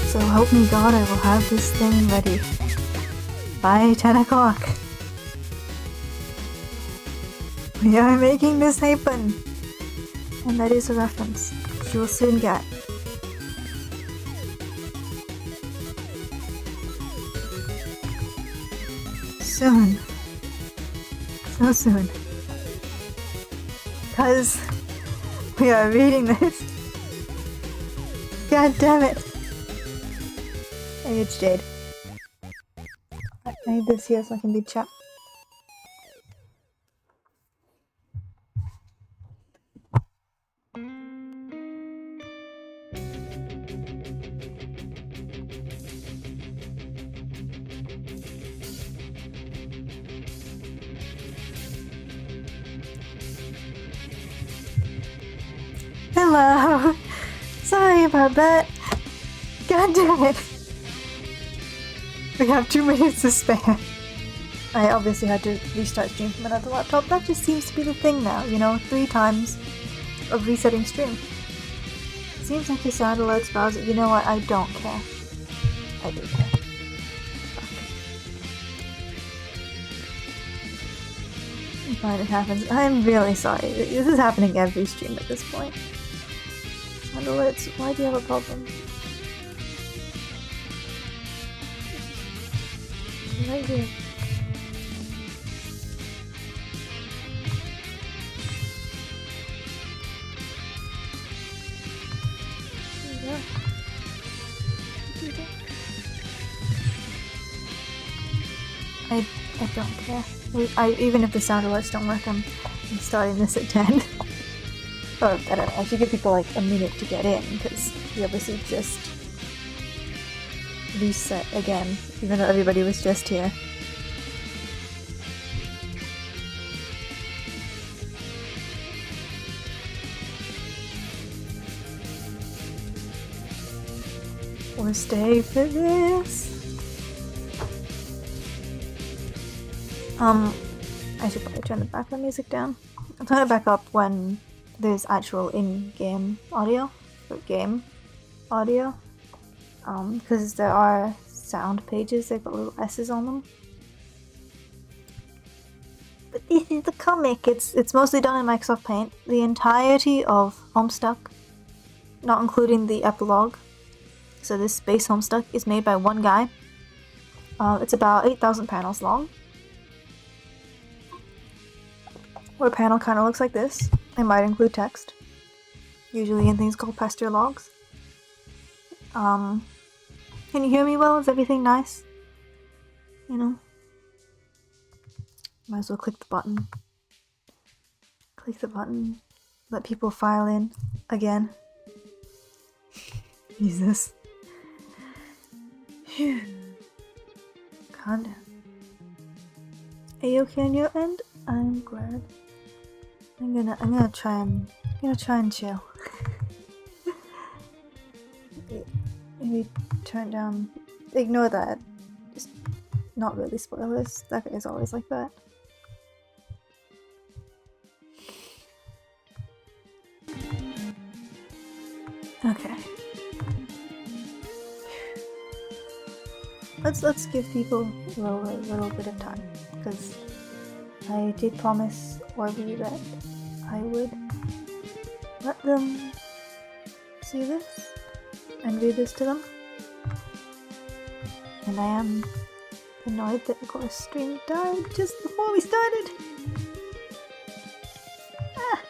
So help me God, I will have this thing ready by 10 o'clock. We are making this happen. And that is a reference which you will soon get. Soon. So soon. Because we are reading this. God damn it. Hey, it's Jade. I need this here so I can do chat. Hello! Sorry about that. God damn it. We have 2 minutes to spare. I obviously had to restart stream from another laptop. That just seems to be the thing now, you know, 3 times of resetting stream. Seems like your sound alerts browser. You know what? I don't care. I do care. Fuck. Fine, it happens. I'm really sorry. This is happening every stream at this point. Sound alerts, why do you have a problem? Right here. Yeah. I don't care. Even if the sound alerts don't work, I'm starting this at 10. Or, I don't know, I should give people like a minute to get in, because we obviously just reset again, even though everybody was just here. Or stay for this. I should probably turn the background music down. I'll turn it back up when there's actual in-game audio, or game audio. Because there are sound pages, they've got little S's on them. But this is the comic, it's mostly done in Microsoft Paint. The entirety of Homestuck, not including the epilogue, so this base Homestuck is made by one guy. It's about 8,000 panels long. Where a panel kind of looks like this. It might include text, usually in things called pasture logs. Can you hear me well? Is everything nice? You know? Might as well click the button. Click the button. Let people file in again. Jesus. Phew. Calm down. Are you okay on your end? I'm glad. I'm gonna try and chill. Maybe turn down. Ignore that. Just not really spoilers. That guy's always like that. Okay. Let's give people a little bit of time, because I did promise Orby that I would let them see this and read this to them. And I am annoyed that our stream died just before we started. Ah.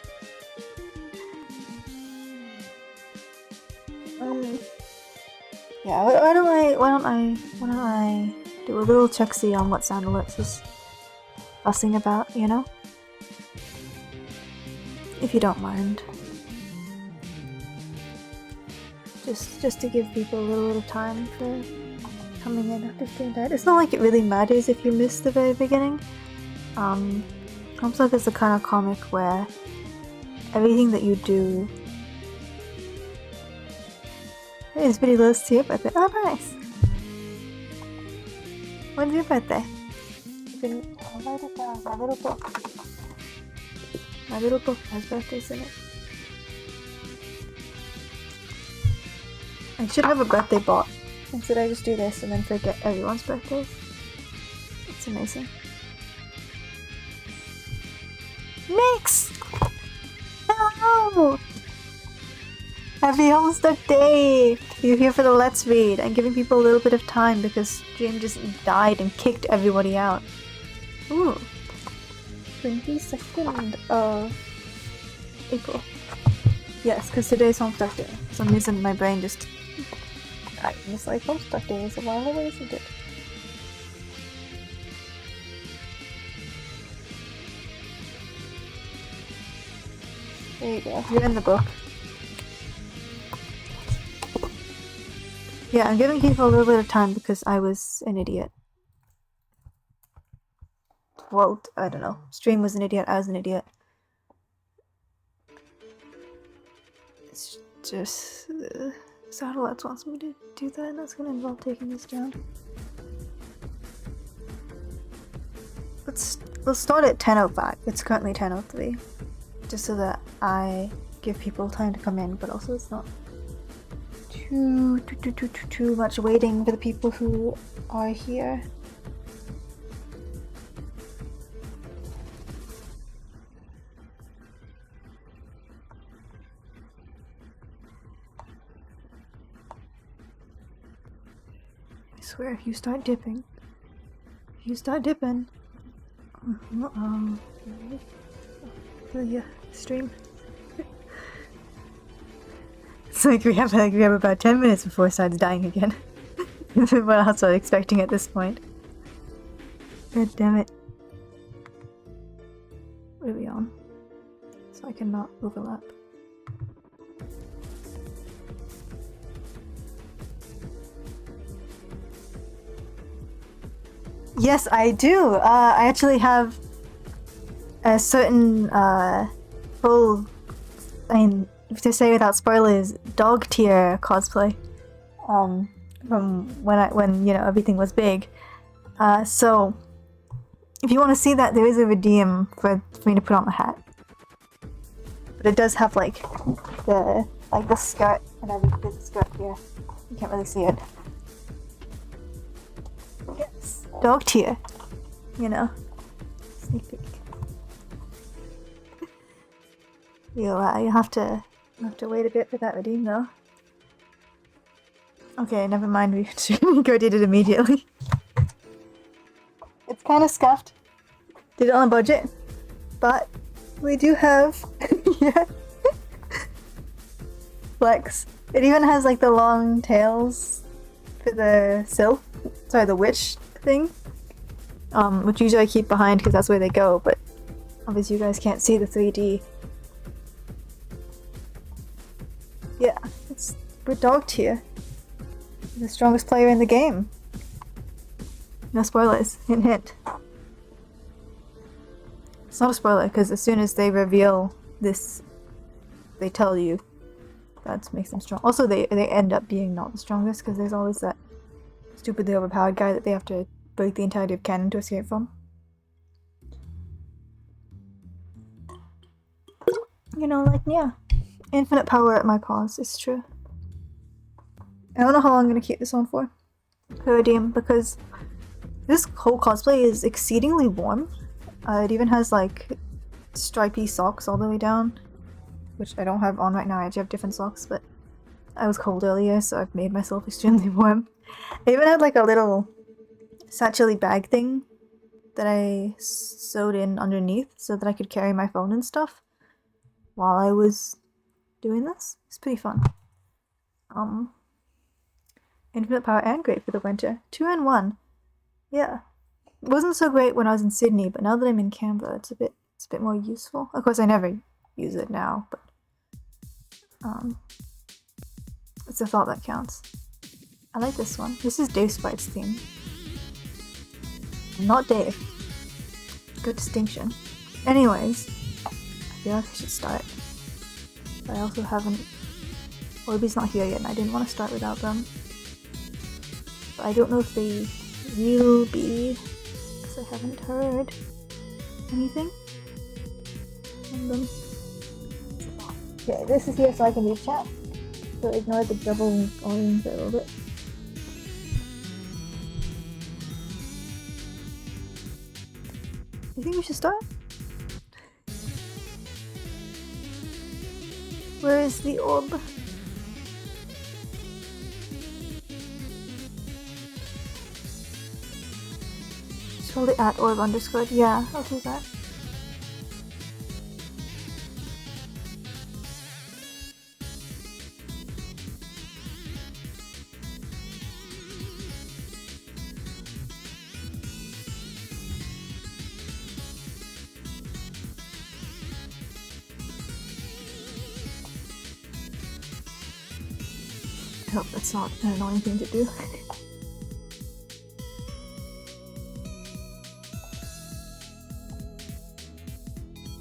Yeah, why don't I do a little check-see on what sound alerts is fussing about, you know? If you don't mind. Just to give people a little bit of time for coming in after stream died. It's not like it really matters if you missed the very beginning. Homestuck is the kind of comic where everything that you do. Hey, it's pretty close to your birthday. Oh, nice! When's your birthday? I'll write it down. My little book. My little book has birthdays in it. I should have a birthday bot Instead I just do this and then forget everyone's birthday. It's amazing. Nix! Hello! Happy Homestuck Day! You're here for the Let's Read. I'm giving people a little bit of time because Dream just died and kicked everybody out. Ooh. 22nd of April. Yes, because today's Homestuck Day. For some reason my brain just... I was like, Homestuck Day is a while away, isn't it? There you go. You're in the book. Yeah, I'm giving people a little bit of time because I was an idiot. Well, I don't know. Stream was an idiot, I was an idiot. It's just... Satellites wants me to do that, and that's gonna involve taking this down. Let's start at 10:05. It's currently 10:03. Just so that I give people time to come in, but also it's not too much waiting for the people who are here. I swear, if you start dipping. Yeah, stream. It's like we have about 10 minutes before it starts dying again. What else are we expecting at this point? God damn it. What are we on? So I cannot overlap. Yes, I do! I actually have a certain, full... I mean, to say without spoilers, dog tier cosplay. From when you know, everything was big. So, if you want to see that, there is a redeem for me to put on the hat. But it does have, like the skirt and everything. There's a skirt here. You can't really see it. Yes. Dog tier. You know. Sneak peek. You'll have to wait a bit for that redeem though. Okay, never mind, we did it immediately. It's kind of scuffed. Did it on a budget. But we do have yeah. Flex. It even has like the long tails for the sylph. Sorry, the witch thing. Which usually I keep behind because that's where they go, but obviously you guys can't see the 3D. Yeah, we're dog tier. The strongest player in the game. No spoilers. Hint hint. It's not a spoiler because as soon as they reveal this, they tell you that makes them strong. Also, they end up being not the strongest because there's always that stupidly overpowered guy that they have to break the entirety of canon to escape from. You know, like, yeah. Infinite power at my paws, it's true. I don't know how long I'm gonna keep this on for. Redeem, because this whole cosplay is exceedingly warm. It even has like stripy socks all the way down, which I don't have on right now. I actually have different socks, but I was cold earlier, so I've made myself extremely warm. I even had like a little satchel bag thing that I sewed in underneath so that I could carry my phone and stuff while I was doing this. It's pretty fun. Infinite power and great for the winter. 2 in 1. Yeah. It wasn't so great when I was in Sydney, but now that I'm in Canberra, it's a bit more useful. Of course, I never use it now, but it's a thought that counts. I like this one. This is Dave Spite's theme. Not Dave. Good distinction. Anyways, I feel like I should start. But I also haven't... Orbeez not here yet, and I didn't want to start without them. But I don't know if they will be, because I haven't heard anything from them. Okay, this is here so I can do chat. So ignore the double volume for a little bit. You think we should start? Where is the orb? It's probably at orb underscore. Yeah, I'll do that. I hope that's not an annoying thing to do.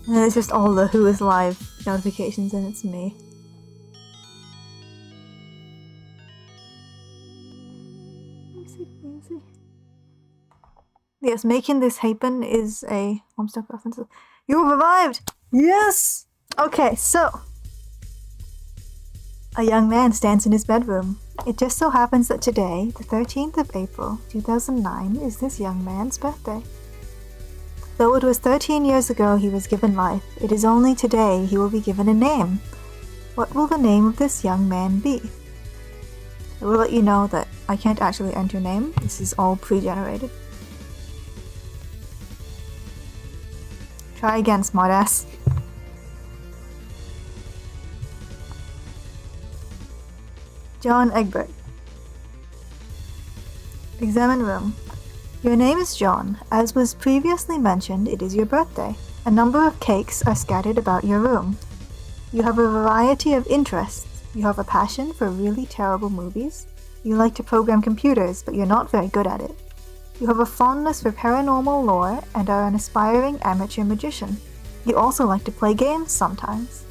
And then it's just all the Who is Live notifications and it's me. Easy. Yes, making this happen is a Homestuck reference. You have revived! Yes! Okay, so a young man stands in his bedroom. It just so happens that today, the 13th of April, 2009, is this young man's birthday. Though it was 13 years ago he was given life, it is only today he will be given a name. What will the name of this young man be? I will let you know that I can't actually enter name. This is all pre-generated. Try again, smartass. John Egbert. Examine room. Your name is John. As was previously mentioned, it is your birthday. A number of cakes are scattered about your room. You have a variety of interests. You have a passion for really terrible movies. You like to program computers, but you're not very good at it. You have a fondness for paranormal lore and are an aspiring amateur magician. You also like to play games sometimes.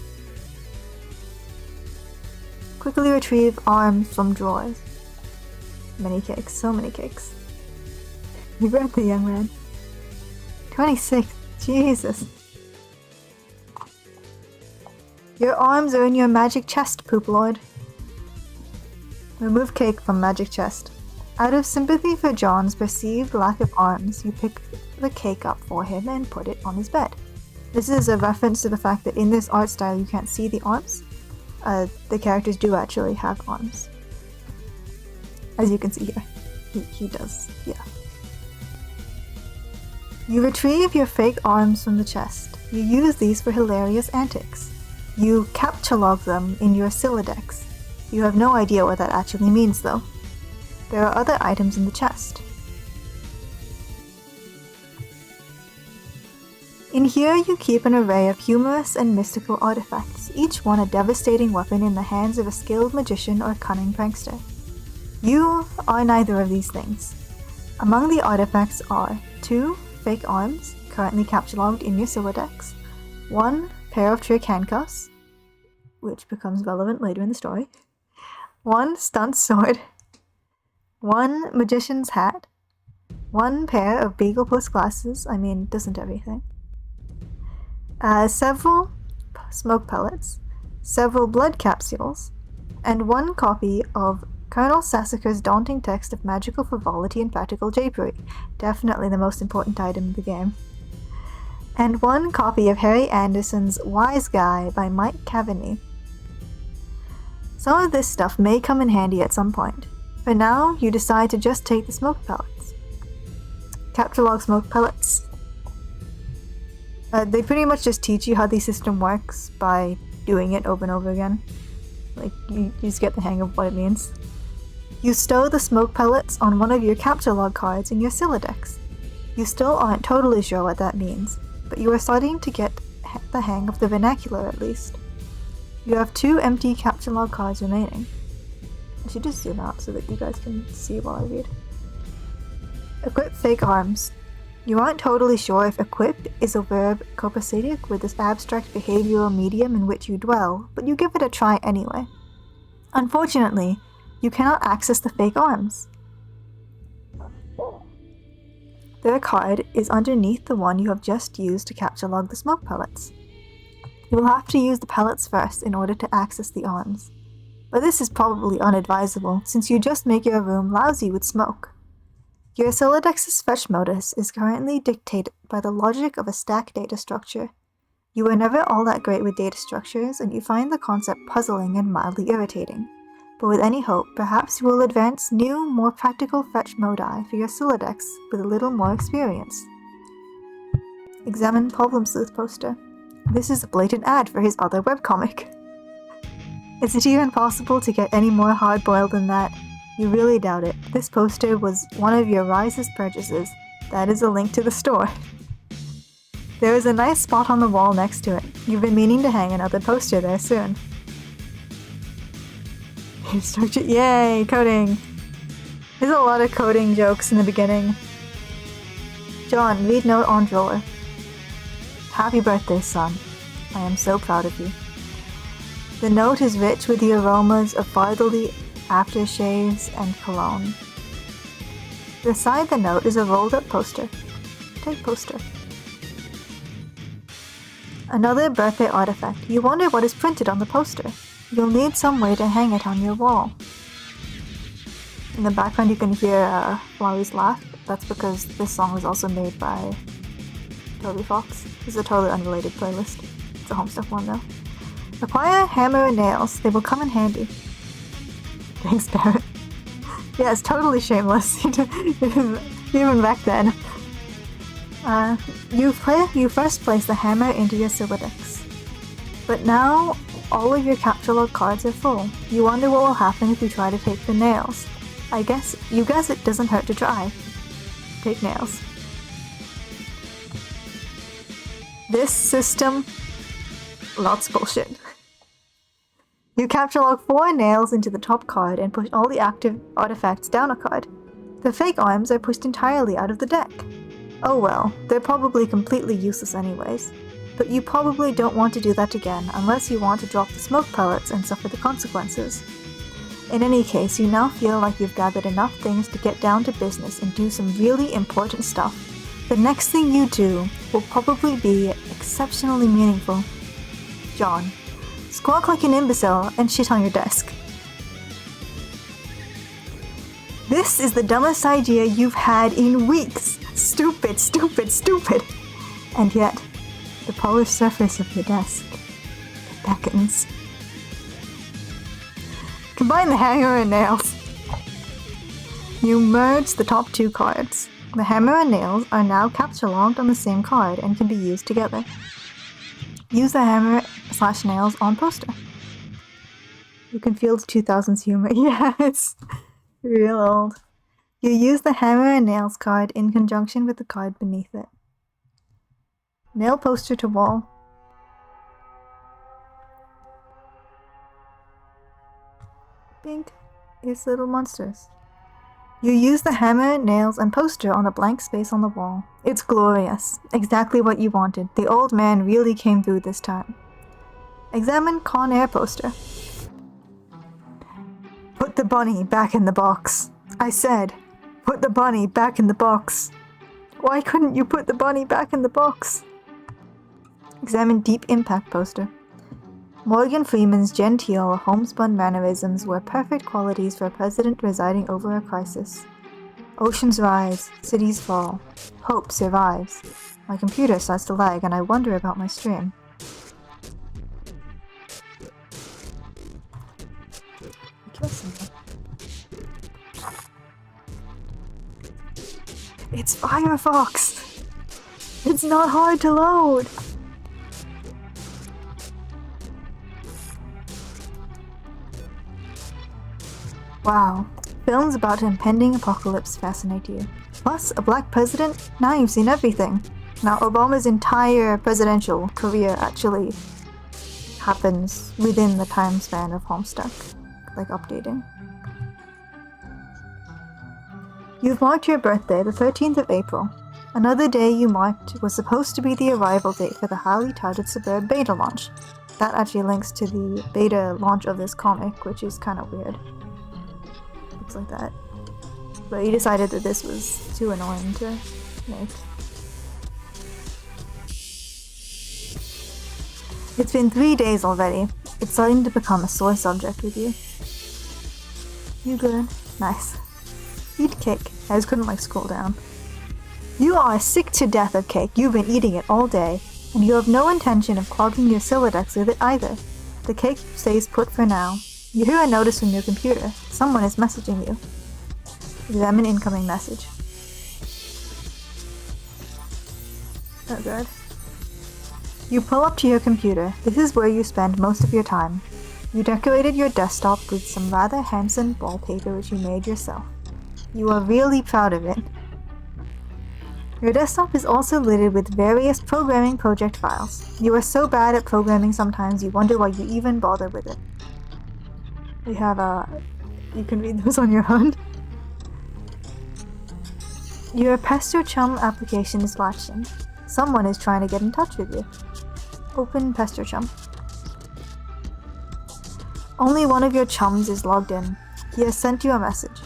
Quickly retrieve arms from drawers. Many cakes, so many cakes. Happy birthday, young man. 26, Jesus. Your arms are in your magic chest, Poop Lord. Remove cake from magic chest. Out of sympathy for John's perceived lack of arms, you pick the cake up for him and put it on his bed. This is a reference to the fact that in this art style you can't see the arms. The characters do actually have arms. As you can see here. He does, yeah. You retrieve your fake arms from the chest. You use these for hilarious antics. You captcha-log them in your Sylladex. You have no idea what that actually means though. There are other items in the chest. In here you keep an array of humorous and mystical artifacts, each one a devastating weapon in the hands of a skilled magician or cunning prankster. You are neither of these things. Among the artifacts are 2 fake arms, currently captcha-logged in your Sylladex, 1 pair of trick handcuffs, which becomes relevant later in the story, 1 stunt sword, 1 magician's hat, 1 pair of Beagle Puss glasses, doesn't everything, several smoke pellets, several blood capsules, and 1 copy of Colonel Sassacre's daunting text of magical frivolity and practical japery, definitely the most important item in the game, and 1 copy of Harry Anderson's Wise Guy by Mike Cavaney. Some of this stuff may come in handy at some point. For now, you decide to just take the smoke pellets. Captcha-log smoke pellets. They pretty much just teach you how the system works by doing it over and over again. Like, you just get the hang of what it means. You stow the smoke pellets on one of your captcha-log cards in your Sylladex. You still aren't totally sure what that means, but you are starting to get the hang of the vernacular at least. You have 2 empty captcha-log cards remaining. I should just zoom out so that you guys can see while I read. Equip fake arms. You aren't totally sure if equip is a verb copacetic with this abstract behavioral medium in which you dwell, but you give it a try anyway. Unfortunately, you cannot access the fake arms. Their card is underneath the one you have just used to captcha-log the smoke pellets. You will have to use the pellets first in order to access the arms. But this is probably unadvisable, since you just make your room lousy with smoke. Your Solidex's fetch modus is currently dictated by the logic of a stack data structure. You were never all that great with data structures, and you find the concept puzzling and mildly irritating. But with any hope, perhaps you will advance new, more practical fetch modi for your Solidex with a little more experience. Examine Problem Sleuth poster. This is a blatant ad for his other webcomic. Is it even possible to get any more hard-boiled than that? You really doubt it. This poster was one of your wisest purchases. That is a link to the store. There is a nice spot on the wall next to it. You've been meaning to hang another poster there soon. Structure, yay, coding! There's a lot of coding jokes in the beginning. John, read note on drawer. Happy birthday, son. I am so proud of you. The note is rich with the aromas of fatherly aftershaves and cologne. Beside the note is a rolled up poster. Take poster. Another birthday artifact. You wonder what is printed on the poster. You'll need some way to hang it on your wall. In the background you can hear Flowey's laugh. That's because this song was also made by Toby Fox. This is a totally unrelated playlist. It's a Homestuck one though. Acquire hammer and nails. They will come in handy. Thanks, Barrett. Yeah, it's totally shameless. Even back then. You first place the hammer into your Solidex. But now, all of your capture log cards are full. You wonder what will happen if you try to take the nails. You guess it doesn't hurt to try. Take nails. This system... lots of bullshit. You capture log 4 nails into the top card and push all the active artifacts down a card. The fake arms are pushed entirely out of the deck. Oh well, they're probably completely useless anyways. But you probably don't want to do that again unless you want to drop the smoke pellets and suffer the consequences. In any case, you now feel like you've gathered enough things to get down to business and do some really important stuff. The next thing you do will probably be exceptionally meaningful. John. Squawk like an imbecile and shit on your desk. This is the dumbest idea you've had in weeks. Stupid, stupid, stupid. And yet, the polished surface of your desk beckons. Combine the hammer and nails. You merge the top 2 cards. The hammer and nails are now capture logged on the same card and can be used together. Use the hammer/nails on poster. You can feel the 2000s humor. Yeah, it's real old. You use the hammer and nails card in conjunction with the card beneath it. Nail poster to wall. Bink. It's little monsters. You use the hammer, nails, and poster on the blank space on the wall. It's glorious. Exactly what you wanted. The old man really came through this time. Examine Con Air poster. Put the bunny back in the box. I said, put the bunny back in the box. Why couldn't you put the bunny back in the box? Examine Deep Impact poster. Morgan Freeman's genteel, homespun mannerisms were perfect qualities for a president residing over a crisis. Oceans rise, cities fall. Hope survives. My computer starts to lag and I wonder about my stream. It's Firefox! It's not hard to load! Wow, films about impending apocalypse fascinate you. Plus, a black president? Now you've seen everything. Now, Obama's entire presidential career actually happens within the time span of Homestuck, like updating. You've marked your birthday, the 13th of April. Another day you marked was supposed to be the arrival date for the highly touted Suburb beta launch. That actually links to the beta launch of this comic, which is kind of weird. Looks like that. But he decided that this was too annoying to make. It's been 3 days already. It's starting to become a sore subject with you. You good? Nice. Eat cake. I just couldn't scroll down. You are sick to death of cake. You've been eating it all day, and you have no intention of clogging your Silodex with it either. The cake stays put for now. You hear a notice from your computer. Someone is messaging you. Examine incoming message. Oh god. You pull up to your computer. This is where you spend most of your time. You decorated your desktop with some rather handsome wallpaper which you made yourself. You are really proud of it. Your desktop is also littered with various programming project files. You are so bad at programming sometimes you wonder why you even bother with it. We have you can read those on your own. Your Pest Your Chum application is flashing. Someone is trying to get in touch with you. Open Pest Your Chum. Only one of your chums is logged in. He has sent you a message.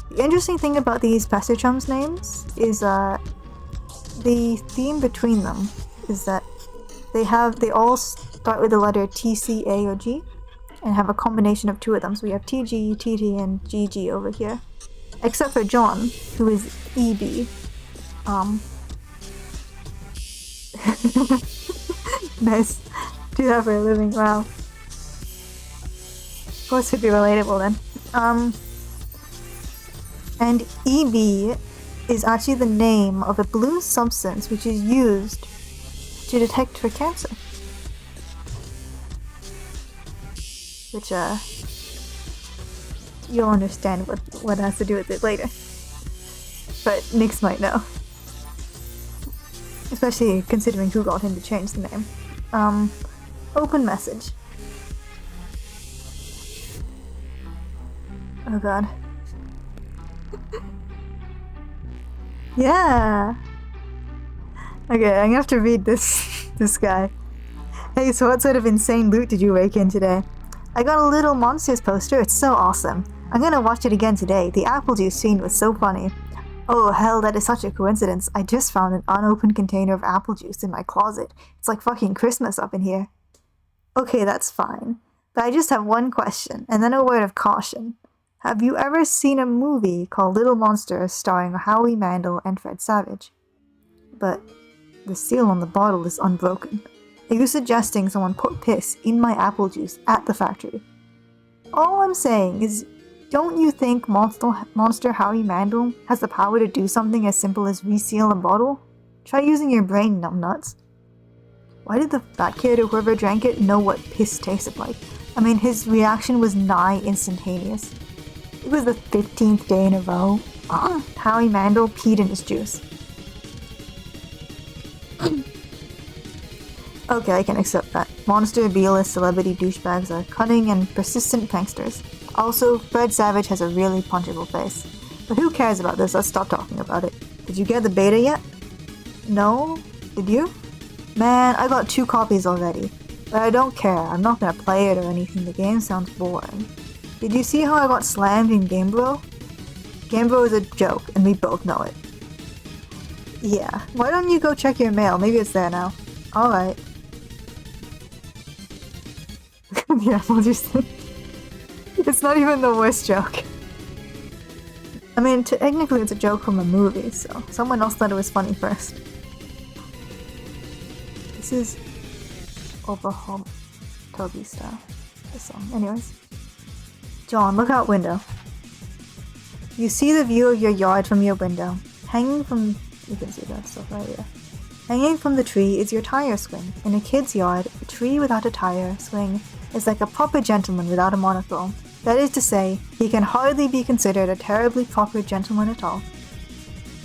The interesting thing about these Pest Your Chums names is the theme between them is that they all start with the letter T, C, A, or G and have a combination of two of them. So we have TG, TT, and GG over here. Except for John, who is EB. Nice. Do that for a living, wow. Of course it'd be relatable then. And EB is actually the name of a blue substance which is used to detect for cancer. Which, you'll understand what has to do with it later. But Nix might know. Especially considering who got him to change the name. Open message. Oh god. Yeah! Okay, I'm gonna have to read this guy. Hey, so what sort of insane loot did you rake in today? I got a Little Monsters poster, it's so awesome. I'm gonna watch it again today, the apple juice scene was so funny. Oh hell, that is such a coincidence. I just found an unopened container of apple juice in my closet. It's like fucking Christmas up in here. Okay, that's fine. But I just have one question, and then a word of caution. Have you ever seen a movie called Little Monsters starring Howie Mandel and Fred Savage? But the seal on the bottle is unbroken. Are you suggesting someone put piss in my apple juice at the factory? All I'm saying is, don't you think Monster Howie Mandel has the power to do something as simple as reseal a bottle? Try using your brain, numbnuts. Why did the fat kid or whoever drank it know what piss tasted like? I mean, his reaction was nigh instantaneous. It was the 15th day in a row. Howie Mandel peed in his juice. Okay, I can accept that. Monster, B-list celebrity douchebags are cunning and persistent pranksters. Also, Fred Savage has a really punchable face. But who cares about this? Let's stop talking about it. Did you get the beta yet? No? Did you? Man, I got 2 copies already. But I don't care. I'm not gonna play it or anything. The game sounds boring. Did you see how I got slammed in Game Bro? Game Bro is a joke, and we both know it. Yeah. Why don't you go check your mail? Maybe it's there now. Alright. Yeah, we'll just... It's not even the worst joke. I mean, technically it's a joke from a movie, so someone else thought it was funny first. This is Overhaul Toby style. This song. Anyways. John, look out window. You see the view of your yard from your window. Hanging from... You can see that stuff right here. Hanging from the tree is your tire swing. In a kid's yard, a tree without a tire swing is like a proper gentleman without a monocle. That is to say, he can hardly be considered a terribly proper gentleman at all.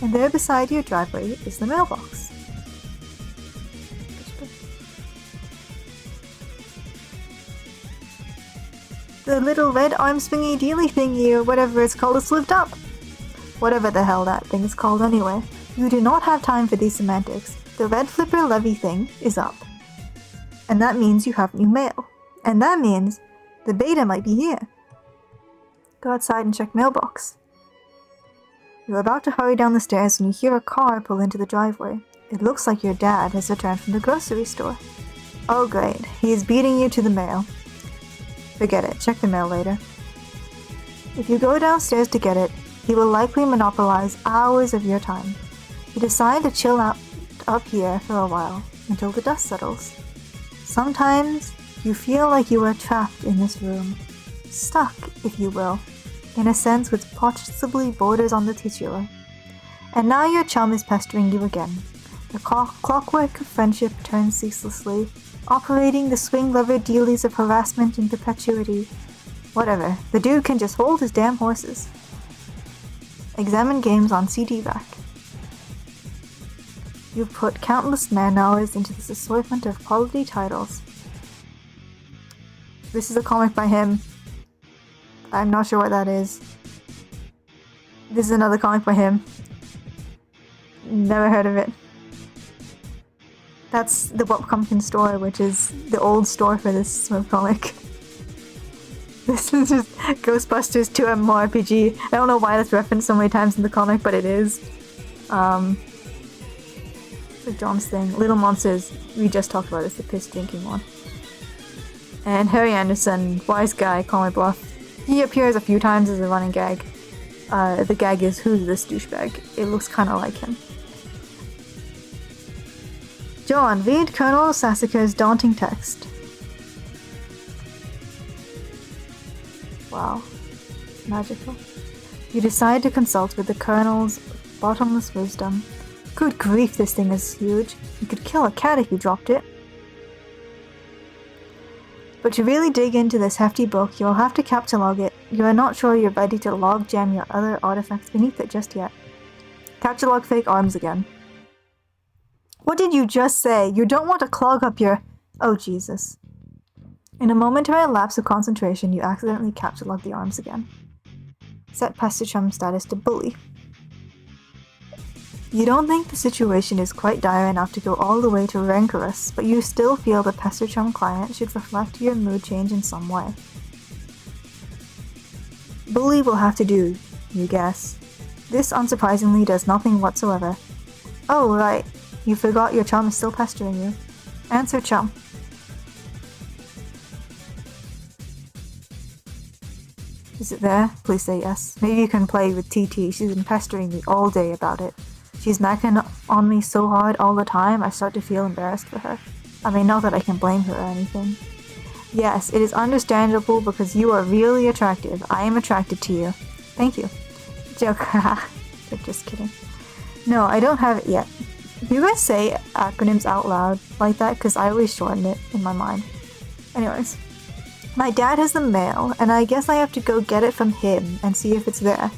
And there beside your driveway is the mailbox. The little red arm swingy dealy thingy or whatever it's called is flipped up. Whatever the hell that thing is called anyway. You do not have time for these semantics. The red flipper levy thing is up. And that means you have new mail. And that means the beta might be here. Go outside and check mailbox. You're about to hurry down the stairs when you hear a car pull into the driveway. It looks like your dad has returned from the grocery store. Oh great, he is beating you to the mail. Forget it, check the mail later. If you go downstairs to get it, he will likely monopolize hours of your time. You decide to chill out up here for a while until the dust settles. Sometimes you feel like you are trapped in this room, stuck, if you will, in a sense which possibly borders on the titular. And now your chum is pestering you again. The clockwork of friendship turns ceaselessly, operating the swing-lever dealies of harassment in perpetuity. Whatever, the dude can just hold his damn horses. Examine games on CD rack. You've put countless man-hours into this assortment of quality titles. This is a comic by him. I'm not sure what that is. This is another comic by him. Never heard of it. That's the Bob Pumpkin store, which is the old store for this comic. This is just Ghostbusters 2 MMORPG. I don't know why that's referenced so many times in the comic, but it is. Like John's thing. Little Monsters, we just talked about this, the piss drinking one. And Harry Anderson, wise guy, call my bluff. He appears a few times as a running gag. The gag is, who's this douchebag? It looks kinda like him. John, read Colonel Sassacre's daunting text. Wow. Magical. You decide to consult with the Colonel's bottomless wisdom. Good grief, this thing is huge. You could kill a cat if you dropped it. But to really dig into this hefty book, you'll have to capture log it. You are not sure you're ready to log jam your other artifacts beneath it just yet. Capture log fake arms again. What did you just say? You don't want to clog up your... Oh, Jesus. In a momentary lapse of concentration, you accidentally capture log the arms again. Set Pastor Chum status to bully. You don't think the situation is quite dire enough to go all the way to rancorous, but you still feel the Pastor Chum client should reflect your mood change in some way. Bully will have to do, you guess. This unsurprisingly does nothing whatsoever. Oh, right. You forgot your chum is still pestering you. Answer chum. Is it there? Please say yes. Maybe you can play with TT. She's been pestering me all day about it. She's macking on me so hard all the time, I start to feel embarrassed for her. I mean, not that I can blame her or anything. Yes, it is understandable because you are really attractive. I am attracted to you. Thank you. Joke. Just kidding. No, I don't have it yet. Do you guys say acronyms out loud like that? Because I always shorten it in my mind. Anyways. My dad has the mail, and I guess I have to go get it from him and see if it's there.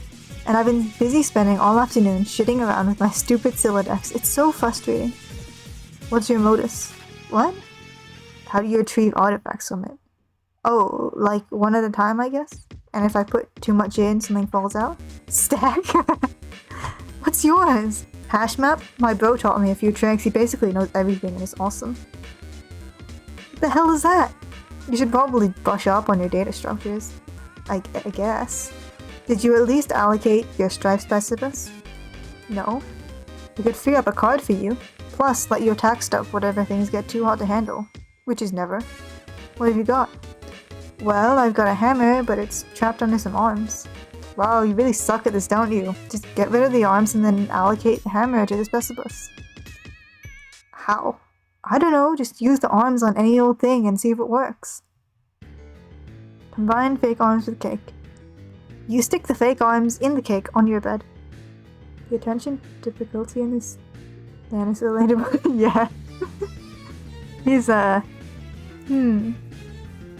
And I've been busy spending all afternoon shitting around with my stupid Silodex. It's so frustrating. What's your modus? What? How do you retrieve artifacts from it? Oh, like one at a time, I guess? And if I put too much in, something falls out? Stack? What's yours? Hash map? My bro taught me a few tricks. He basically knows everything and is awesome. What the hell is that? You should probably brush up on your data structures. I guess. Did you at least allocate your stripe specifics? No. We could free up a card for you. Plus, let you attack stuff whatever things get too hard to handle. Which is never. What have you got? Well, I've got a hammer, but it's trapped under some arms. Wow, you really suck at this, don't you? Just get rid of the arms and then allocate the hammer to the specialist. How? I don't know, just use the arms on any old thing and see if it works. Combine fake arms with cake. You stick the fake arms in the cake on your bed. The attention difficulty in this Dan is relatable. Yeah.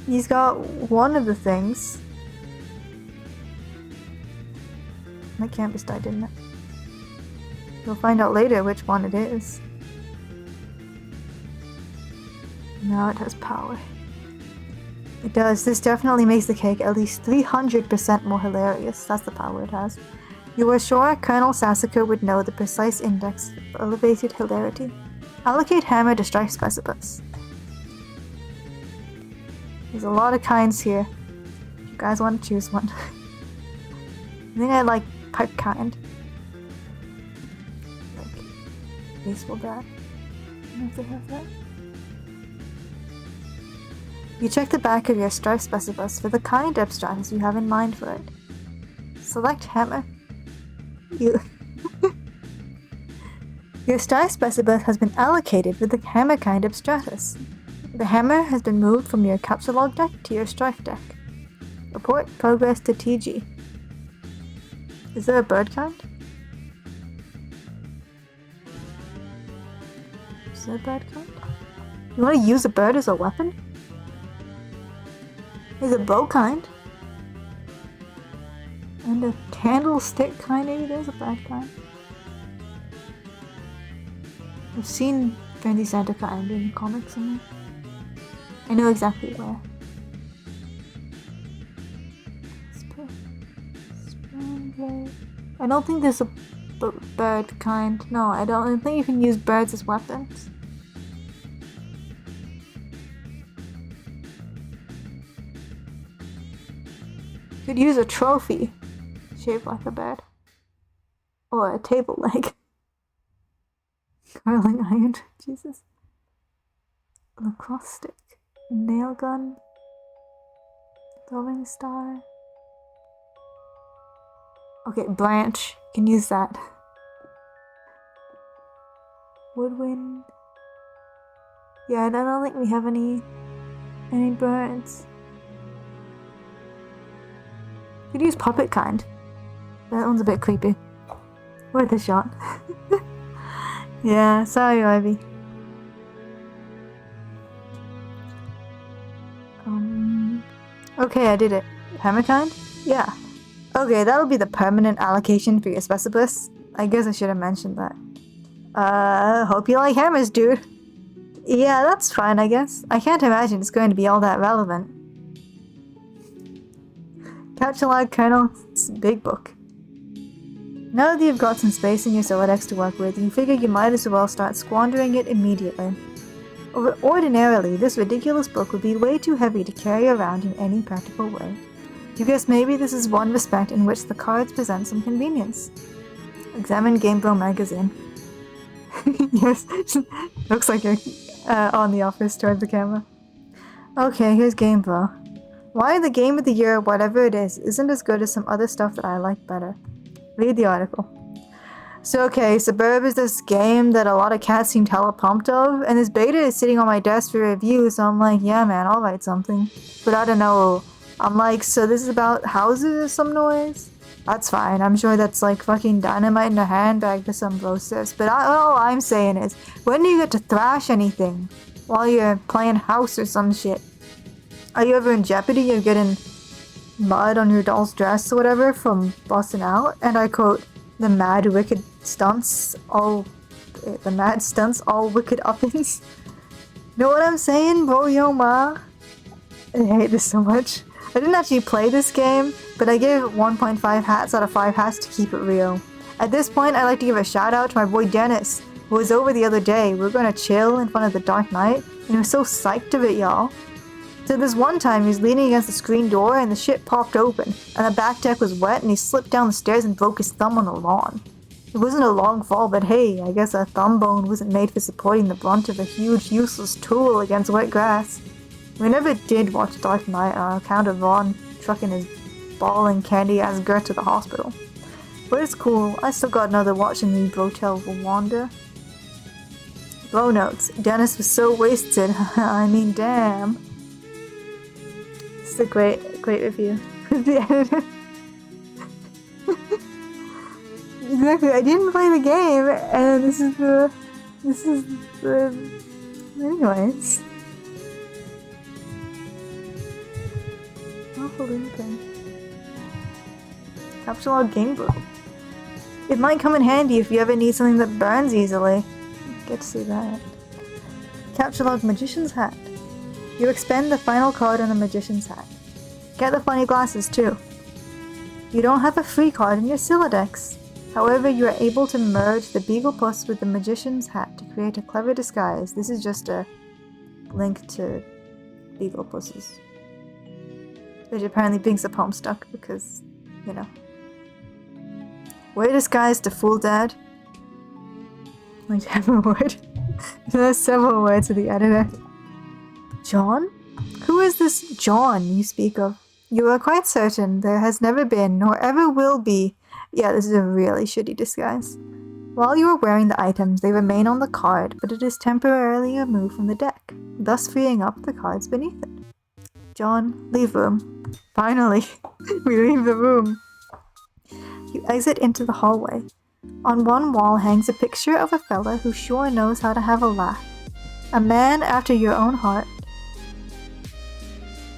He's got one of the things. That campus died, didn't it? You'll find out later which one it is. Now it has power. It does. This definitely makes the cake at least 300% more hilarious. That's the power it has. You were sure Colonel Sassacre would know the precise index of elevated hilarity. Allocate hammer to strike specifics. There's a lot of kinds here. If you guys want to choose one. I think I like pipe kind. Like baseball bat. I don't know if they have that. You check the back of your strife specifus for the kind abstracts you have in mind for it. Select hammer. You. Your star specimen has been allocated with the hammer kind of Stratus. The hammer has been moved from your Capsulog deck to your Strife deck. Report progress to TG. Is there a bird kind? Is there a bird kind? You want to use a bird as a weapon? There's a bow kind. And a candlestick kind, maybe there's a bird kind. I've seen Friendly Santa kind in comics somewhere. I know exactly where. I don't think there's a bird kind. No, I don't think you can use birds as weapons. You could use a trophy shaped like a bird. Or a table leg. Curling iron, Jesus. Lacrosse stick. Nail gun. Throwing star. Okay, branch. Can use that. Woodwind. Yeah, I don't think we have any birds. Could use puppet kind. That one's a bit creepy. Worth a shot. Yeah, sorry, Ivy. Okay, I did it. Hammer kind? Yeah. Okay, that'll be the permanent allocation for your Specibus. I guess I should have mentioned that. Hope you like hammers, dude. Yeah, that's fine, I guess. I can't imagine it's going to be all that relevant. Capsulog Colonel's Big Book. Now that you've got some space in your Solidex to work with, you figure you might as well start squandering it immediately. Ordinarily, this ridiculous book would be way too heavy to carry around in any practical way. You guess maybe this is one respect in which the cards present some convenience. Examine GamePro magazine. Yes, looks like you're on the office toward the camera. Okay, here's GamePro. Why the game of the year, whatever it is, isn't as good as some other stuff that I like better. Read the article. So okay, Suburb is this game that a lot of cats seemed hella pumped of, and this beta is sitting on my desk for review, so I'm like, yeah man, I'll write something. But I don't know. I'm like, so this is about houses or some noise? That's fine, I'm sure that's like fucking dynamite in a handbag to some brosters, but all I'm saying is, when do you get to thrash anything? While you're playing house or some shit? Are you ever in jeopardy of getting mud on your doll's dress or whatever from busting out? And I quote, the mad stunts all wicked uppins. Know what I'm saying, bro yo ma? I hate this so much. I didn't actually play this game, but I gave it 1.5 hats out of 5 hats to keep it real. At this point, I'd like to give a shout out to my boy Dennis, who was over the other day. We were gonna chill in front of the Dark Knight, and he was so psyched of it, y'all. So this one time, he was leaning against the screen door, and the shit popped open, and the back deck was wet, and he slipped down the stairs and broke his thumb on the lawn. It wasn't a long fall, but hey, I guess a thumb bone wasn't made for supporting the brunt of a huge, useless tool against wet grass. We never did watch Dark Knight on account of Ron trucking his bawling candy-ass Gert to the hospital. But it's cool, I still got another watching me Brotel will wander. Bro notes, Dennis was so wasted, I mean damn. It's a great review. The editor. Exactly, I didn't play the game, and this is the... anyways. Awful anything. Capsulog Gamebook. It might come in handy if you ever need something that burns easily. Get to see that. Capsulog Magician's Hat. You expend the final card on the Magician's Hat. Get the funny glasses too. You don't have a free card in your Siladex. However, you are able to merge the Beaglepuss with the Magician's Hat to create a clever disguise. This is just a link to Beaglepusses. Which apparently brings up Homestuck because, you know. Wear disguise to fool dad. Whichever word. There's several words of the editor. John? Who is this John you speak of? You are quite certain there has never been, nor ever will be. Yeah, this is a really shitty disguise. While you are wearing the items, they remain on the card, but it is temporarily removed from the deck, thus freeing up the cards beneath it. John, leave room. Finally, we leave the room. You exit into the hallway. On one wall hangs a picture of a fella who sure knows how to have a laugh. A man after your own heart.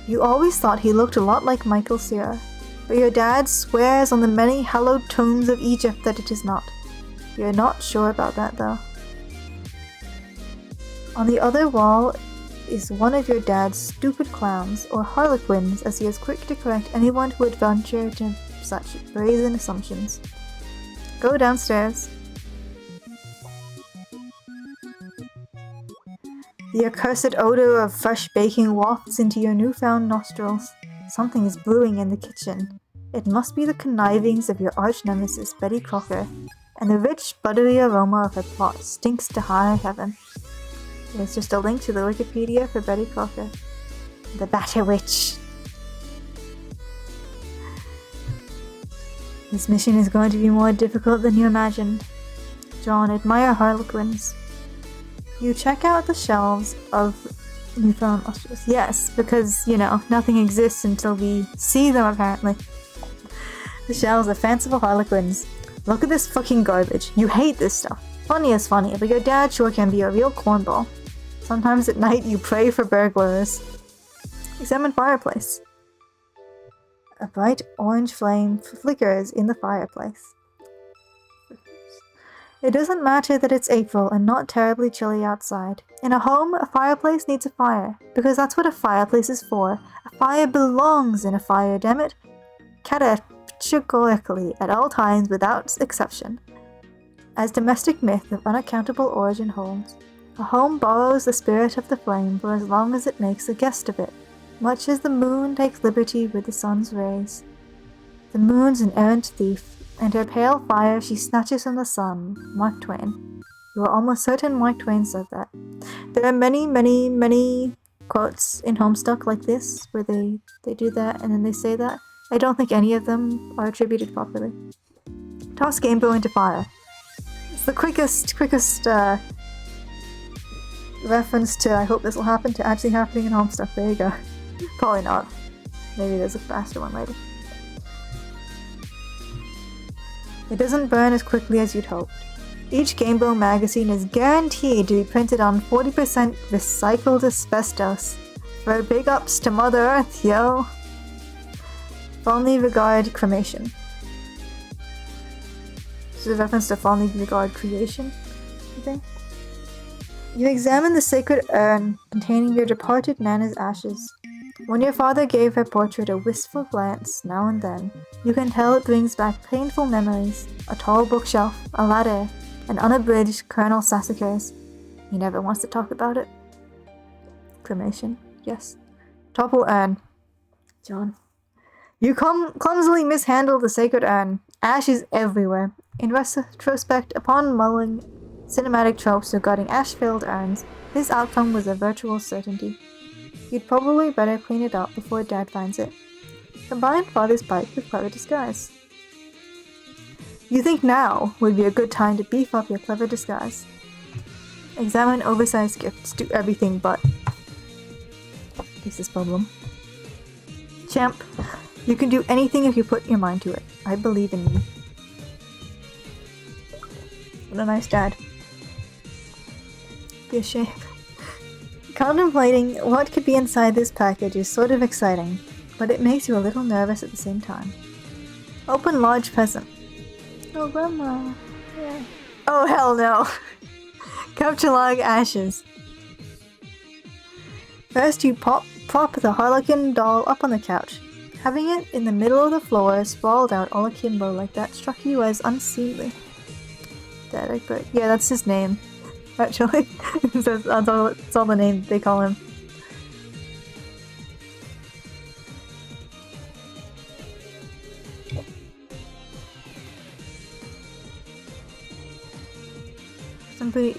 You always thought he looked a lot like Michael Cera, but your dad swears on the many hallowed tombs of Egypt that it is not. You're not sure about that though. On the other wall is one of your dad's stupid clowns, or harlequins, as he is quick to correct anyone who would venture into such brazen assumptions. Go downstairs. The accursed odor of fresh baking wafts into your newfound nostrils. Something is brewing in the kitchen. It must be the connivings of your arch-nemesis Betty Crocker, and the rich, buttery aroma of her plot stinks to high heaven. There's just a link to the Wikipedia for Betty Crocker. The Batter Witch. This mission is going to be more difficult than you imagined. John, admire harlequins. You check out the shelves of newfound ostriches. Yes, because, you know, nothing exists until we see them apparently. The shelves of fanciful harlequins. Look at this fucking garbage. You hate this stuff. Funny is funny, but your dad sure can be a real cornball. Sometimes at night you pray for burglars. Examine fireplace. A bright orange flame flickers in the fireplace. It doesn't matter that it's April and not terribly chilly outside. In a home, a fireplace needs a fire, because that's what a fireplace is for. A fire belongs in a fire, dammit. Categorically, at all times without exception. As domestic myth of unaccountable origin holds, a home borrows the spirit of the flame for as long as it makes a guest of it, much as the moon takes liberty with the sun's rays. The moon's an errant thief, and her pale fire she snatches from the sun. Mark Twain. You are almost certain Mark Twain said that. There are many quotes in Homestuck like this, where they do that and then they say that. I don't think any of them are attributed properly. Toss Gamebo into fire. It's the quickest reference to I hope this will happen to actually happening in Homestuck. There you go. Probably not. Maybe there's a faster one later. It doesn't burn as quickly as you'd hoped. Each Gamebo magazine is guaranteed to be printed on 40% recycled asbestos. For big ups to Mother Earth, yo! Fondly regard cremation. This is a reference to fondly regard creation, I think. You examine the sacred urn containing your departed Nana's ashes. When your father gave her portrait a wistful glance now and then, you can tell it brings back painful memories, a tall bookshelf, a ladder, and unabridged Colonel Sassacres. He never wants to talk about it. Cremation, yes. Topple urn. John. You clumsily mishandled the sacred urn. Ashes everywhere. In retrospect, upon mulling cinematic tropes regarding ash-filled urns, this outcome was a virtual certainty. You'd probably better clean it up before Dad finds it. Combine father's pipe with clever disguise. You think now would be a good time to beef up your clever disguise. Examine oversized gifts. Do everything but. This is problem. Champ, you can do anything if you put your mind to it. I believe in you. What a nice dad. Be a shame. Contemplating what could be inside this package is sort of exciting, but it makes you a little nervous at the same time. Open large present. Oh, Grandma. Yeah. Oh, hell no. Capture log ashes. First, you prop the Harlequin doll up on the couch. Having it in the middle of the floor, sprawled out all akimbo like that, struck you as unseemly. Derek, but yeah, that's his name. Actually, that's all the name they call him.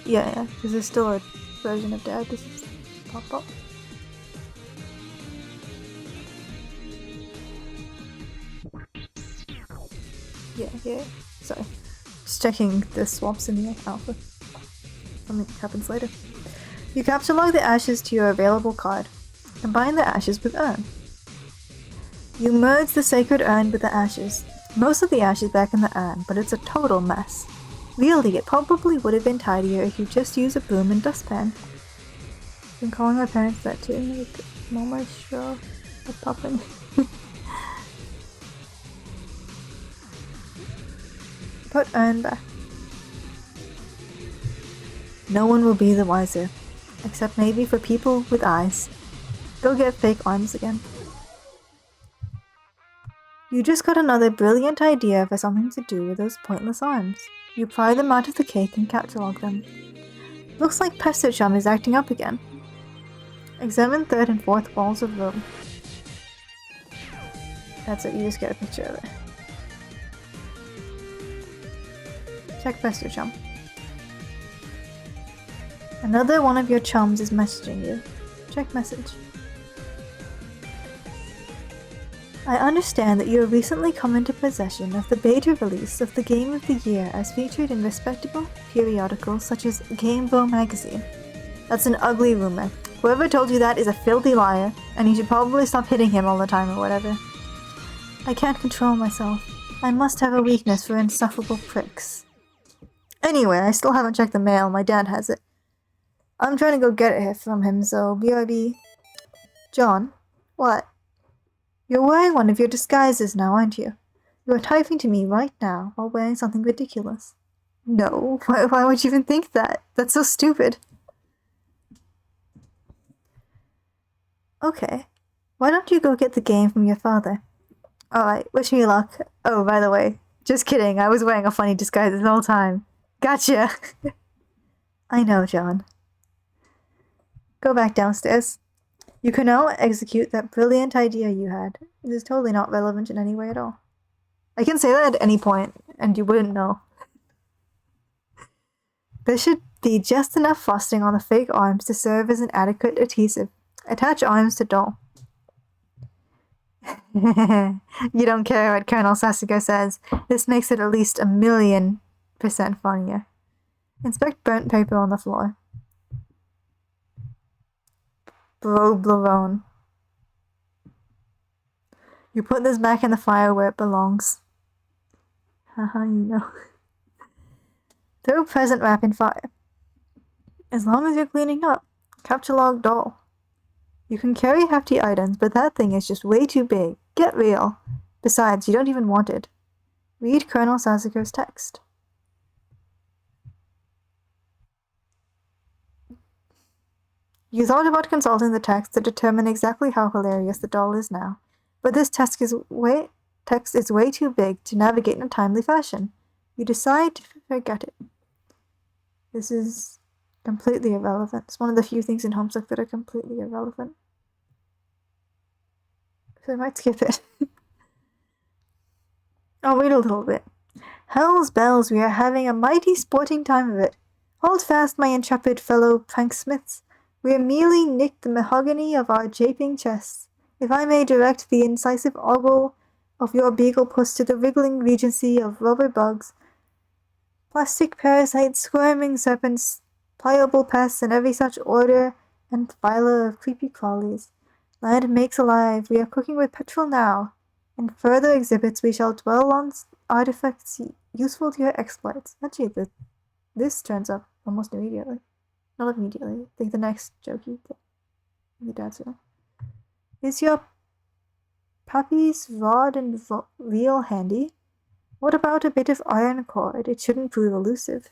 Yeah, because there's still a version of Dad. This is pop up. Yeah. Sorry. Just checking the swaps in the alpha. Something happens later. You capture-log the ashes to your available card. Combine the ashes with urn. You merge the sacred urn with the ashes. Most of the ashes back in the urn, but it's a total mess. Really, it probably would have been tidier if you just used a broom and dustpan. I've been calling my parents that too. Like, Mama, sure. What's popping? Put urn back. No one will be the wiser. Except maybe for people with eyes. Go get fake arms again. You just got another brilliant idea for something to do with those pointless arms. You pry them out of the cake and catalog them. Looks like Pesto Chum is acting up again. Examine third and fourth walls of room. That's it, you just get a picture of it. Check Pesto Chum. Another one of your chums is messaging you. Check message. I understand that you have recently come into possession of the beta release of the Game of the Year as featured in respectable periodicals such as Gamebo magazine. That's an ugly rumor. Whoever told you that is a filthy liar, and you should probably stop hitting him all the time or whatever. I can't control myself. I must have a weakness for insufferable pricks. Anyway, I still haven't checked the mail. My dad has it. I'm trying to go get it from him, so BRB. John? What? You're wearing one of your disguises now, aren't you? You are typing to me right now while wearing something ridiculous. No, why would you even think that? That's so stupid. Okay. Why don't you go get the game from your father? Alright, wish me luck. Oh, by the way, just kidding, I was wearing a funny disguise the whole time. Gotcha! I know, John. Go back downstairs. You can now execute that brilliant idea you had. It is totally not relevant in any way at all. I can say that at any point, and you wouldn't know. There should be just enough frosting on the fake arms to serve as an adequate adhesive. Attach arms to doll. You don't care what Colonel Sasuke says. This makes it at least 1,000,000% funnier. Inspect burnt paper on the floor. Broblerone. You put this back in the fire where it belongs. Haha, you know. Throw present wrap in fire. As long as you're cleaning up. Capture log doll. You can carry hefty items, but that thing is just way too big. Get real. Besides, you don't even want it. Read Colonel Sasuke's text. You thought about consulting the text to determine exactly how hilarious the doll is now, but this text is way too big to navigate in a timely fashion. You decide to forget it. This is completely irrelevant. It's one of the few things in Homestuck that are completely irrelevant. So I might skip it. I'll read a little bit. Hell's bells, we are having a mighty sporting time of it. Hold fast, my intrepid fellow pranksmiths. We have merely nicked the mahogany of our japing chests. If I may direct the incisive ogle of your beagle puss to the wriggling regency of rubber bugs, plastic parasites, squirming serpents, pliable pests, and every such order and filer of creepy crawlies. Land makes alive, we are cooking with petrol now. In further exhibits we shall dwell on artifacts useful to your exploits. Actually, this turns up almost immediately. Not immediately. I think the next jokey thing. The dad's room. Is your puppy's rod and reel handy? What about a bit of iron cord? It shouldn't prove elusive.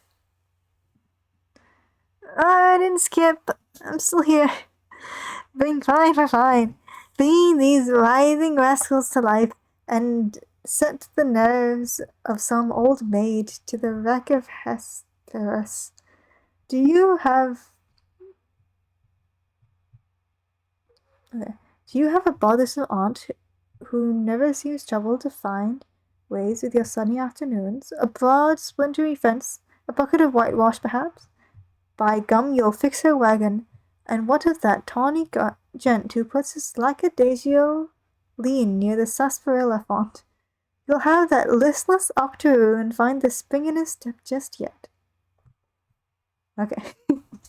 I didn't skip. I'm still here. Fine. Bringing these writhing rascals to life and set the nerves of some old maid to the wreck of Hesperus. Do you have a bothersome aunt who never seems troubled to find ways with your sunny afternoons? A broad, splintery fence? A bucket of whitewash, perhaps? By gum, you'll fix her wagon. And what of that tawny gent who puts his lackadaisio lean near the sarsaparilla font? You'll have that listless octoroo and find the spring in his step just yet. Okay.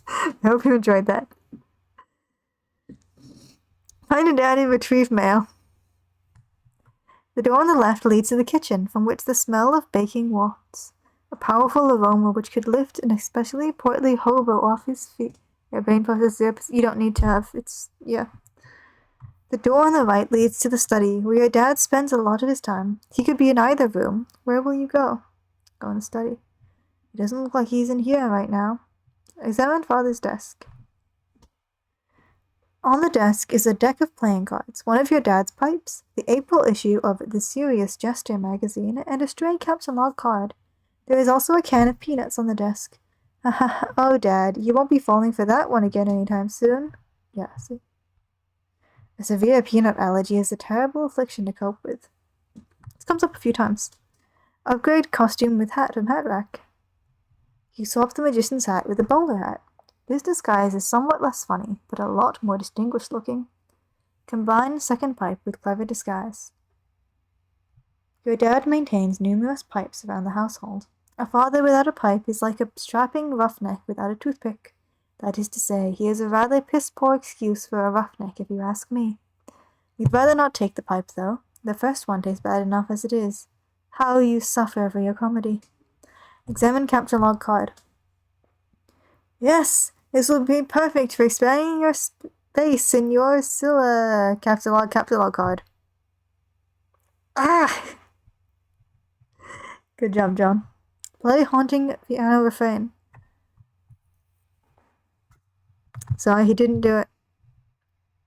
I hope you enjoyed that. Find a daddy and retrieve mail. The door on the left leads to the kitchen, from which the smell of baking wafts. A powerful aroma which could lift an especially portly hobo off his feet. Yeah, brain process you don't need to have. Yeah. The door on the right leads to the study, where your dad spends a lot of his time. He could be in either room. Where will you go? Go in the study. It doesn't look like he's in here right now. Examine father's desk. On the desk is a deck of playing cards, one of your dad's pipes, the April issue of the Serious Jester magazine, and a stray Captain Log card. There is also a can of peanuts on the desk. Oh, Dad, you won't be falling for that one again anytime soon. Yeah, see? A severe peanut allergy is a terrible affliction to cope with. This comes up a few times. Upgrade costume with hat from Hat Rack. You swap the magician's hat with a bowler hat. This disguise is somewhat less funny, but a lot more distinguished looking. Combine second pipe with clever disguise. Your dad maintains numerous pipes around the household. A father without a pipe is like a strapping roughneck without a toothpick. That is to say, he is a rather piss-poor excuse for a roughneck, if you ask me. You'd rather not take the pipe, though. The first one tastes bad enough as it is. How you suffer for your comedy. Examine Captain Log card. Yes, this will be perfect for expanding your space in your Scylla Captain Log card. Ah! Good job, John. Play Haunting Piano Refrain. Sorry, he didn't do it.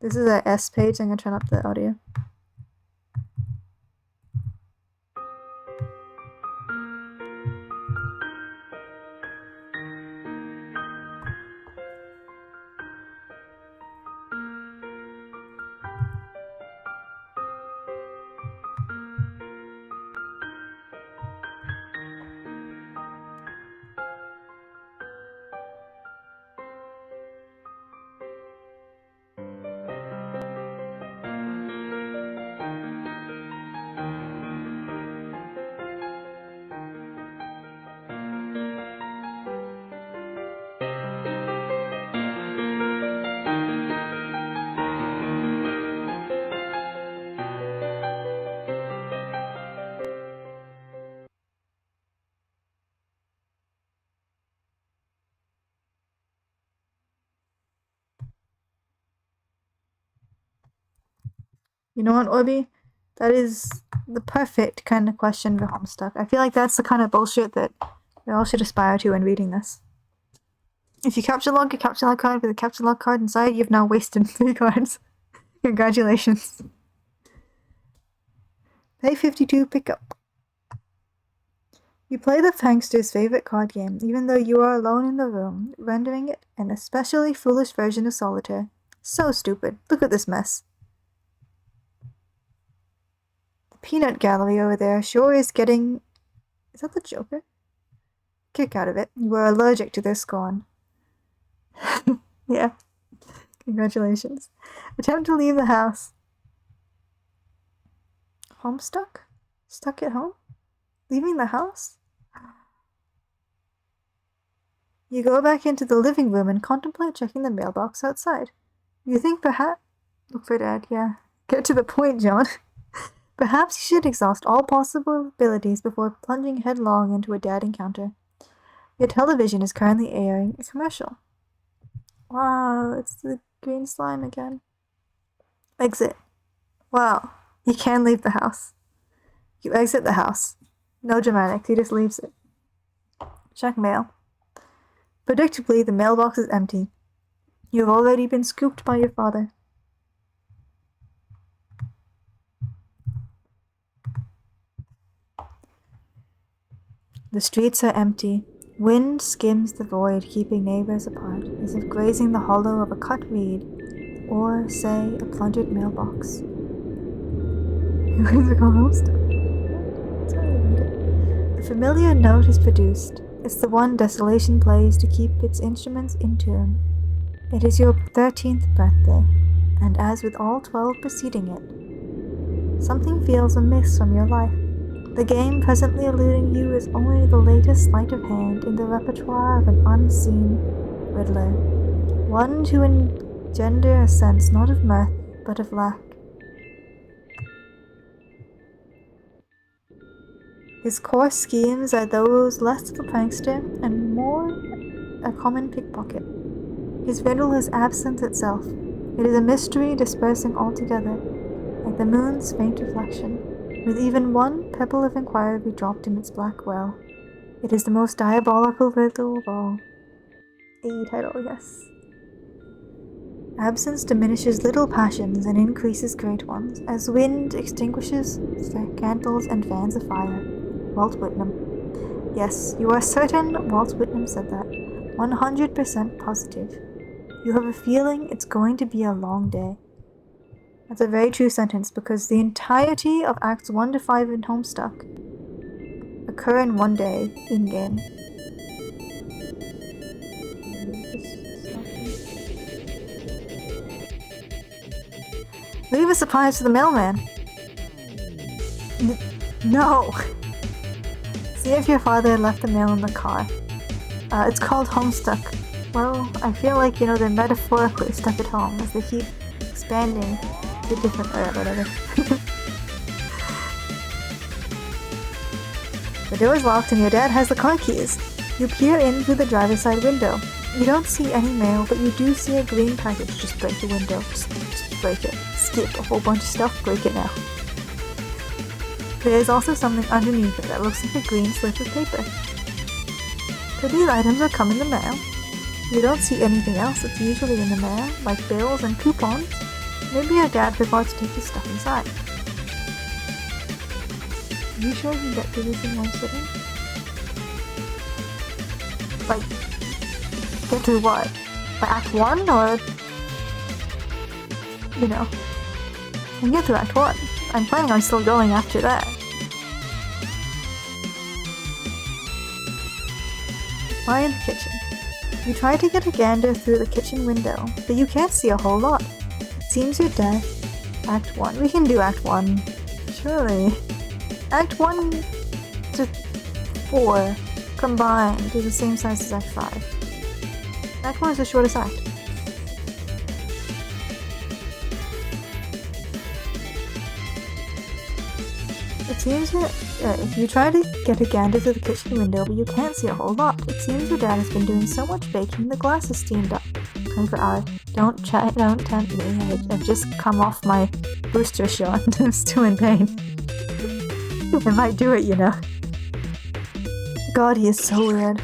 This is a S page. I'm going to turn up the audio. You know what, Orby? That is the perfect kind of question for Homestuck. I feel like that's the kind of bullshit that we all should aspire to when reading this. If you capture log a capture log card with a capture log card inside, you've now wasted 3 cards. Congratulations. Pay 52, pick up. You play the Fangster's favorite card game, even though you are alone in the room, rendering it an especially foolish version of solitaire. So stupid. Look at this mess. Peanut gallery over there sure is getting... Is that the Joker? Kick out of it. You are allergic to their scorn. Yeah. Congratulations. Attempt to leave the house. Homestuck? Stuck at home? Leaving the house? You go back into the living room and contemplate checking the mailbox outside. You think perhaps... Look for Dad, yeah. Get to the point, John. Perhaps you should exhaust all possible abilities before plunging headlong into a dad encounter. Your television is currently airing a commercial. Wow, it's the green slime again. Exit. Wow, you can leave the house. You exit the house. No dramatics, he just leaves it. Check mail. Predictably, the mailbox is empty. You have already been scooped by your father. The streets are empty. Wind skims the void, keeping neighbors apart, as if grazing the hollow of a cut reed, or, say, a plundered mailbox. You guys are called Homestuck. That's how you read it. The familiar note is produced. It's the one Desolation plays to keep its instruments in tune. It is your 13th birthday, and as with all 12 preceding it, something feels amiss from your life. The game presently eluding you is only the latest sleight of hand in the repertoire of an unseen riddler. One to engender a sense not of mirth, but of lack. His coarse schemes are those less of a prankster and more a common pickpocket. His riddle is absence itself. It is a mystery dispersing altogether, like the moon's faint reflection, with even one pebble of inquiry dropped in its black well. It is the most diabolical riddle of all. A title, yes. Absence diminishes little passions and increases great ones, as wind extinguishes candles and fans a fire. Walt Whitman. Yes, you are certain Walt Whitman said that. 100% positive. You have a feeling it's going to be a long day. That's a very true sentence, because the entirety of Acts 1 to 5 in Homestuck occur in one day, in-game. Leave a surprise for the mailman. No! See if your father left the mail in the car. It's called Homestuck. Well, I feel like, they're metaphorically stuck at home as they keep expanding to different, whatever. The door is locked and your dad has the car keys. You peer in through the driver's side window. You don't see any mail, but you do see a green package. Just break the window. Just break it. Skip a whole bunch of stuff, break it now. There is also something underneath it that looks like a green slip of paper. Could these items have come in the mail? You don't see anything else that's usually in the mail, like bills and coupons. Maybe your dad forgot to take his stuff inside. Are you sure you can get through this in one sitting? Like, get through what? By Act 1, or... I can get through Act 1. I'm planning on still going after that. Fly in the kitchen. You try to get a gander through the kitchen window, but you can't see a whole lot. It seems you're dead. Act 1. We can do Act 1. Surely. Act 1 to 4 combined is the same size as Act 5. Act 1 is the shortest act. It seems that if you try to get a gander through the kitchen window, but you can't see a whole lot. It seems your dad has been doing so much baking the glass is steamed up. 24-hour. Don't tempt me. I've just come off my booster shot and I'm still in pain. I might do it, God, he is so weird.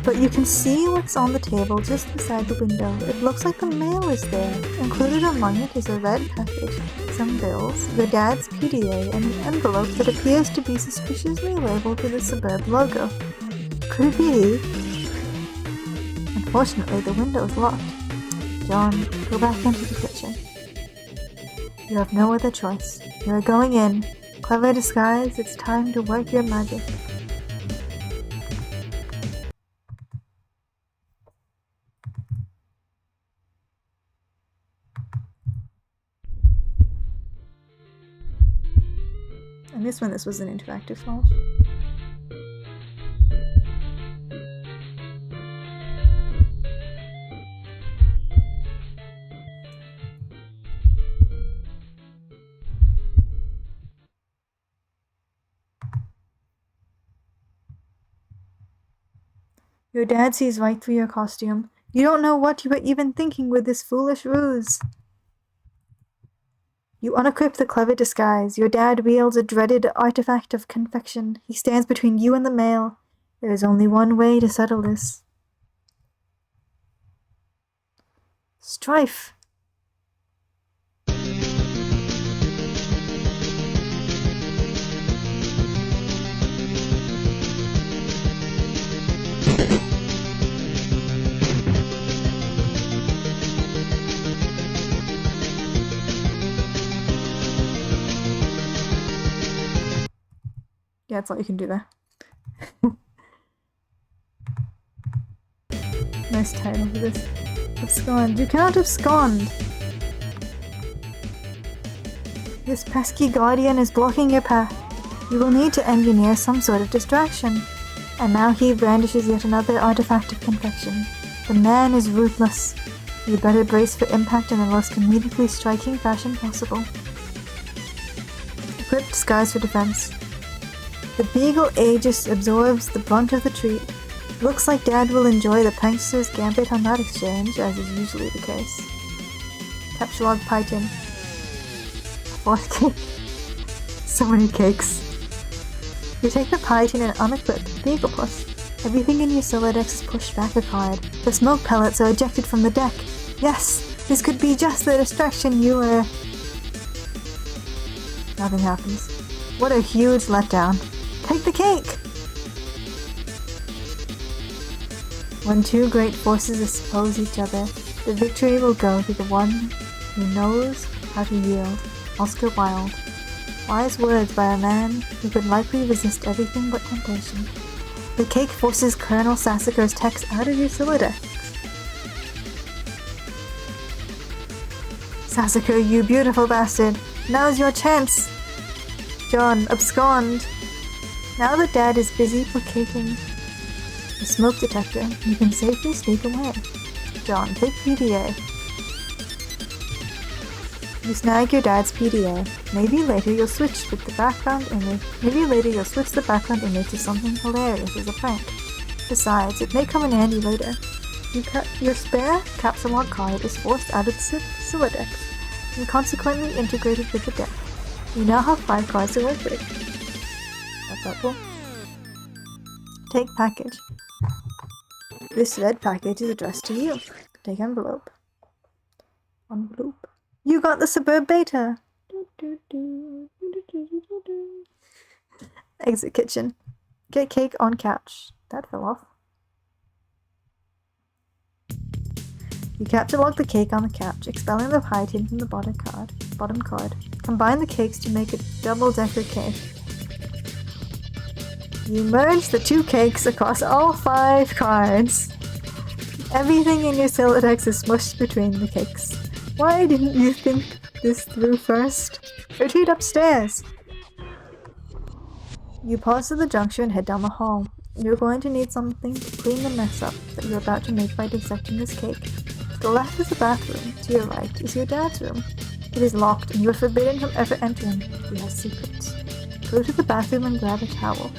But you can see what's on the table just beside the window. It looks like the mail is there. Included among it is a red package, some bills, your dad's PDA, and an envelope that appears to be suspiciously labeled with a Suburb logo. Could it be? Unfortunately, the window is locked. John, go back into the kitchen. You have no other choice. You are going in. Clever disguise, it's time to work your magic. I miss when this was an interactive flash. Your dad sees right through your costume. You don't know what you were even thinking with this foolish ruse. You unequip the clever disguise. Your dad wields a dreaded artifact of confection. He stands between you and the mail. There is only one way to settle this. Strife. Yeah, that's all you can do there. Nice title for this. Abscond. You cannot abscond! This pesky guardian is blocking your path. You will need to engineer some sort of distraction. And now he brandishes yet another artifact of confection. The man is ruthless. You better brace for impact in the most comedically striking fashion possible. Equip Disguise for Defense. The Beagle Aegis absorbs the brunt of the treat. Looks like Dad will enjoy the prankster's gambit on that exchange, as is usually the case. Capsulog Pie Tin. Fourth cake. So many cakes. You take the pie tin and unequip Beagle Plus. Everything in your Solidex is pushed back a card. The smoke pellets are ejected from the deck. Yes! This could be just the distraction you were... Nothing happens. What a huge letdown. Take the cake! When two great forces oppose each other, the victory will go to the one who knows how to yield. Oscar Wilde. Wise words by a man who could likely resist everything but temptation. The cake forces Colonel Sassacre's text out of your Solidex. Sassacre, you beautiful bastard! Now's your chance! John, abscond! Now that Dad is busy placating the smoke detector, you can safely sneak away. John, take PDA. You snag your dad's PDA. Maybe later you'll switch with the background image. Maybe later you'll switch the background image to something hilarious as a prank. Besides, it may come in handy later. Your spare Capsulog card is forced out of the Solidex and consequently integrated with the deck. You now have 5 cards to work with. That's helpful. Take package. This red package is addressed to you. Take envelope. Envelope. You got the Suburb Beta! Exit kitchen. Get cake on couch. That fell off. You capsulog the cake on the couch, expelling the pie tin from the bottom card. Combine the cakes to make a double-decker cake. You merge the 2 cakes across all 5 cards. Everything in your Solidex is smushed between the cakes. Why didn't you think this through first? Retreat upstairs! You pause at the juncture and head down the hall. You're going to need something to clean the mess up that you're about to make by dissecting this cake. To the left is the bathroom. To your right is your dad's room. It is locked and you are forbidden from ever entering. He has secrets. Go to the bathroom and grab a towel.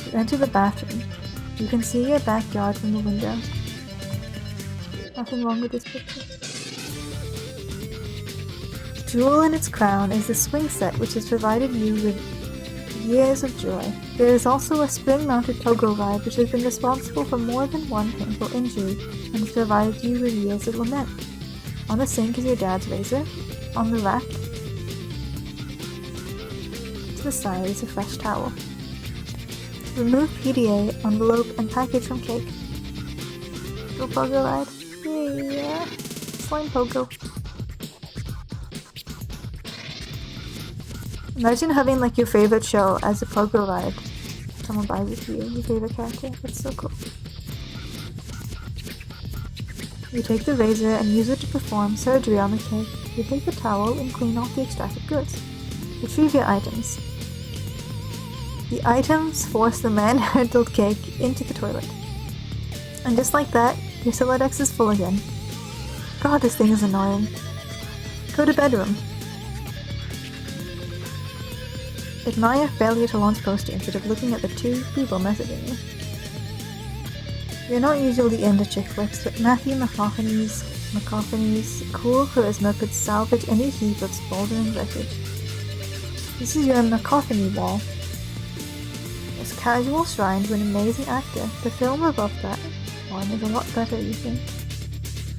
You enter the bathroom. You can see your backyard from the window. Nothing wrong with this picture. Jewel in its crown is the swing set which has provided you with years of joy. There is also a spring-mounted pogo ride which has been responsible for more than one painful injury and has provided you with years of lament. On the sink is your dad's razor. On the rack to the side is a fresh towel. Remove PDA, envelope, and package from cake. Go pogo ride. Yeah. Slime pogo. Imagine having like your favorite show as a pogo ride. Someone buys it for you, your favorite character. That's so cool. You take the razor and use it to perform surgery on the cake. You take the towel and clean off the extracted goods. Retrieve your items. The items force the man-handled cake into the toilet. And just like that, your Solidex is full again. God, this thing is annoying. Go to bedroom. Admire failure to launch poster instead of looking at the 2 people messaging you. You're not usually into chick flicks, but Matthew McCaffrey's cool charisma could salvage any heap of smoldering wreckage. This is your McCaffrey wall. As casual shrine to an amazing actor, the film above that one is a lot better, you think.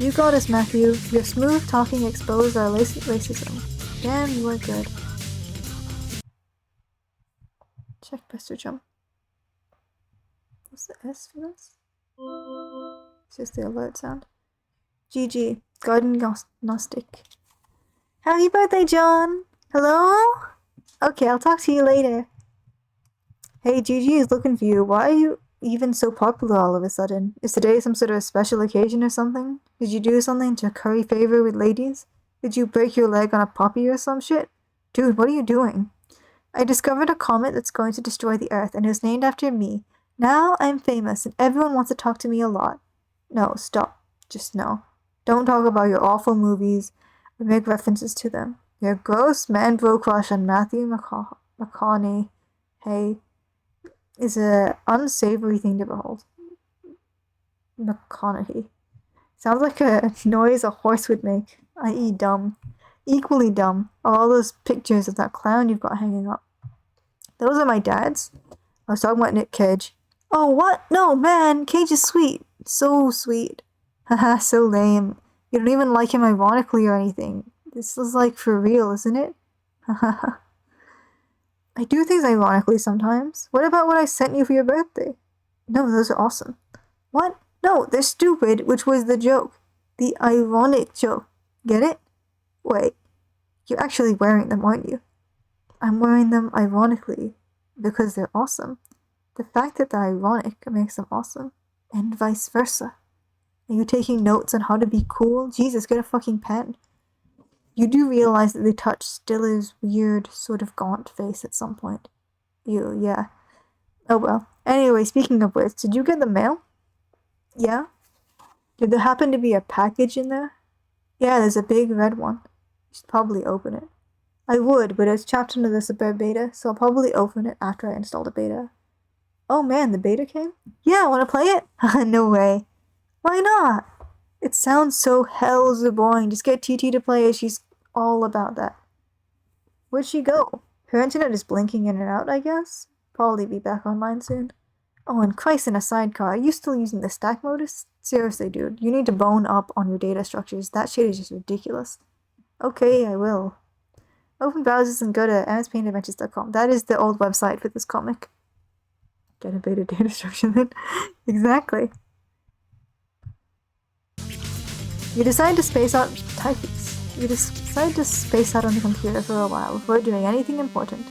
You got us, Matthew. Your smooth talking exposed our racism. Damn, you are good. Check Prester Jump. What's the S for this? It's just the alert sound. GG. Garden Gnostic. Happy birthday, John! Hello? Okay, I'll talk to you later. Hey, Gigi is looking for you. Why are you even so popular all of a sudden? Is today some sort of special occasion or something? Did you do something to curry favor with ladies? Did you break your leg on a puppy or some shit? Dude, what are you doing? I discovered a comet that's going to destroy the Earth, and it was named after me. Now I'm famous, and everyone wants to talk to me a lot. No, stop. Just no. Don't talk about your awful movies or make references to them. Your gross man-bro crush on Matthew McConaughey is an unsavory thing to behold. McConaughey. Sounds like a noise a horse would make, i.e. dumb. Equally dumb are all those pictures of that clown you've got hanging up. Those are my dad's. I was talking about Nick Cage. Oh, what? No, man, Cage is sweet. So sweet. Haha, so lame. You don't even like him ironically or anything. This is like for real, isn't it? Haha. I do things ironically sometimes. What about what I sent you for your birthday? No, those are awesome. What? No, they're stupid, which was the joke. The ironic joke. Get it? Wait, you're actually wearing them, aren't you? I'm wearing them ironically because they're awesome. The fact that they're ironic makes them awesome, and vice versa. Are you taking notes on how to be cool? Jesus, get a fucking pen. You do realize that they touch Stiller's weird, sort of gaunt face at some point. Ew, yeah. Oh well. Anyway, speaking of which, did you get the mail? Yeah? Did there happen to be a package in there? Yeah, there's a big red one. You should probably open it. I would, but it's chapped into the Suburb beta, so I'll probably open it after I install the beta. Oh man, the beta came? Yeah, wanna play it? No way. Why not? It sounds so hells boring. Just get TT to play it, she's all about that. Where'd she go? Her internet is blinking in and out, I guess? Probably be back online soon. Oh, and Christ in a sidecar, are you still using the stack modus? Seriously, dude, you need to bone up on your data structures. That shit is just ridiculous. Okay, I will. Open browsers and go to mspaintadventures.com. That is the old website for this comic. Get a beta data structure then. Exactly. You decide to space out typeface. You decide to space out on the computer for a while before doing anything important.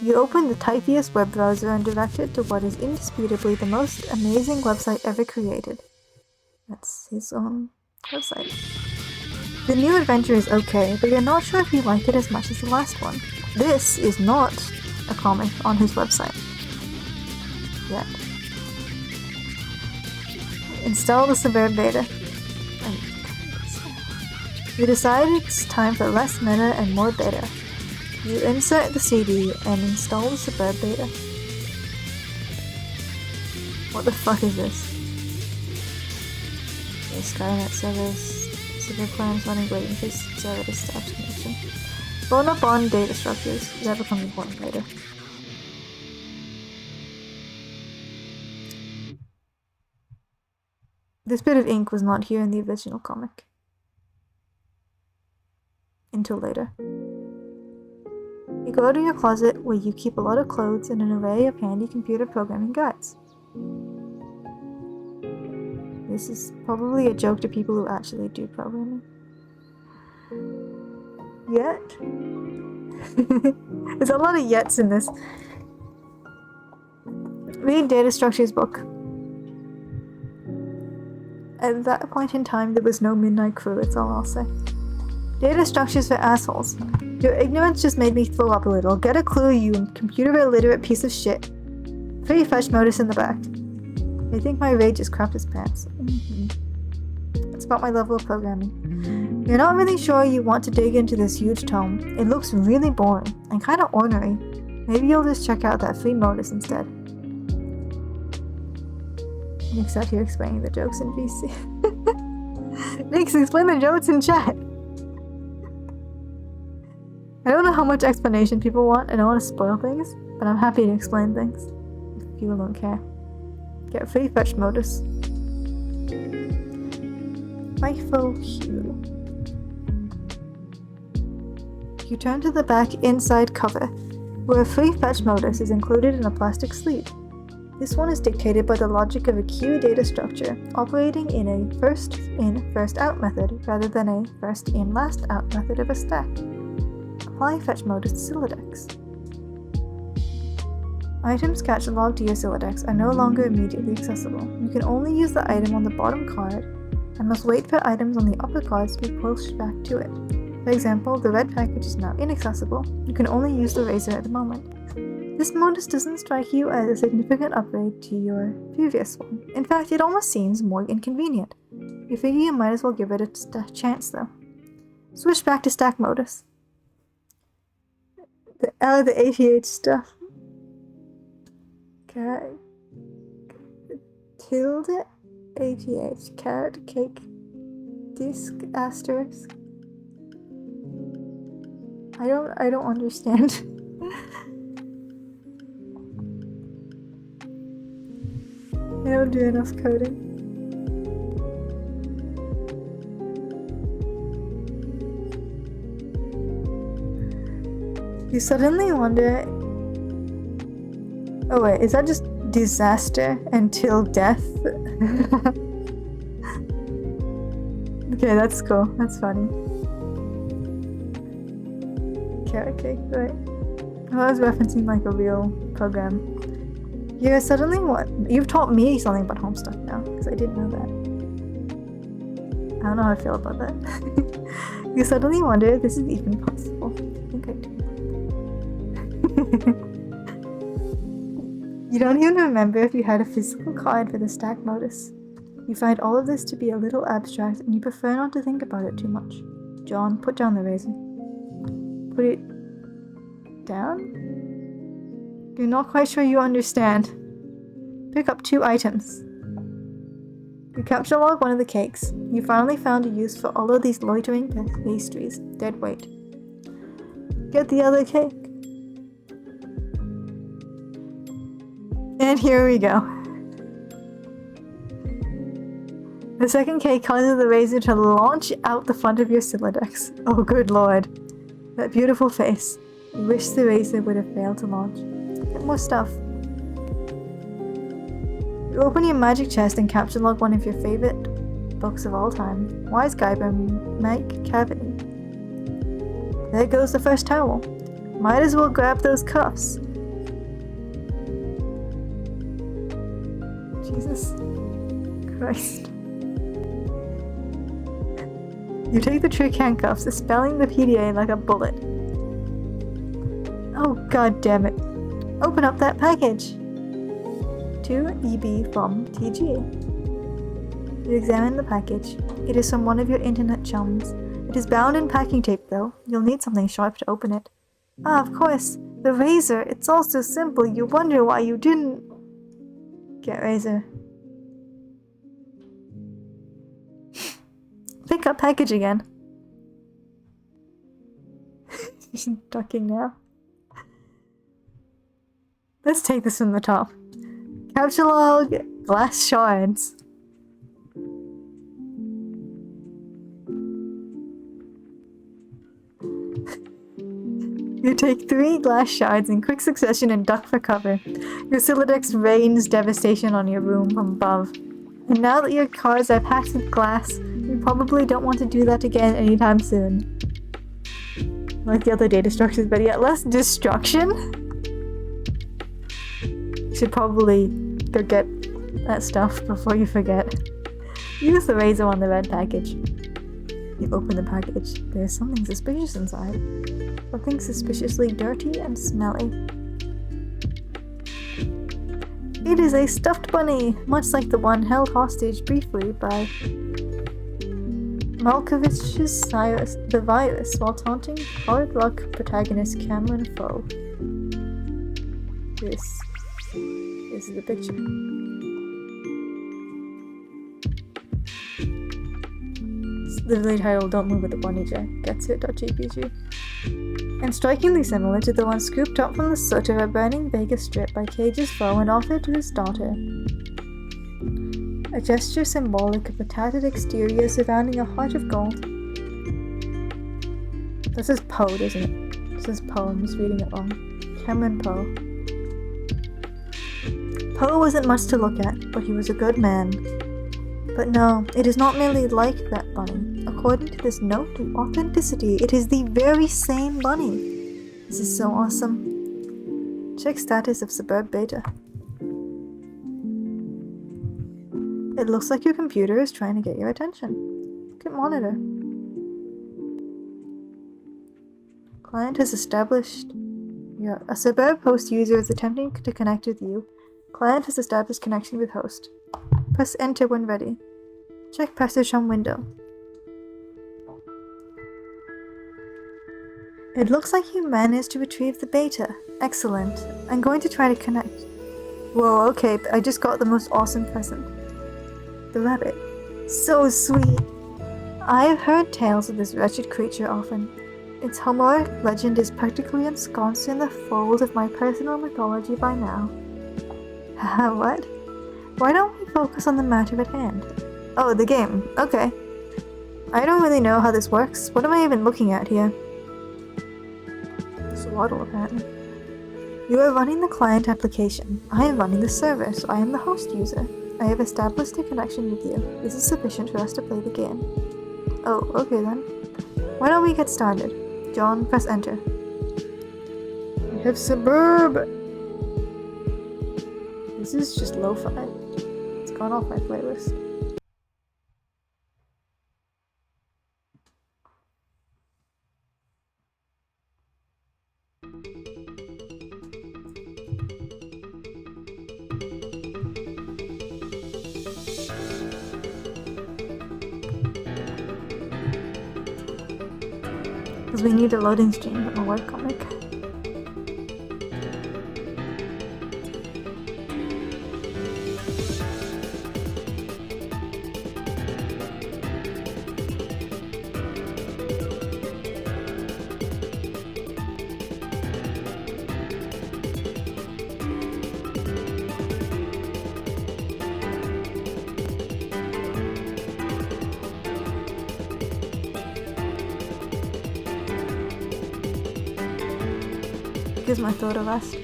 You open the typiest web browser and direct it to what is indisputably the most amazing website ever created. That's his own website. The new adventure is okay, but you're not sure if you like it as much as the last one. This is not a comic on his website. Yet. Install the Suburb beta. You decide it's time for less meta and more beta. You insert the CD and install the Suburb beta. What the fuck is this? Okay, Skynet servers. Suburb plans running waiting for server to start connection. Bone up on data structures. That becomes important later. This bit of ink was not here in the original comic. Until later. You go to your closet where you keep a lot of clothes and an array of handy computer programming guides. This is probably a joke to people who actually do programming. Yet? There's a lot of yets in this. Read Data Structures book. At that point in time, there was no Midnight Crew, that's all I'll say. Data structures for assholes. Your ignorance just made me throw up a little. Get a clue, you computer illiterate piece of shit. Pretty fetch notice in the back. I think my rage just crapped his pants. It's about my level of programming. You're not really sure you want to dig into this huge tome. It looks really boring and kind of ornery. Maybe you'll just check out that free modus instead. Nick's out here explaining the jokes in VC. Nick's explain the jokes in chat. I don't know how much explanation people want. I don't want to spoil things, but I'm happy to explain things if people don't care. Get free fetch modus. Rifle Hue. You turn to the back inside cover, where a free fetch modus is included in a plastic sleeve. This one is dictated by the logic of a queue data structure, operating in a first in, first out method rather than a first in, last out method of a stack. Apply fetch modus to Sylladex. Items cataloged to your Sylladex are no longer immediately accessible. You can only use the item on the bottom card and must wait for items on the upper cards to be pushed back to it. For example, the red package is now inaccessible. You can only use the razor at the moment. This modus doesn't strike you as a significant upgrade to your previous one. In fact, it almost seems more inconvenient. You figure you might as well give it a chance though. Switch back to stack modus. The 88 stuff. Cat. Tilde 88. Carrot cake. Disc asterisk. I don't understand. I don't do enough coding. You suddenly wonder... Oh wait, is that just disaster until death? Okay, that's cool. That's funny. Carrot cake, right? I was referencing like a real program. You're suddenly what? You've taught me something about Homestuck now, because I didn't know that. I don't know how I feel about that. You suddenly wonder if this is even possible. I think I do. You don't even remember if you had a physical card for the stack modus. You find all of this to be a little abstract, and you prefer not to think about it too much. John, put down the razor. Put it down? You're not quite sure you understand. Pick up 2 items. You capture log one of the cakes. You finally found a use for all of these loitering pastries. Dead weight. Get the other cake. And here we go. The second cake causes the razor to launch out the front of your Silodex. Oh good lord. That beautiful face. You wish the razor would have failed to launch. Get more stuff. You open your magic chest and capture log one of your favorite books of all time. Wise Guy by Mike Cavity. There goes the first towel. Might as well grab those cuffs. Jesus Christ. You take the trick handcuffs, expelling the PDA like a bullet. Oh god damn it. Open up that package. To EB from TG. You examine the package. It is from one of your internet chums. It is bound in packing tape though. You'll need something sharp to open it. Ah, of course. The razor. It's all so simple. You wonder why you didn't... Get razor. Pick up package again. She's ducking now. Let's take this from the top. Capture log, glass shards. You take 3 glass shards in quick succession and duck for cover. Your Silodex rains devastation on your room from above. And now that your cars are packed with glass, you probably don't want to do that again anytime soon. Like the other data structures, but yet less destruction? You should probably go get that stuff before you forget. Use the razor on the red package. You open the package. There's something suspicious inside. Something suspiciously dirty and smelly. It is a stuffed bunny, much like the one held hostage briefly by Malkovich's the virus while taunting hard luck protagonist Cameron Foe. This is the picture. It's literally titled Don't Move with the Bunny J. Gets it.jpg. And strikingly similar to the one scooped up from the soot of a burning Vegas strip by Cage's foe and offered to his daughter. A gesture symbolic of a tattered exterior surrounding a heart of gold. This is Poe, isn't it? This is Poe, I'm just reading it wrong. Cameron Poe. Poe wasn't much to look at, but he was a good man. But no, it is not merely like that bunny. According to this note of authenticity, it is the very same bunny. This is so awesome. Check status of Suburb Beta. It looks like your computer is trying to get your attention. Look at monitor. Client has established... Yeah, a suburb host user is attempting to connect with you. Client has established connection with host. Press enter when ready. Check passage from window. It looks like you managed to retrieve the beta. Excellent. I'm going to try to connect. Whoa, okay, I just got the most awesome present. The rabbit. So sweet. I've heard tales of this wretched creature often. Its Homeric legend is practically ensconced in the fold of my personal mythology by now. Haha, what? Why don't we focus on the matter at hand? Oh, the game. Okay. I don't really know how this works. What am I even looking at here? Swaddle, apparently. You are running the client application. I am running the server, so I am the host user. I have established a connection with you. This is sufficient for us to play the game. Oh, okay then. Why don't we get started? John, press enter. We have Suburb! This is just lo-fi. It's gone off my playlist. Because we need a loading screen from a webcomic. Gives my thought a rest.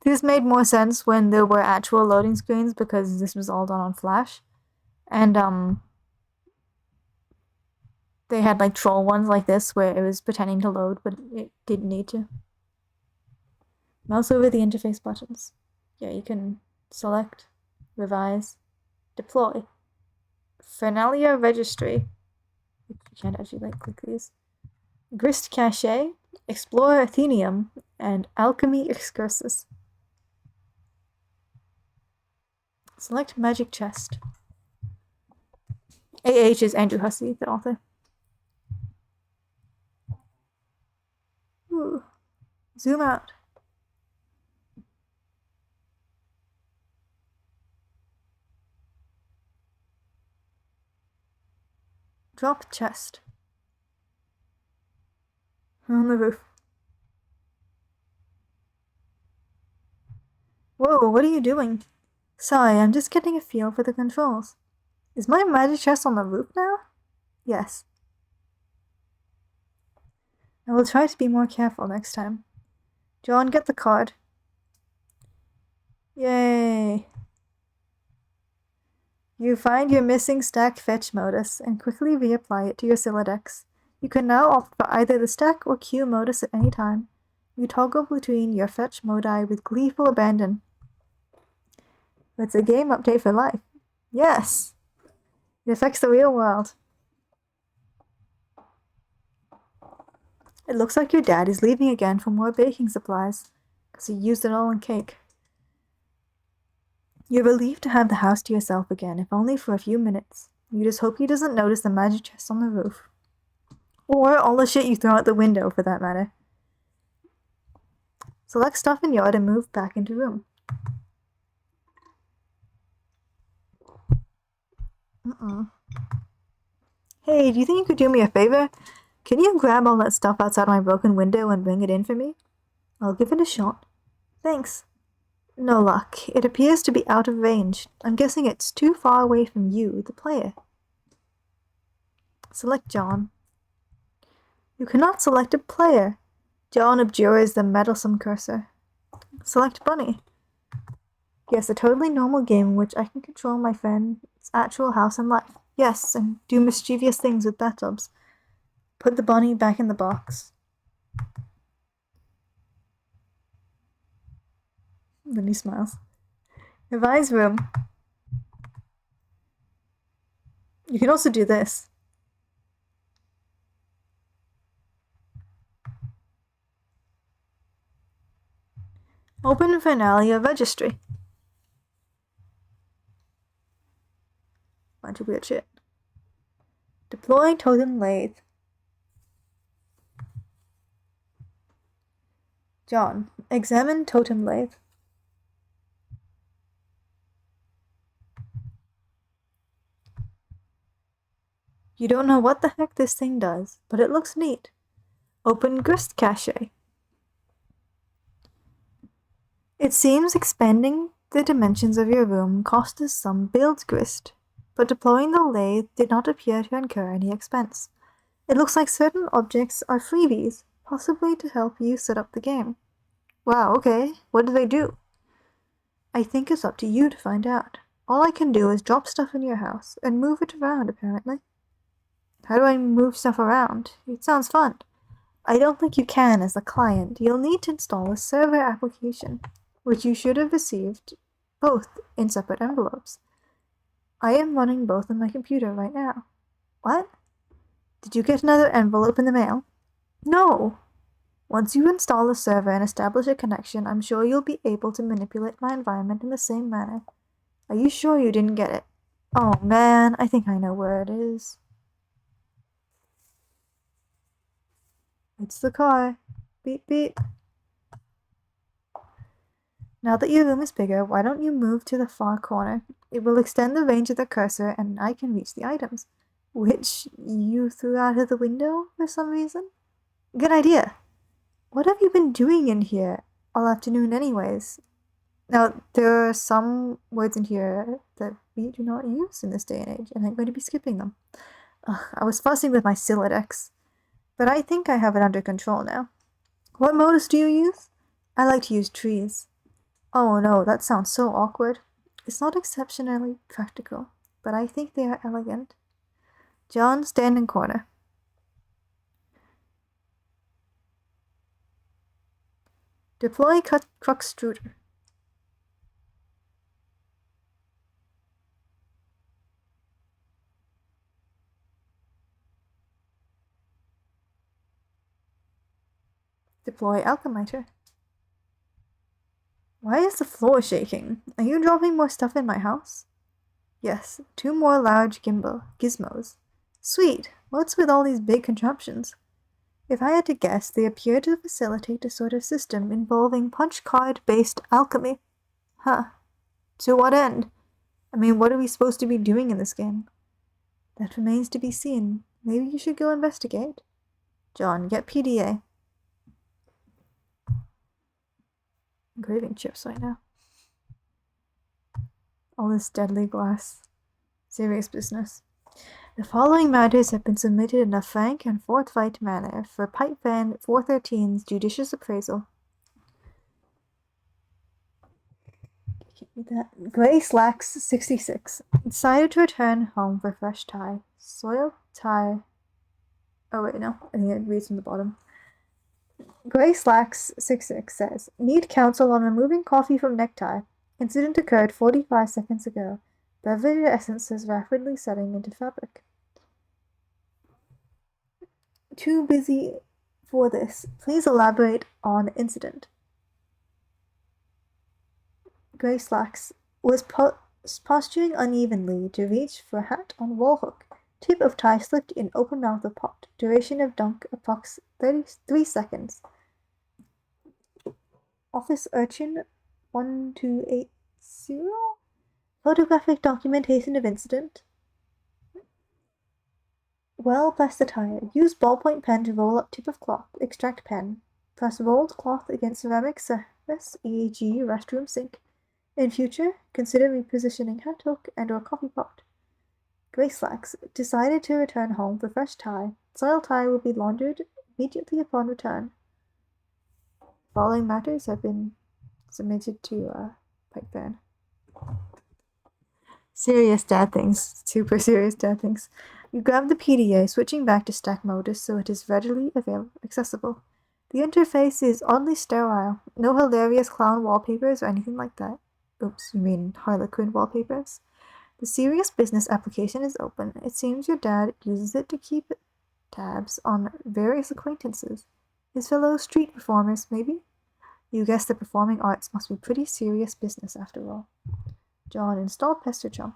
This made more sense when there were actual loading screens because this was all done on Flash. And they had like troll ones like this where it was pretending to load but it didn't need to. Mouse over the interface buttons. Yeah, you can select, revise, deploy, Fernalia registry. You can't actually like click these. Grist cache, Explore Athenium, and Alchemy Excursus. Select Magic Chest. AH is Andrew Hussey, the author. Ooh. Zoom out. Drop chest. On the roof. Whoa, what are you doing? Sorry, I'm just getting a feel for the controls. Is my magic chest on the roof now? Yes. I will try to be more careful next time. John, get the card. Yay! You find your missing stack fetch modus and quickly reapply it to your Siladex. You can now opt for either the stack or queue modus at any time. You toggle between your fetch modi with gleeful abandon. It's a game update for life. Yes! It affects the real world. It looks like your dad is leaving again for more baking supplies, because he used it all in cake. You're relieved to have the house to yourself again, if only for a few minutes. You just hope he doesn't notice the magic chest on the roof. Or all the shit you throw out the window, for that matter. Select stuff in yard and move back into room. Hey, do you think you could do me a favor? Can you grab all that stuff outside my broken window and bring it in for me? I'll give it a shot. Thanks. No luck. It appears to be out of range. I'm guessing it's too far away from you, the player. Select John. You cannot select a player. John abjures the meddlesome cursor. Select Bunny. Yes, a totally normal game in which I can control my friend's actual house and life. Yes, and do mischievous things with bathtubs. Put the bunny back in the box. Then he smiles. Revise room. You can also do this. Open Finalia Registry. Bunch of weird shit. Deploy Totem Lathe. John, examine Totem Lathe. You don't know what the heck this thing does, but it looks neat. Open Grist Cache. It seems expanding the dimensions of your room cost us some build grist, but deploying the lathe did not appear to incur any expense. It looks like certain objects are freebies, possibly to help you set up the game. Wow, okay, what do they do? I think it's up to you to find out. All I can do is drop stuff in your house and move it around, apparently. How do I move stuff around? It sounds fun. I don't think you can as a client. You'll need to install a server application, which you should have received both in separate envelopes. I am running both on my computer right now. What? Did you get another envelope in the mail? No! Once you install a server and establish a connection, I'm sure you'll be able to manipulate my environment in the same manner. Are you sure you didn't get it? Oh man, I think I know where it is. It's the car. Beep beep. Now that your room is bigger, why don't you move to the far corner? It will extend the range of the cursor and I can reach the items. Which you threw out of the window for some reason? Good idea. What have you been doing in here all afternoon anyways? Now, there are some words in here that we do not use in this day and age, and I'm going to be skipping them. I was fussing with my Siladex, but I think I have it under control now. What modus do you use? I like to use trees. Oh no, that sounds so awkward. It's not exceptionally practical, but I think they are elegant. John, stand in corner. Deploy Cruxtruder. Deploy Alchemiter. Why is the floor shaking? Are you dropping more stuff in my house? Yes, 2 more large gizmos. Sweet, what's with all these big contraptions? If I had to guess, they appear to facilitate a sort of system involving punch card-based alchemy. Huh. To what end? I mean, what are we supposed to be doing in this game? That remains to be seen. Maybe you should go investigate. John, get PDA. Engraving chips right now. All this deadly glass. Serious business. The following matters have been submitted in a frank and forthright manner for Pipe Fan 413's judicious appraisal. Gray Slacks 66 decided to return home for fresh tie. Soil tie. Oh wait, no. I think it reads from the bottom. Gray Slacks 66 says, need counsel on removing coffee from necktie. Incident occurred 45 seconds ago. Beverage essences rapidly setting into fabric. Too busy for this. Please elaborate on incident. Gray Slacks was posturing unevenly to reach for hat on wall hook. Tip of tie slipped in open mouth of pot. Duration of dunk approx 33 seconds. Office Urchin 1280. Photographic documentation of incident. Well, press the tire. Use ballpoint pen to roll up tip of cloth. Extract pen. Press rolled cloth against ceramic surface, e.g. restroom sink. In future, consider repositioning hat hook and or coffee pot. Gray Slacks decided to return home for fresh tie. Soil tie will be laundered immediately upon return. Following matters have been submitted to Pipe Fan. Serious dad things. Super serious dad things. You grab the PDA, switching back to stack modus so it is readily accessible. The interface is oddly sterile. No hilarious clown wallpapers or anything like that. Oops, you mean Harlequin wallpapers? The serious business application is open. It seems your dad uses it to keep tabs on various acquaintances. His fellow street performers, maybe? You guess the performing arts must be pretty serious business after all. John, install Pester Chum.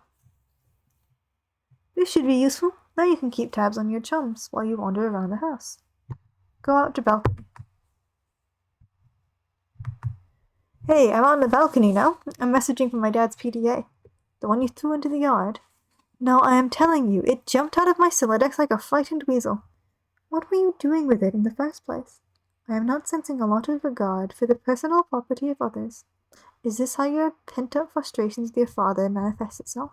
This should be useful. Now you can keep tabs on your chums while you wander around the house. Go out to balcony. Hey, I'm on the balcony now. I'm messaging from my dad's PDA. The one you threw into the yard. No, I am telling you, it jumped out of my Silodex like a frightened weasel. What were you doing with it in the first place? I am not sensing a lot of regard for the personal property of others. Is this how your pent-up frustrations with your father manifest itself?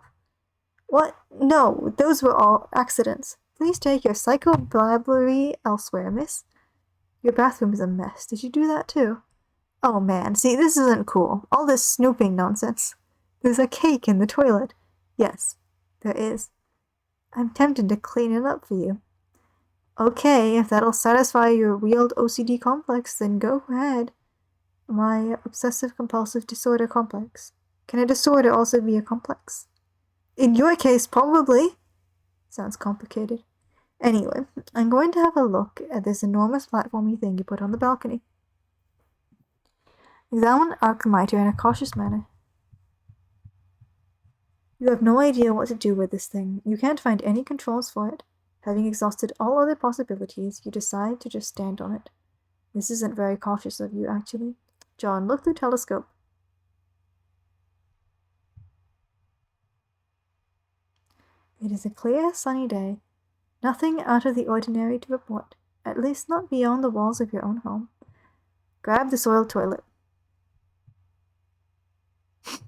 What? No, those were all accidents. Please take your psychoblabbery elsewhere, miss. Your bathroom is a mess. Did you do that too? Oh man, see, this isn't cool. All this snooping nonsense. There's a cake in the toilet. Yes, there is. I'm tempted to clean it up for you. Okay, if that'll satisfy your weird OCD complex, then go ahead. My obsessive-compulsive disorder complex. Can a disorder also be a complex? In your case, probably. Sounds complicated. Anyway, I'm going to have a look at this enormous platformy thing you put on the balcony. Examine Archimiter in a cautious manner. You have no idea what to do with this thing. You can't find any controls for it. Having exhausted all other possibilities, you decide to just stand on it. This isn't very cautious of you, actually. John, look through telescope. It is a clear, sunny day. Nothing out of the ordinary to report, at least not beyond the walls of your own home. Grab the soiled toilet. Did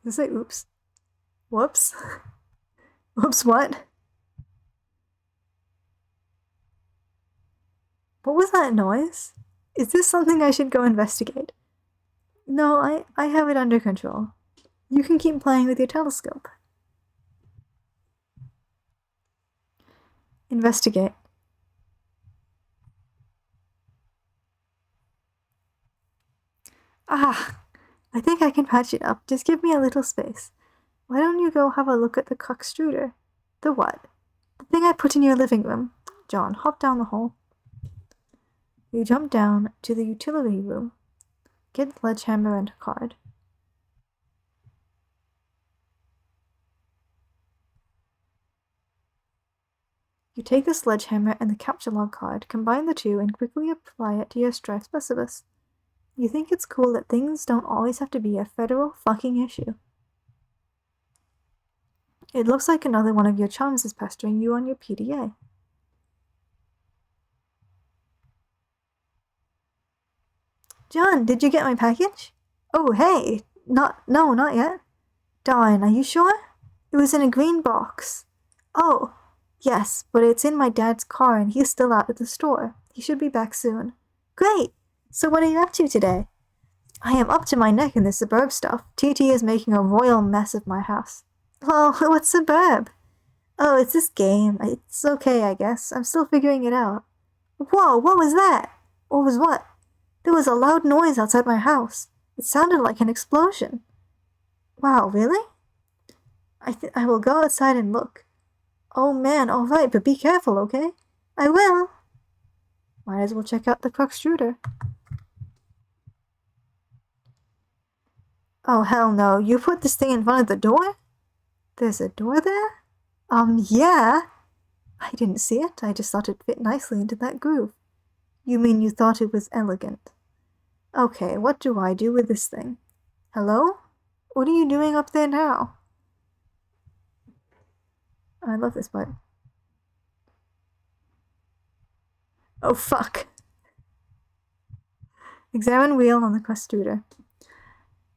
I say oops? Whoops. Whoops, what? What was that noise? Is this something I should go investigate? No, I have it under control. You can keep playing with your telescope. Investigate. Ah, I think I can patch it up. Just give me a little space. Why don't you go have a look at the extruder? The what? The thing I put in your living room. John, hop down the hole. You jump down to the utility room. Get the sledgehammer and a card. You take the sledgehammer and the capture log card, combine the two, and quickly apply it to your stress specialist. You think it's cool that things don't always have to be a federal fucking issue. It looks like another one of your chums is pestering you on your PDA. John, did you get my package? Oh, hey. No, not yet. Darn, are you sure? It was in a green box. Oh, yes, but it's in my dad's car and he's still out at the store. He should be back soon. Great! So what are you up to today? I am up to my neck in this suburb stuff. TT is making a royal mess of my house. Well, what's suburb? Oh, it's this game. It's okay, I guess. I'm still figuring it out. Whoa, what was that? What was what? There was a loud noise outside my house. It sounded like an explosion. Wow, really? I will go outside and look. Oh man, alright, but be careful, okay? I will. Might as well check out the extruder. Oh hell no, you put this thing in front of the door? There's a door there? Yeah. I didn't see it, I just thought it fit nicely into that groove. You mean you thought it was elegant? Okay, what do I do with this thing? Hello? What are you doing up there now? I love this part. Oh fuck. Examine wheel on the extruder.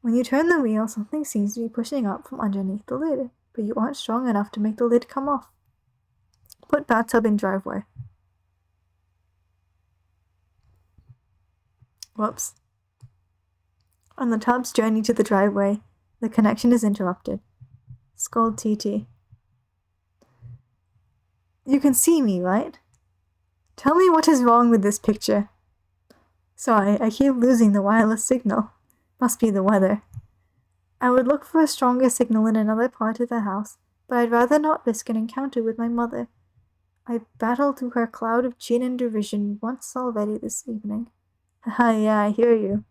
When you turn the wheel, something seems to be pushing up from underneath the lid, but you aren't strong enough to make the lid come off. Put bathtub in driveway. Whoops. On the tub's journey to the driveway, the connection is interrupted. Scold TT. You can see me, right? Tell me what is wrong with this picture. Sorry, I keep losing the wireless signal. Must be the weather. I would look for a stronger signal in another part of the house, but I'd rather not risk an encounter with my mother. I battled through her cloud of chin and derision once already this evening. Haha, yeah, I hear you.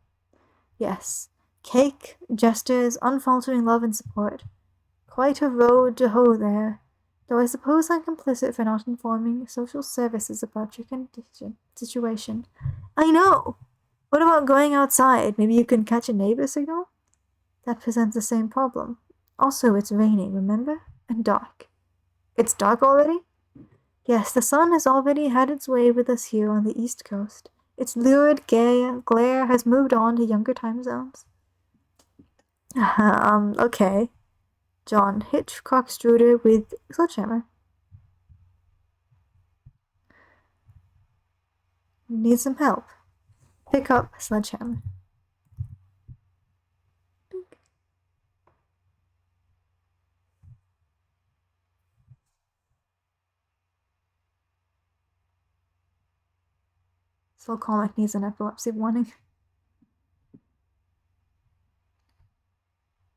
Yes. Cake, gestures, unfaltering love and support. Quite a road to hoe there. Though I suppose I'm complicit for not informing social services about your situation. I know! What about going outside? Maybe you can catch a neighbor signal? That presents the same problem. Also, it's raining, remember? And dark. It's dark already? Yes, the sun has already had its way with us here on the East Coast. Its lurid glare has moved on to younger time zones. Okay. John, hit Crockstruder with sledgehammer. Need some help. Pick up sledgehammer. Slow comic needs an epilepsy warning.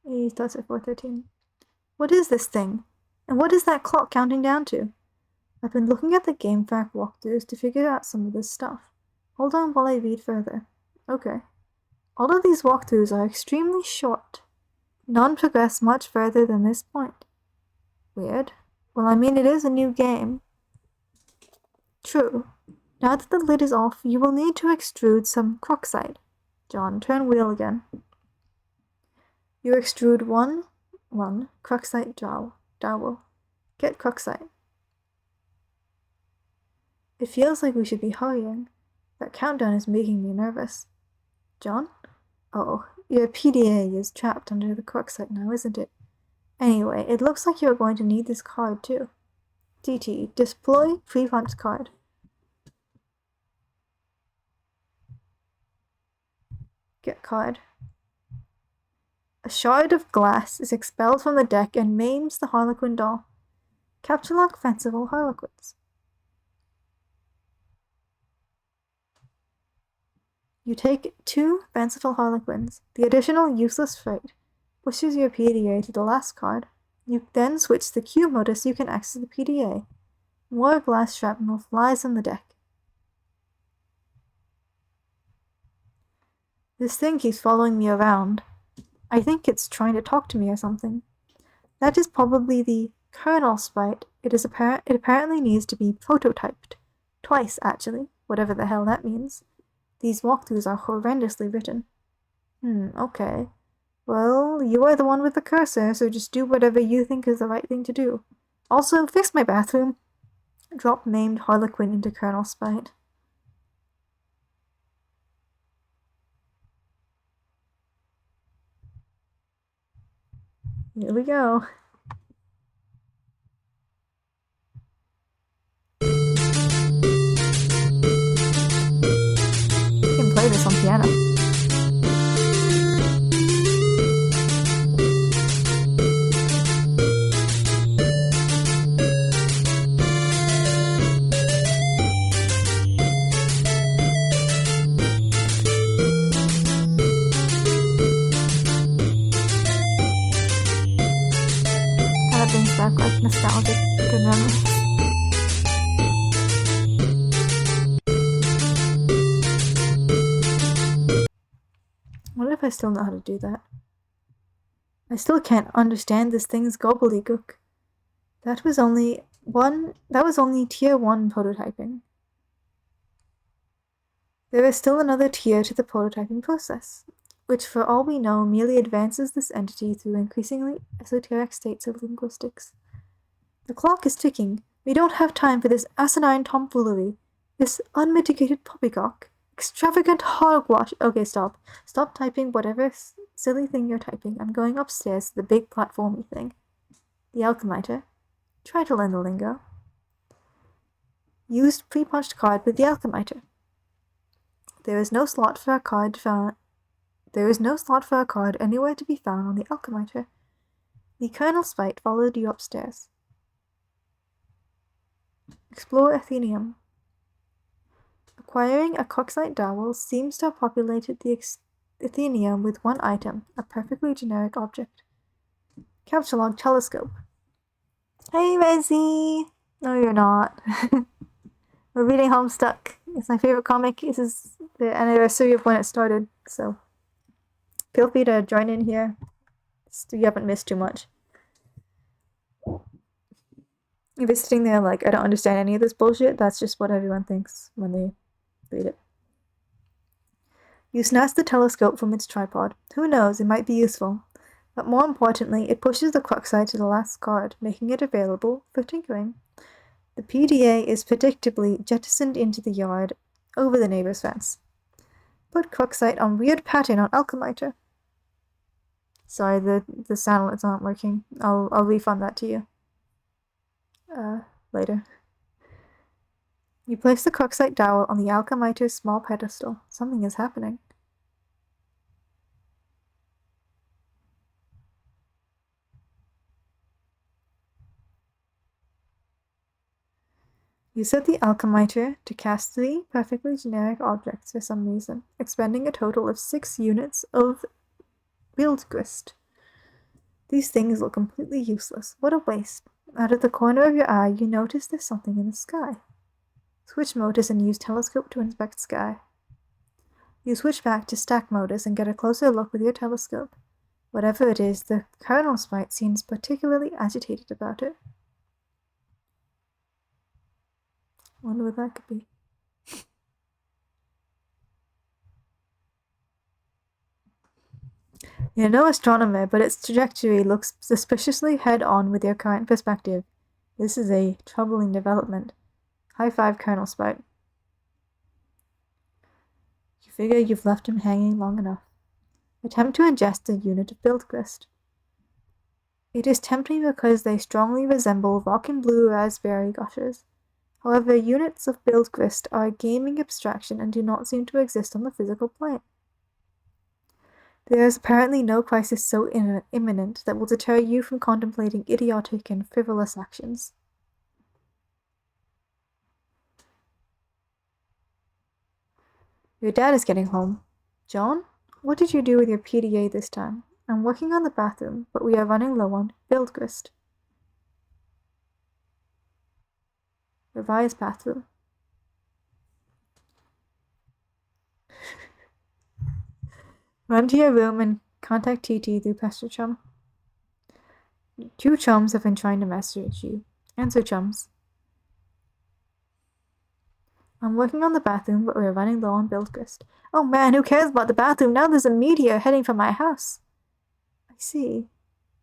He starts at 4:13. What is this thing? And what is that clock counting down to? I've been looking at the GameFAQ walkthroughs to figure out some of this stuff. Hold on while I read further. Okay. All of these walkthroughs are extremely short. None progress much further than this point. Weird. Well, I mean, it is a new game. True. Now that the lid is off, you will need to extrude some crockite. John, turn wheel again. You extrude one crockite dowel. Get crockite. It feels like we should be hurrying. That countdown is making me nervous. John? Oh, your PDA is trapped under the crockite now, isn't it? Anyway, it looks like you're going to need this card too. DT, deploy pre-punch card. Get card. A shard of glass is expelled from the deck and maims the Harlequin doll. Capture lock fanciful Harlequins. You take 2 fanciful Harlequins. The additional useless freight pushes your PDA to the last card. You then switch the Q mode so you can access the PDA. More glass shrapnel flies on the deck. This thing keeps following me around. I think it's trying to talk to me or something. That is probably the kernel sprite. It apparently needs to be prototyped. Twice, actually. Whatever the hell that means. These walkthroughs are horrendously written. Okay. Well, you are the one with the cursor, so just do whatever you think is the right thing to do. Also, fix my bathroom. Drop maimed Harlequin into kernel sprite. Here we go. You can play this on piano. Kind of brings back like nostalgic good memories. What if I still know how to do that? I still can't understand this thing's gobbledygook. That was only tier 1 prototyping. There is still another tier to the prototyping process, which for all we know merely advances this entity through increasingly esoteric states of linguistics. The clock is ticking. We don't have time for this asinine tomfoolery, this unmitigated poppycock, extravagant hogwash. Okay, stop. Stop typing whatever silly thing you're typing. I'm going upstairs to the big platformy thing. The alchemiter. Try to learn the lingo. Used pre-punched card with the alchemiter. There is no slot for a card anywhere to be found on the alchemiter. The kernel sprite followed you upstairs. Explore Athenium. Acquiring a coxite dowel seems to have populated the Athenium with one item, a perfectly generic object. Capture log telescope. Hey, Resi! No, you're not. We're reading Homestuck. It's my favorite comic. This is the anniversary of when it started, so feel free to join in here. You haven't missed too much. If you're sitting there like, I don't understand any of this bullshit, that's just what everyone thinks when they read it. You snatch the telescope from its tripod. Who knows, it might be useful. But more importantly, it pushes the Quackside to the last card, making it available for tinkering. The PDA is predictably jettisoned into the yard, over the neighbor's fence. Put Quackside on weird pattern on Alchemiter. Sorry, the sound alerts aren't working. I'll refund that to you. Later. You place the Quackside dowel on the Alchemiter's small pedestal. Something is happening. You set the Alchemiter to cast 3 perfectly generic objects for some reason, expending a total of 6 units of Wildgrist. These things look completely useless. What a waste. Out of the corner of your eye, you notice there's something in the sky. Switch modus and use telescope to inspect sky. You switch back to stack modus and get a closer look with your telescope. Whatever it is, the Colonel Sprite seems particularly agitated about it. Wonder what that could be. You're no astronomer, but its trajectory looks suspiciously head-on with your current perspective. This is a troubling development. High five, Colonel Sprite. You figure you've left him hanging long enough. Attempt to ingest a unit of Buildgrist. It is tempting because they strongly resemble rock and blue raspberry gushers. However, units of Buildgrist are a gaming abstraction and do not seem to exist on the physical plane. There is apparently no crisis so imminent that will deter you from contemplating idiotic and frivolous actions. Your dad is getting home. John, what did you do with your PDA this time? I'm working on the bathroom, but we are running low on Buildgrist. Revised bathroom. Run to your room and contact TT through Pester Chum. 2 chums have been trying to message you. Answer, chums. I'm working on the bathroom, but we're running low on Buildgrist. Oh man, who cares about the bathroom? Now there's a meteor heading for my house. I see.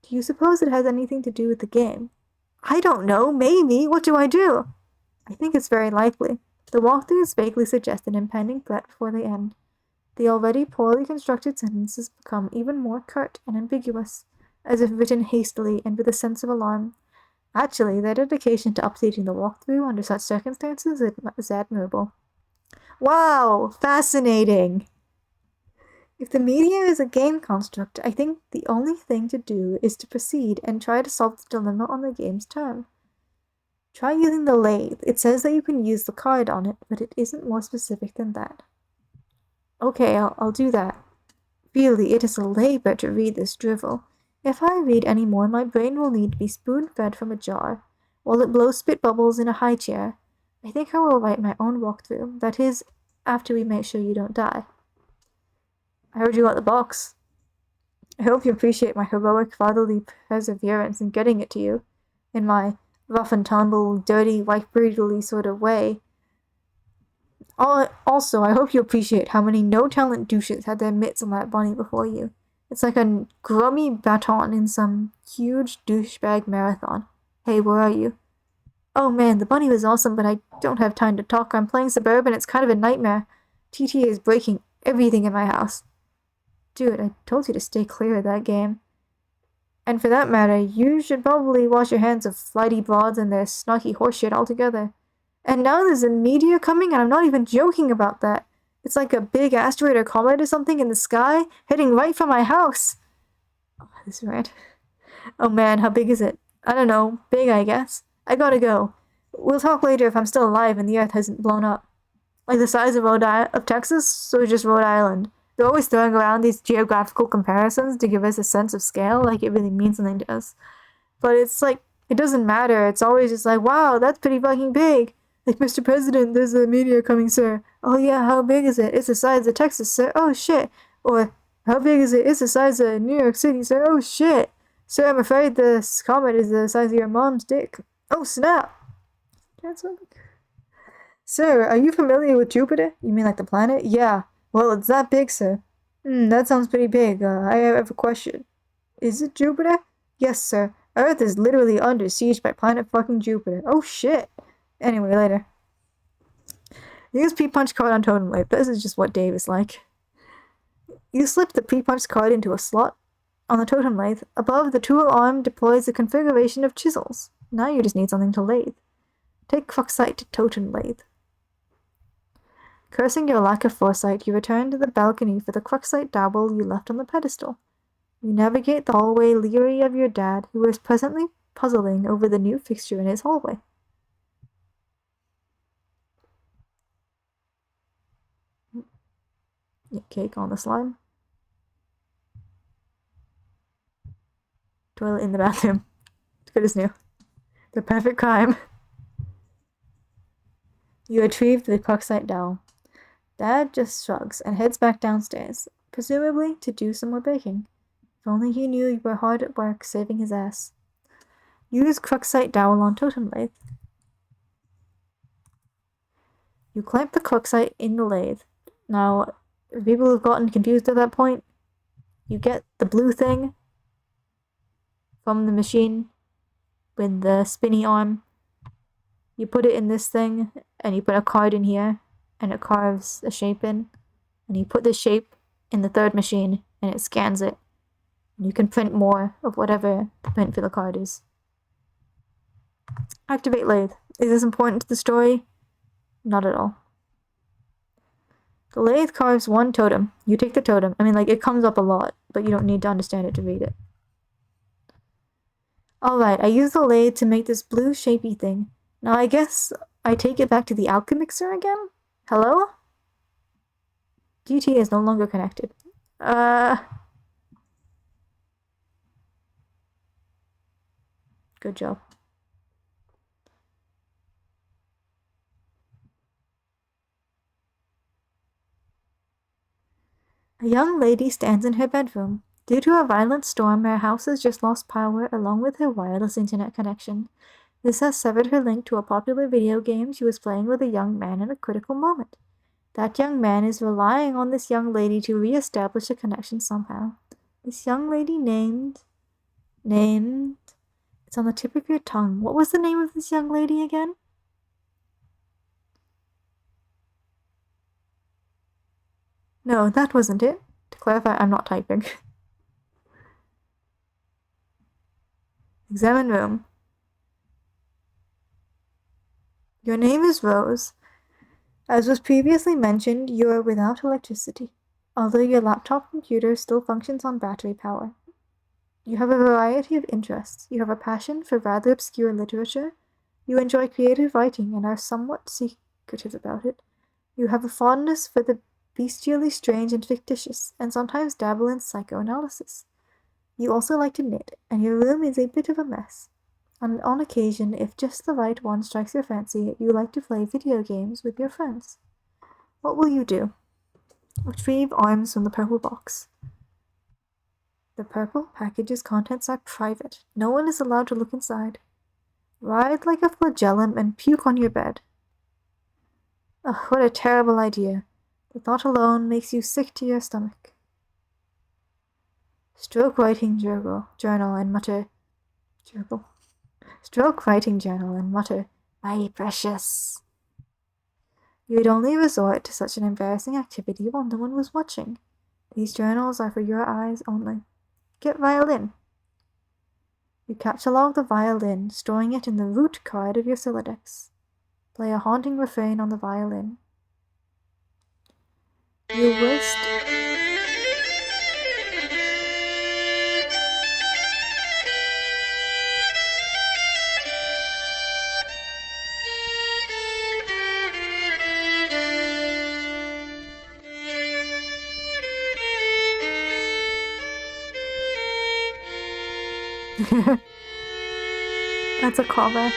Do you suppose it has anything to do with the game? I don't know, maybe. What do I do? I think it's very likely. The walkthroughs vaguely suggest an impending threat before they end. The already poorly constructed sentences become even more curt and ambiguous, as if written hastily and with a sense of alarm. Actually, their dedication to updating the walkthrough under such circumstances is admirable. Wow! Fascinating! If the meteor is a game construct, I think the only thing to do is to proceed and try to solve the dilemma on the game's term. Try using the lathe. It says that you can use the card on it, but it isn't more specific than that. Okay, I'll do that. Really, it is a labor to read this drivel. If I read any more, my brain will need to be spoon-fed from a jar, while it blows spit bubbles in a high chair. I think I will write my own walkthrough. That is, after we make sure you don't die. I heard you got the box. I hope you appreciate my heroic fatherly perseverance in getting it to you, in my rough and tumble, dirty, wife-beaterly sort of way. Also, I hope you appreciate how many no-talent douches had their mitts on that bunny before you. It's like a grubby baton in some huge douchebag marathon. Hey, where are you? Oh man, the bunny was awesome, but I don't have time to talk. I'm playing Suburban. It's kind of a nightmare. TTA is breaking everything in my house. Dude, I told you to stay clear of that game. And for that matter, you should probably wash your hands of flighty broads and their snarky horseshit altogether. And now there's a meteor coming, and I'm not even joking about that. It's like a big asteroid or comet or something in the sky, heading right for my house. Oh, this rant. Oh man, how big is it? I don't know. Big, I guess. I gotta go. We'll talk later if I'm still alive and the Earth hasn't blown up. Like the size of Texas, or just Rhode Island? They're always throwing around these geographical comparisons to give us a sense of scale, like it really means something to us. But it's like, it doesn't matter. It's always just like, wow, that's pretty fucking big. Like, Mr. President, there's a meteor coming, sir. Oh yeah, how big is it? It's the size of Texas, sir. Oh shit. Or, how big is it? It's the size of New York City, sir. Oh shit. Sir, I'm afraid this comet is the size of your mom's dick. Oh snap. Cancel. Sir, are you familiar with Jupiter? You mean like the planet? Yeah. Well, it's that big, sir. That sounds pretty big. I have a question. Is it Jupiter? Yes, sir. Earth is literally under siege by planet fucking Jupiter. Oh shit. Anyway, later. Use P-Punch card on Totem Wave. This is just what Dave is like. You slip the P-Punch card into a slot on the totem lathe. Above, the tool arm deploys a configuration of chisels. Now you just need something to lathe. Take Quacksite to totem lathe. Cursing your lack of foresight, you return to the balcony for the Quacksite dowel you left on the pedestal. You navigate the hallway leery of your dad, who is presently puzzling over the new fixture in his hallway. Cake on the slime. Toilet in the bathroom. It's good as new. The perfect crime. You retrieve the Quacksite dowel. Dad just shrugs and heads back downstairs, presumably to do some more baking. If only he knew you were hard at work saving his ass. Use Quacksite dowel on totem lathe. You clamp the Quacksite in the lathe. Now, if people have gotten confused at that point, you get the blue thing from the machine with the spinny arm. You put it in this thing, and you put a card in here, and it carves a shape in. And you put this shape in the third machine, and it scans it. And you can print more of whatever the print for the card is. Activate lathe. Is this important to the story? Not at all. The lathe carves one totem. You take the totem. I mean, like, it comes up a lot, but you don't need to understand it to read it. Alright, I use the lathe to make this blue shapey thing. Now I guess I take it back to the alchemixer again? Hello? GT is no longer connected. Good job. A young lady stands in her bedroom. Due to a violent storm, her house has just lost power along with her wireless internet connection. This has severed her link to a popular video game she was playing with a young man in a critical moment. That young man is relying on this young lady to re-establish a connection somehow. This young lady named... It's on the tip of your tongue. What was the name of this young lady again? No, that wasn't it. To clarify, I'm not typing. Examine room. Your name is Rose. As was previously mentioned, you are without electricity, although your laptop computer still functions on battery power. You have a variety of interests. You have a passion for rather obscure literature. You enjoy creative writing and are somewhat secretive about it. You have a fondness for the bestially strange and fictitious, and sometimes dabble in psychoanalysis. You also like to knit, and your room is a bit of a mess. On occasion, if just the right one strikes your fancy, you like to play video games with your friends. What will you do? Retrieve arms from the purple box. The purple package's contents are private. No one is allowed to look inside. Ride like a flagellum and puke on your bed. Ugh, what a terrible idea. The thought alone makes you sick to your stomach. Stroke writing journal and mutter... Stroke writing journal and mutter, "My precious." You would only resort to such an embarrassing activity while no one was watching. These journals are for your eyes only. Get violin. You catalog the violin, storing it in the root card of your Sylladex. Play a haunting refrain on the violin. You waste... That's a callback.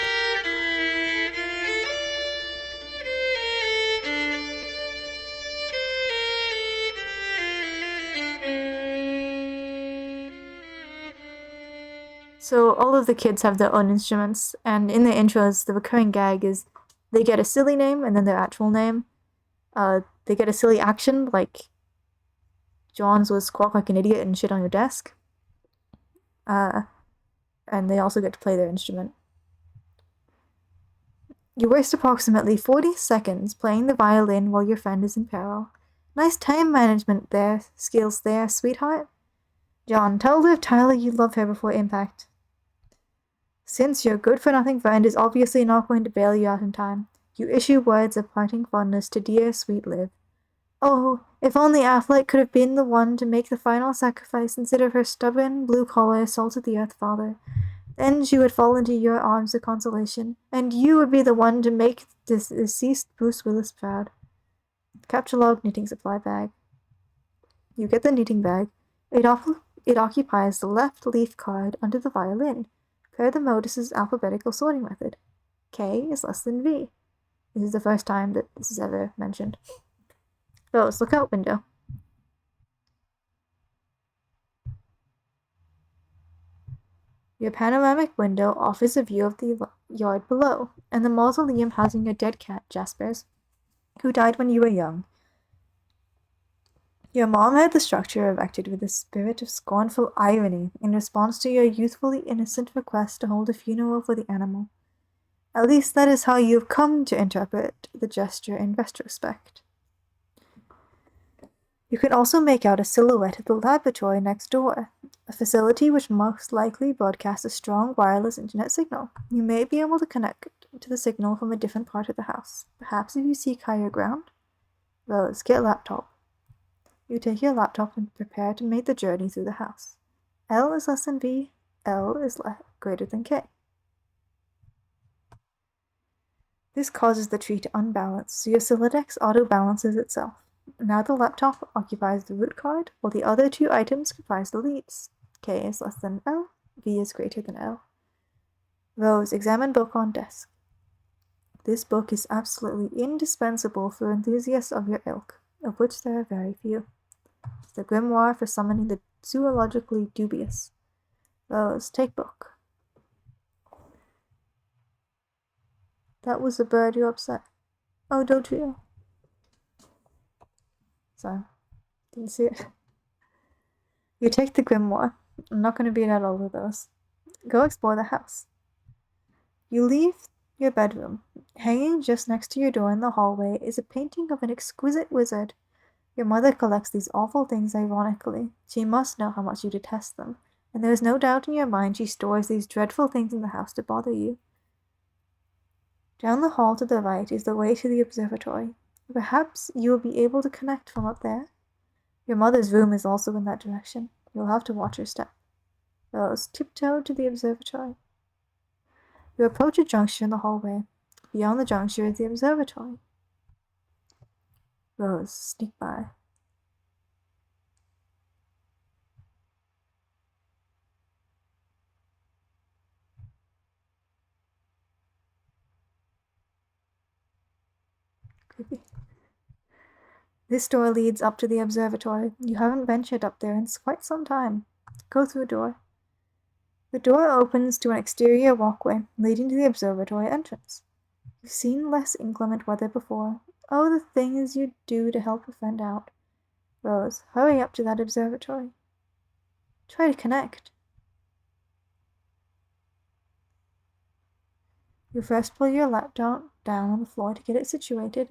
So all of the kids have their own instruments, and in the intros, the recurring gag is they get a silly name and then their actual name. They get a silly action, like John's was squawk like an idiot and shit on your desk. And they also get to play their instrument. You waste approximately 40 seconds playing the violin while your friend is in peril. Nice time management there, skills there, sweetheart. John, tell Liv Tyler you love her before impact. Since your good-for-nothing friend is obviously not going to bail you out in time, you issue words of parting fondness to dear, sweet Liv. Oh, if only Affleck could have been the one to make the final sacrifice instead of her stubborn, blue-collar, salt-of-the-earth father. Then she would fall into your arms of consolation, and you would be the one to make this deceased Bruce Willis proud. Capture log knitting supply bag. You get the knitting bag. It occupies the left leaf card under the violin, per the Modus's alphabetical sorting method. K is less than V. This is the first time that this is ever mentioned. Rose, look out window. Your panoramic window offers a view of the yard below, and the mausoleum housing your dead cat, Jasper's, who died when you were young. Your mom had the structure erected with a spirit of scornful irony in response to your youthfully innocent request to hold a funeral for the animal. At least that is how you have come to interpret the gesture in retrospect. You can also make out a silhouette of the laboratory next door, a facility which most likely broadcasts a strong wireless internet signal. You may be able to connect to the signal from a different part of the house, perhaps if you seek higher ground. Rose, get laptop. You take your laptop and prepare to make the journey through the house. L is less than V, L is greater than K. This causes the tree to unbalance, so your Solidex auto-balances itself. Now the laptop occupies the root card, while the other two items comprise the leaves. K is less than L, V is greater than L. Rose, examine book on desk. This book is absolutely indispensable for enthusiasts of your ilk, of which there are very few. It's the grimoire for summoning the zoologically dubious. Rose, take book. That was the bird you upset. Oh, don't you? Sorry, didn't see it. You take the grimoire. I'm not going to beat out all of those. Go explore the house. You leave your bedroom. Hanging just next to your door in the hallway is a painting of an exquisite wizard. Your mother collects these awful things ironically. She must know how much you detest them, and there is no doubt in your mind she stores these dreadful things in the house to bother you. Down the hall to the right is the way to the observatory. Perhaps you will be able to connect from up there. Your mother's room is also in that direction. You'll have to watch your step. Rose, tiptoe to the observatory. You approach a juncture in the hallway. Beyond the juncture is the observatory. Rose, sneak by. Creepy. This door leads up to the observatory. You haven't ventured up there in quite some time. Go through a door. The door opens to an exterior walkway leading to the observatory entrance. You've seen less inclement weather before. Oh, the things you do to help a friend out. Rose, hurry up to that observatory. Try to connect. You first pull your laptop down on the floor to get it situated,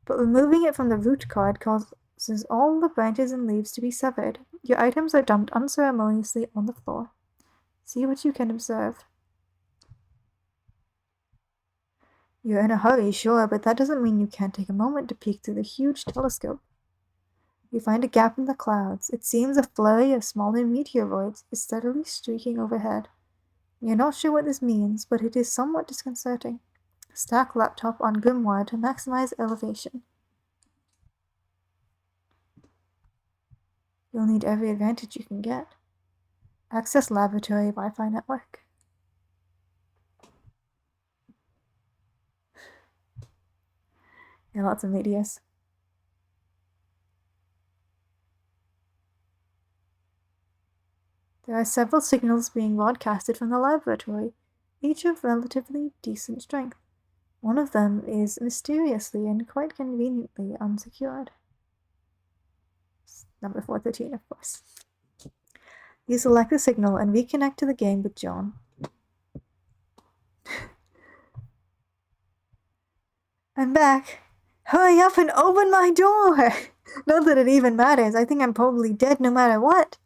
but removing it from the root card causes all the branches and leaves to be severed. Your items are dumped unceremoniously on the floor. See what you can observe. You're in a hurry, sure, but that doesn't mean you can't take a moment to peek through the huge telescope. You find a gap in the clouds. It seems a flurry of smaller meteoroids is steadily streaking overhead. You're not sure what this means, but it is somewhat disconcerting. Stack laptop on grimoire to maximize elevation. You'll need every advantage you can get. Access laboratory Wi-Fi network. And lots of medias. There are several signals being broadcasted from the laboratory, each of relatively decent strength. One of them is mysteriously and quite conveniently unsecured. Number 413, of course. You select the signal and reconnect to the game with John. I'm back. Hurry up and open my door! Not that it even matters. I think I'm probably dead no matter what.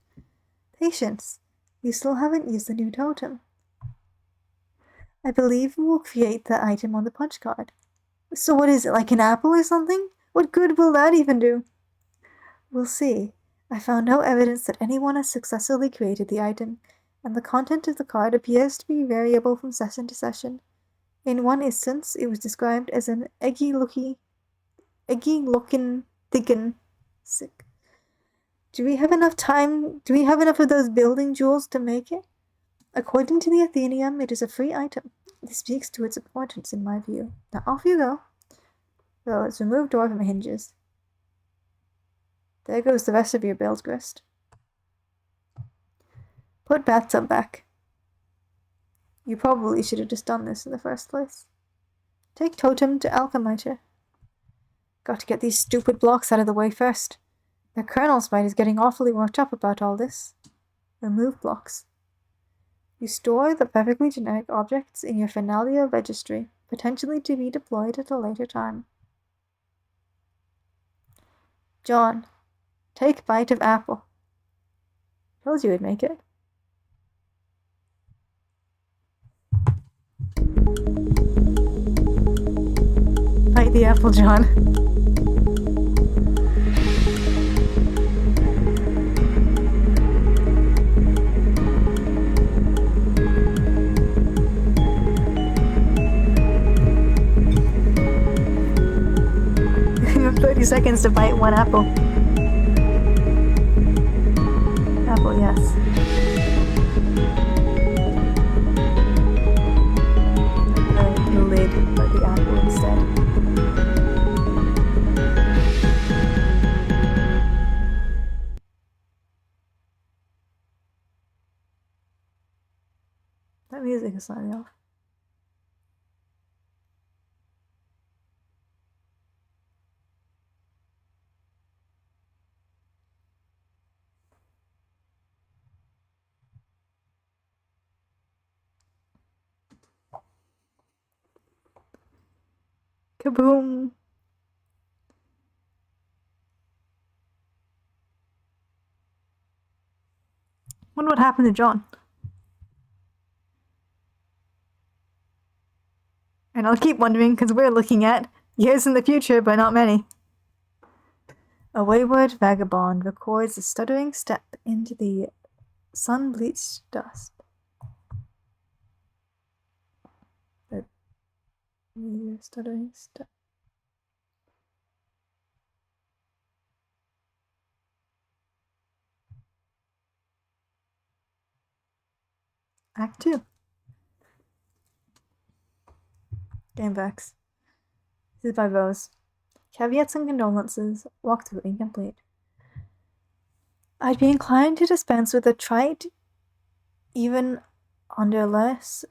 Patience. You still haven't used the new totem. I believe we will create the item on the punch card. So what is it, like an apple or something? What good will that even do? We'll see. I found no evidence that anyone has successfully created the item, and the content of the card appears to be variable from session to session. In one instance, it was described as an eggy-looking thicken. Sick. Do we have enough of those building jewels to make it? According to the Athenium, it is a free item. This speaks to its importance in my view. Now off you go. So let's remove door from hinges. There goes the rest of your bill's grist. Put bathtub back. You probably should have just done this in the first place. Take totem to alchemiter. Got to get these stupid blocks out of the way first. The Colonel Spite is getting awfully worked up about all this. Remove blocks. You store the perfectly generic objects in your Finalia registry, potentially to be deployed at a later time. John, take bite of apple. Told you it'd make it. Bite the apple, John. You have 30 seconds to bite one apple. Apple, yes. The lid for the apple instead. That music is slightly off. Kaboom! Wonder what happened to John. And I'll keep wondering because we're looking at years in the future, but not many. A wayward vagabond records a stuttering step into the sun-bleached dust. The stuttering step. Act 2. Gamebacks. This is by Rose. Caveats and condolences. Walkthrough incomplete. I'd be inclined to dispense with the trite even under less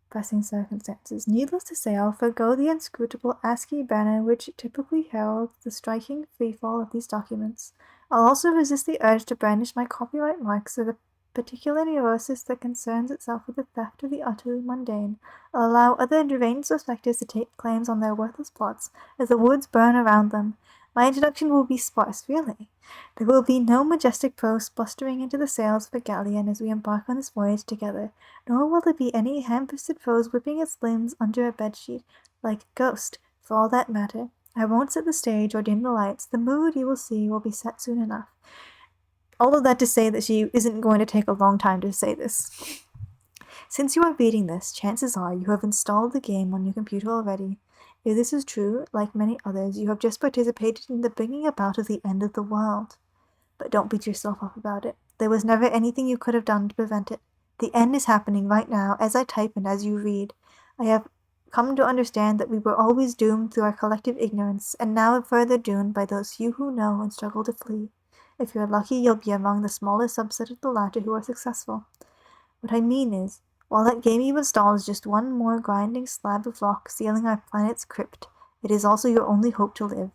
pressing circumstances. Needless to say, I'll forego the inscrutable ASCII banner which typically heralds the striking freefall of these documents. I'll also resist the urge to brandish my copyright marks of the particular neurosis that concerns itself with the theft of the utterly mundane. I'll allow other deranged suspectors to take claims on their worthless plots as the woods burn around them. My introduction will be sparse, really. There will be no majestic prose blustering into the sails of a galleon as we embark on this voyage together, nor will there be any ham-fisted prose whipping its limbs under a bedsheet, like Ghost, for all that matter. I won't set the stage or dim the lights. The mood, you will see, will be set soon enough. All of that to say that she isn't going to take a long time to say this. Since you are reading this, chances are you have installed the game on your computer already. If this is true, like many others, you have just participated in the bringing about of the end of the world. But don't beat yourself up about it. There was never anything you could have done to prevent it. The end is happening right now, as I type and as you read. I have come to understand that we were always doomed through our collective ignorance, and now further doomed by those few who know and struggle to flee. If you're lucky, you'll be among the smallest subset of the latter who are successful. What I mean is, while that game you install is just one more grinding slab of rock sealing our planet's crypt, it is also your only hope to live.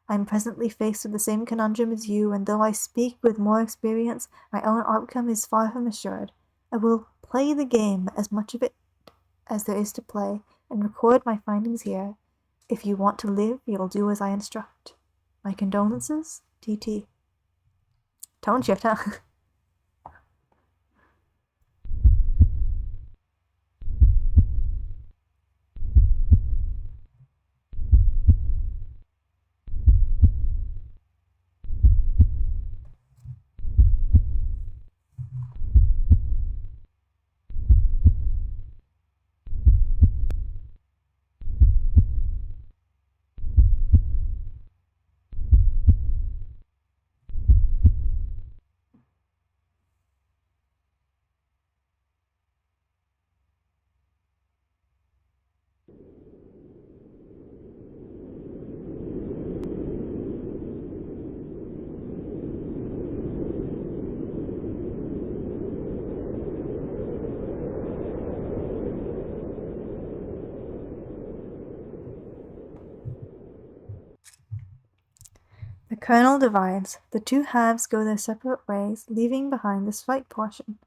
I am presently faced with the same conundrum as you, and though I speak with more experience, my own outcome is far from assured. I will play the game, as much of it as there is to play, and record my findings here. If you want to live, you'll do as I instruct. My condolences, TT. Tone shift, huh? The kernel divides. The two halves go their separate ways, leaving behind the fight portion.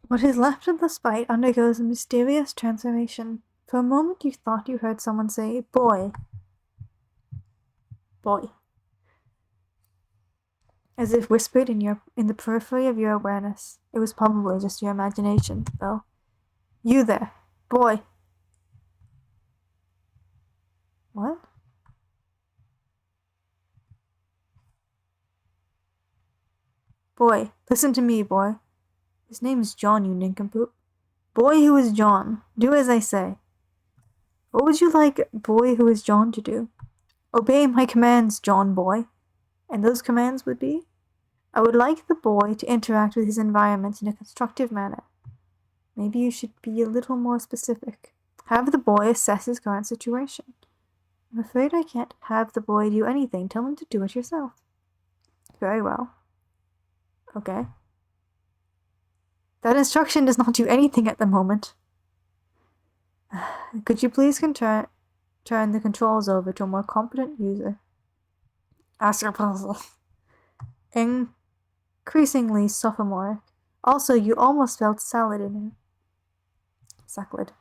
What is left of the spite undergoes a mysterious transformation. For a moment you thought you heard someone say, "Boy." Boy. As if whispered in the periphery of your awareness. It was probably just your imagination, though. You there. Boy. What? Boy. Listen to me, boy. His name is John, you nincompoop. Boy who is John. Do as I say. What would you like boy who is John to do? Obey my commands, John boy. And those commands would be? I would like the boy to interact with his environment in a constructive manner. Maybe you should be a little more specific. Have the boy assess his current situation. I'm afraid I can't have the boy do anything. Tell him to do it yourself. Very well. Okay. That instruction does not do anything at the moment. Could you please turn the controls over to a more competent user? Ask your puzzle. Increasingly sophomoric. Also, you almost felt salad in here. Sacklid.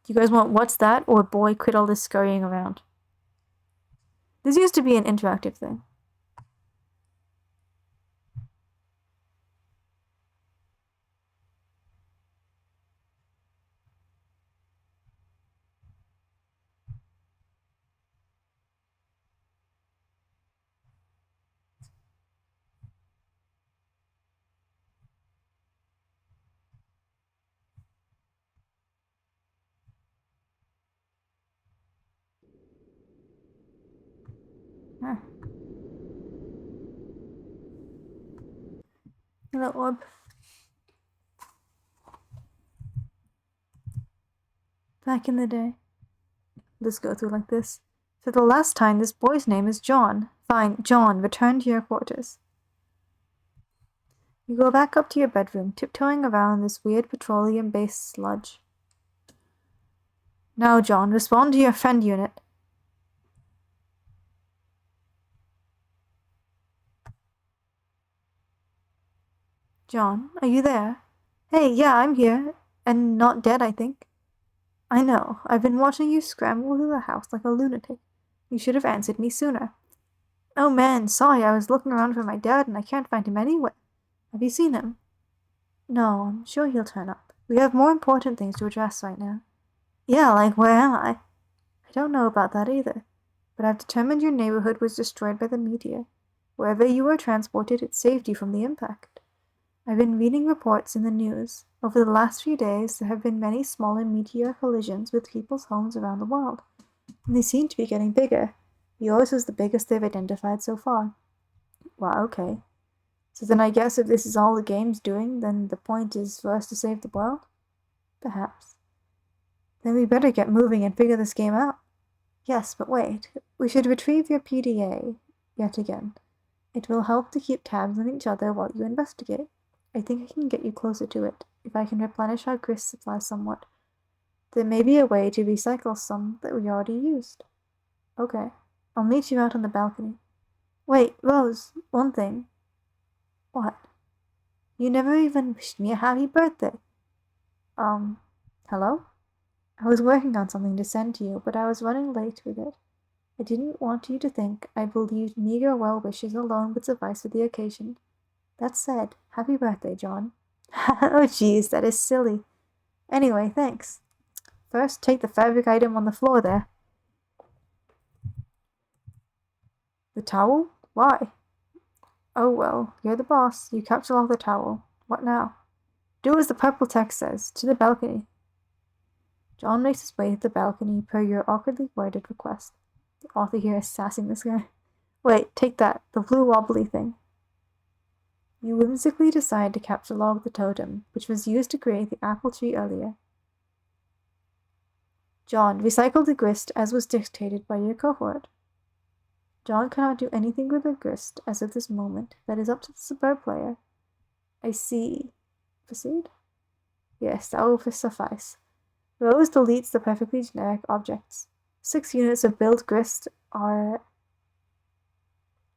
You guys want what's that or boy quit all this scurrying around? This used to be an interactive thing. Huh. Hello, orb. Back in the day. Let's go through like this. For the last time, this boy's name is John. Fine, John, return to your quarters. You go back up to your bedroom, tiptoeing around this weird petroleum-based sludge. Now, John, respond to your friend unit. John, are you there? Hey, yeah, I'm here. And not dead, I think. I know. I've been watching you scramble through the house like a lunatic. You should have answered me sooner. Oh man, sorry, I was looking around for my dad and I can't find him anywhere. Have you seen him? No, I'm sure he'll turn up. We have more important things to address right now. Yeah, like where am I? I don't know about that either, but I've determined your neighborhood was destroyed by the meteor. Wherever you were transported, it saved you from the impact. I've been reading reports in the news. Over the last few days, there have been many smaller meteor collisions with people's homes around the world, and they seem to be getting bigger. Yours was the biggest they've identified so far. Wow, okay. So then I guess if this is all the game's doing, then the point is for us to save the world? Perhaps. Then we better get moving and figure this game out. Yes, but wait. We should retrieve your PDA yet again. It will help to keep tabs on each other while you investigate. I think I can get you closer to it, if I can replenish our grist supply somewhat. There may be a way to recycle some that we already used. Okay. I'll meet you out on the balcony. Wait, Rose, one thing. What? You never even wished me a happy birthday. Hello? I was working on something to send to you, but I was running late with it. I didn't want you to think I believed meager well wishes alone would suffice for the occasion. That said, happy birthday, John. Oh jeez, that is silly. Anyway, thanks. First, take the fabric item on the floor there. The towel? Why? Oh well, you're the boss. You capture all the towel. What now? Do as the purple text says. To the balcony. John makes his way to the balcony per your awkwardly worded request. The author here is sassing this guy. Wait, take that. The blue wobbly thing. You whimsically decide to catalog the totem, which was used to create the apple tree earlier. John, recycle the grist as was dictated by your cohort. John cannot do anything with the grist as of this moment. That is up to the suburb player. I see. Proceed? Yes, that will suffice. Rose deletes the perfectly generic objects. 6 units of build grist are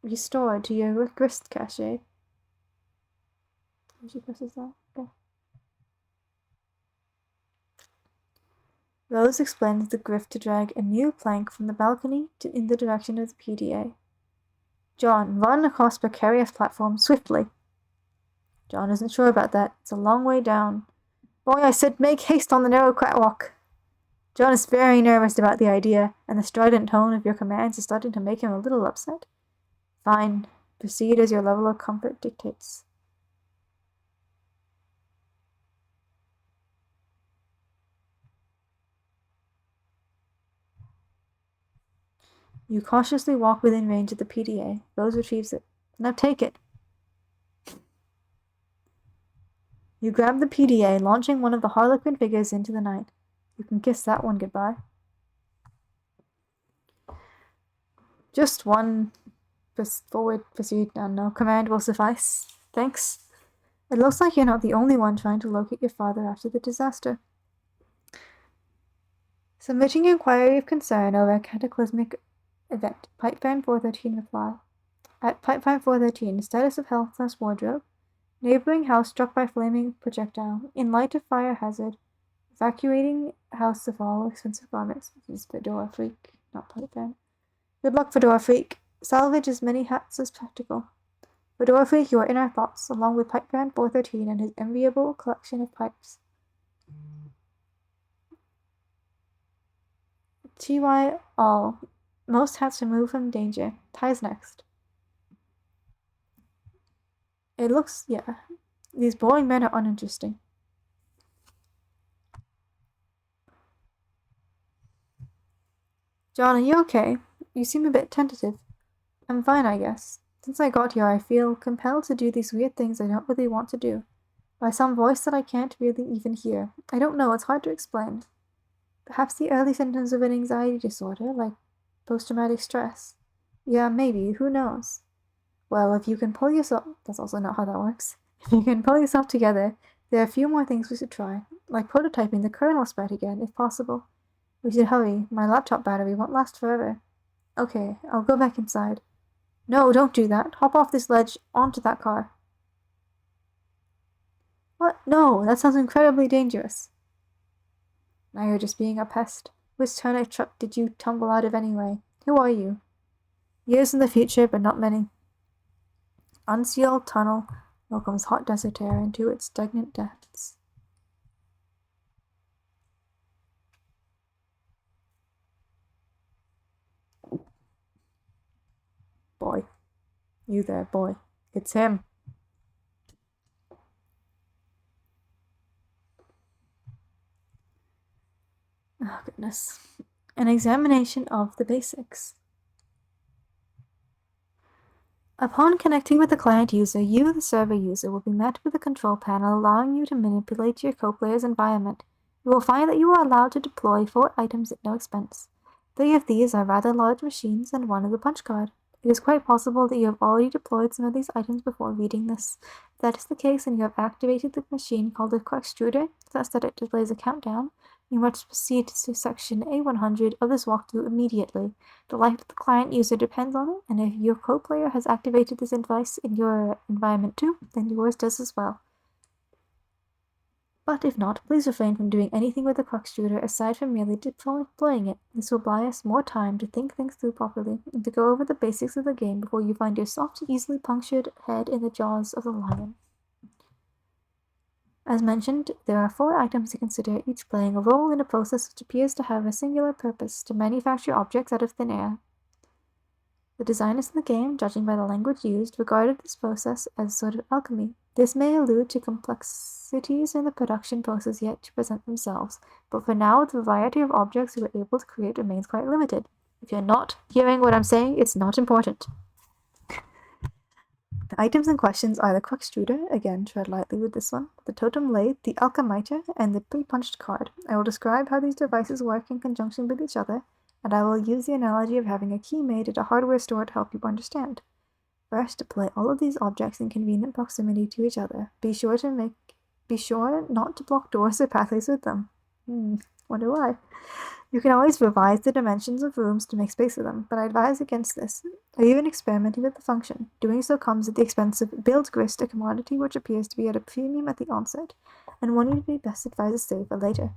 restored to your grist cache. She presses that. Okay. Rose explains the grift to drag a new plank from the balcony in the direction of the PDA. John, run across precarious platform swiftly. John isn't sure about that. It's a long way down. Boy, I said make haste on the narrow catwalk. John is very nervous about the idea, and the strident tone of your commands is starting to make him a little upset. Fine. Proceed as your level of comfort dictates. You cautiously walk within range of the PDA. Rose retrieves it. Now take it. You grab the PDA, launching one of the Harlequin figures into the night. You can kiss that one goodbye. Just one forward pursuit and no command will suffice. Thanks. It looks like you're not the only one trying to locate your father after the disaster. Submitting inquiry of concern over a cataclysmic event. Pipefan 413 reply. At Pipefan 413, status of health / wardrobe. Neighboring house struck by flaming projectile. In light of fire hazard. Evacuating house of all expensive garments. This is Fedora Freak, not Pipefan. Good luck, Fedora Freak. Salvage as many hats as practical. Fedora Freak, you are in our thoughts, along with Pipefan 413 and his enviable collection of pipes. TY all. Most hats removed from danger. Ties next. It looks, yeah. These boring men are uninteresting. John, are you okay? You seem a bit tentative. I'm fine, I guess. Since I got here, I feel compelled to do these weird things I don't really want to do. By some voice that I can't really even hear. I don't know, it's hard to explain. Perhaps the early symptoms of an anxiety disorder, like post-traumatic stress. Yeah, maybe, who knows? Well, if you can pull yourself... That's also not how that works. If you can pull yourself together, there are a few more things we should try. Like prototyping the kernel spread again, if possible. We should hurry. My laptop battery won't last forever. Okay, I'll go back inside. No, don't do that. Hop off this ledge onto that car. What? No, that sounds incredibly dangerous. Now you're just being a pest. Which turnip truck did you tumble out of anyway? Who are you? Years in the future, but not many. Unsealed tunnel welcomes hot desert air into its stagnant depths. Boy. You there, boy. It's him. Oh, goodness. An examination of the basics. Upon connecting with the client user, you, the server user, will be met with a control panel allowing you to manipulate your co-player's environment. You will find that you are allowed to deploy 4 items at no expense. 3 of these are rather large machines and 1 is a punch card. It is quite possible that you have already deployed some of these items before reading this. If that is the case and you have activated the machine called a extruder, such that it displays a countdown, you must proceed to section A100 of this walkthrough immediately. The life of the client user depends on it, and if your co-player has activated this device in your environment too, then yours does as well. But if not, please refrain from doing anything with the extruder aside from merely deploying it. This will buy us more time to think things through properly and to go over the basics of the game before you find your soft, easily punctured head in the jaws of the lion. As mentioned, there are 4 items to consider, each playing a role in a process which appears to have a singular purpose: to manufacture objects out of thin air. The designers of the game, judging by the language used, regarded this process as a sort of alchemy. This may allude to complexities in the production process yet to present themselves, but for now the variety of objects we were able to create remains quite limited. If you're not hearing what I'm saying, it's not important. The items in questions are the extruder, again tread lightly with this one, the totem lathe, the alchemiter, and the pre-punched card. I will describe how these devices work in conjunction with each other, and I will use the analogy of having a key made at a hardware store to help you understand. First, deploy all of these objects in convenient proximity to each other. Be sure not to block doors or pathways with them. Wonder why. You can always revise the dimensions of rooms to make space for them, but I advise against this, or even experimenting with the function. Doing so comes at the expense of build grist, a commodity which appears to be at a premium at the onset, and one you'd be best advised to save for later.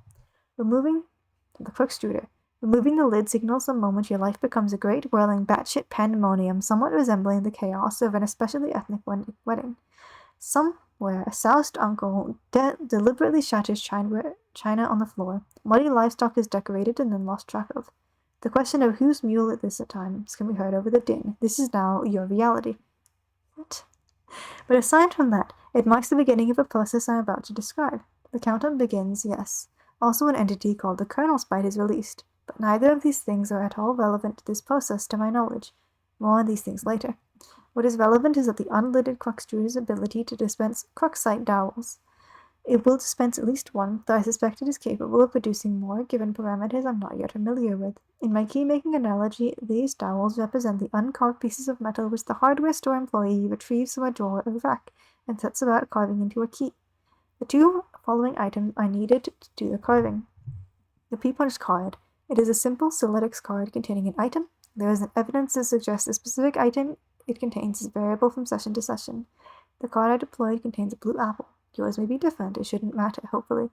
Removing the extruder. Removing the lid signals the moment your life becomes a great whirling batshit pandemonium, somewhat resembling the chaos of an especially ethnic wedding. Somewhere, a soused uncle deliberately shatters china on the floor. Muddy livestock is decorated and then lost track of. The question of whose mule it is at times can be heard over the din. This is now your reality. What? But aside from that, it marks the beginning of a process I'm about to describe. The countdown begins, yes. Also an entity called the kernel sprite is released, but neither of these things are at all relevant to this process to my knowledge. More on these things later. What is relevant is that the unlidded extruder's ability to dispense Cruxite dowels. It will dispense at least one, though I suspect it is capable of producing more, given parameters I'm not yet familiar with. In my key-making analogy, these dowels represent the uncarved pieces of metal which the hardware store employee retrieves from a drawer or rack and sets about carving into a key. The 2 following items are needed to do the carving. The pre-punched card. It is a simple Solidix card containing an item. There is evidence to suggest a specific item it contains is variable from session to session. The card I deployed contains a blue apple. Yours may be different, it shouldn't matter, hopefully.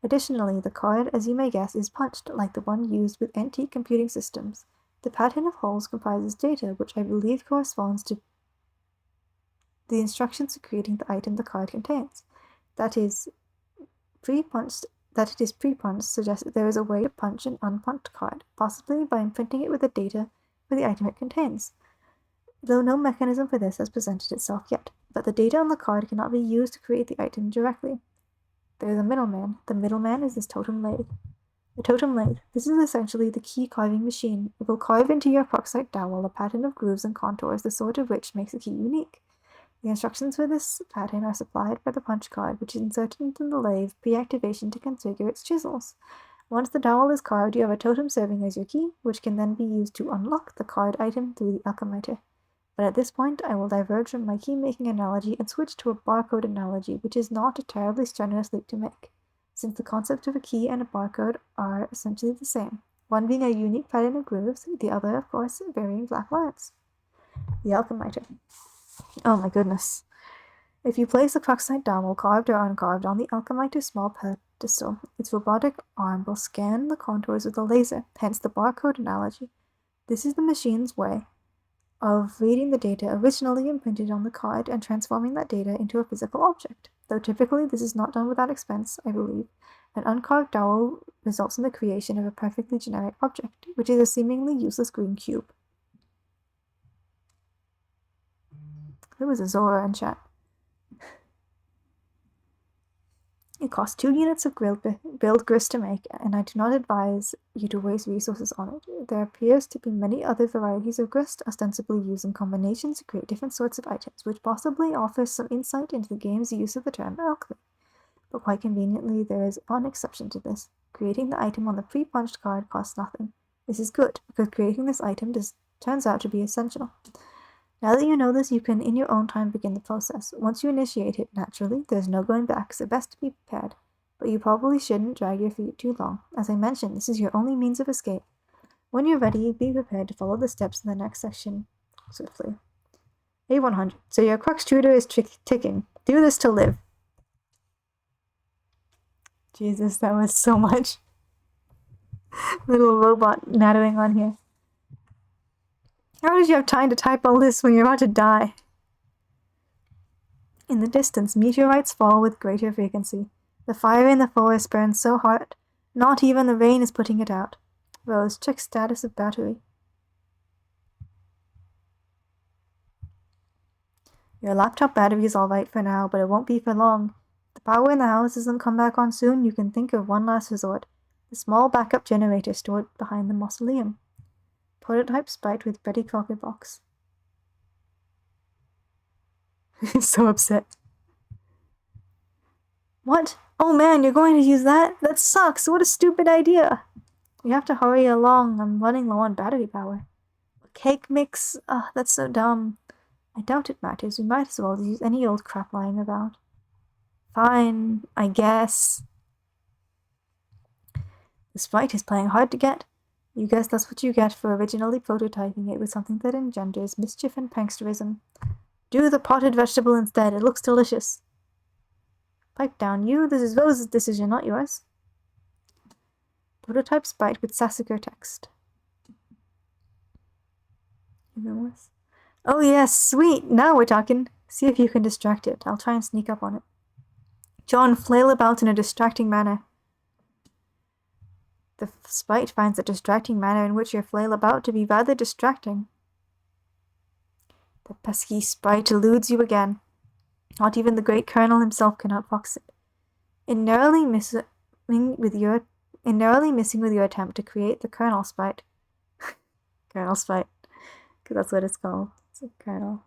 Additionally, the card, as you may guess, is punched, like the one used with antique computing systems. The pattern of holes comprises data, which I believe corresponds to the instructions for creating the item the card contains. That it is pre-punched suggests that there is a way to punch an unpunched card, possibly by imprinting it with the data for the item it contains, though no mechanism for this has presented itself yet. But the data on the card cannot be used to create the item directly. There is a middleman. The middleman is this totem lathe. The totem lathe. This is essentially the key carving machine. It will carve into your Cruxite dowel a pattern of grooves and contours, the sort of which makes a key unique. The instructions for this pattern are supplied by the punch card, which is inserted into the lathe pre-activation to configure its chisels. Once the dowel is carved, you have a totem serving as your key, which can then be used to unlock the card item through the alchemiter. But at this point, I will diverge from my key-making analogy and switch to a barcode analogy, which is not a terribly strenuous leap to make, since the concept of a key and a barcode are essentially the same, one being a unique pattern of grooves, the other, of course, varying black lines. The alchemiter. Oh my goodness. If you place a Cruxite dowel, carved or uncarved, on the alchemite's small pedestal, its robotic arm will scan the contours with a laser, hence the barcode analogy. This is the machine's way of reading the data originally imprinted on the card and transforming that data into a physical object. Though typically this is not done without expense, I believe, an uncarved dowel results in the creation of a perfectly generic object, which is a seemingly useless green cube. There was a Zora in chat. It costs 2 units of build grist to make, and I do not advise you to waste resources on it. There appears to be many other varieties of grist, ostensibly used in combinations to create different sorts of items, which possibly offers some insight into the game's use of the term alchemy. But quite conveniently, there is one exception to this. Creating the item on the pre-punched card costs nothing. This is good, because creating this item turns out to be essential. Now that you know this, you can in your own time begin the process. Once you initiate it, naturally, there's no going back, so best to be prepared. But you probably shouldn't drag your feet too long. As I mentioned, this is your only means of escape. When you're ready, be prepared to follow the steps in the next section swiftly. A100. So your crux tutor is ticking. Do this to live. Jesus, that was so much. Little robot nattering on here. How did you have time to type all this when you're about to die? In the distance, meteorites fall with greater frequency. The fire in the forest burns so hot, not even the rain is putting it out. Rose, check status of battery. Your laptop battery is alright for now, but it won't be for long. If the power in the house doesn't come back on soon, you can think of one last resort. The small backup generator stored behind the mausoleum. Prototype sprite with Betty Crocker box. He's so upset. What? Oh man, you're going to use that? That sucks. What a stupid idea. We have to hurry along. I'm running low on battery power. Cake mix? Ugh, that's so dumb. I doubt it matters. We might as well use any old crap lying about. Fine, I guess. The sprite is playing hard to get. You guess that's what you get for originally prototyping it with something that engenders mischief and pranksterism. Do the potted vegetable instead. It looks delicious. Pipe down, you. This is Rose's decision, not yours. Prototype sprite with Sassacre text. Oh yes, sweet. Now we're talking. See if you can distract it. I'll try and sneak up on it. John, flail about in a distracting manner. The sprite finds the distracting manner in which you flail about to be rather distracting. The pesky sprite eludes you again. Not even the great Colonel himself can outfox it. In narrowly missing with your attempt to create the Colonel sprite. Colonel sprite. Because that's what it's called. It's a Colonel.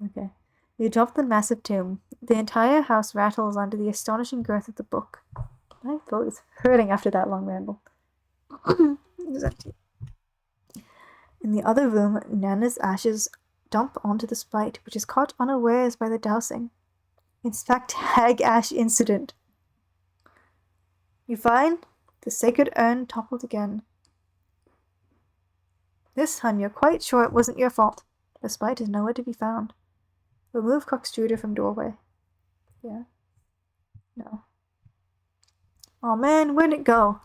Okay. You drop the massive tomb. The entire house rattles under the astonishing girth of the book. My throat is hurting after that long ramble. In the other room, Nana's ashes dump onto the sprite, which is caught unawares by the dousing. In fact, hag ash incident. You fine? The sacred urn toppled again. This, hun, you're quite sure it wasn't your fault. The sprite is nowhere to be found. Remove Coxtruder from doorway. Yeah. No. Oh man, where'd it go?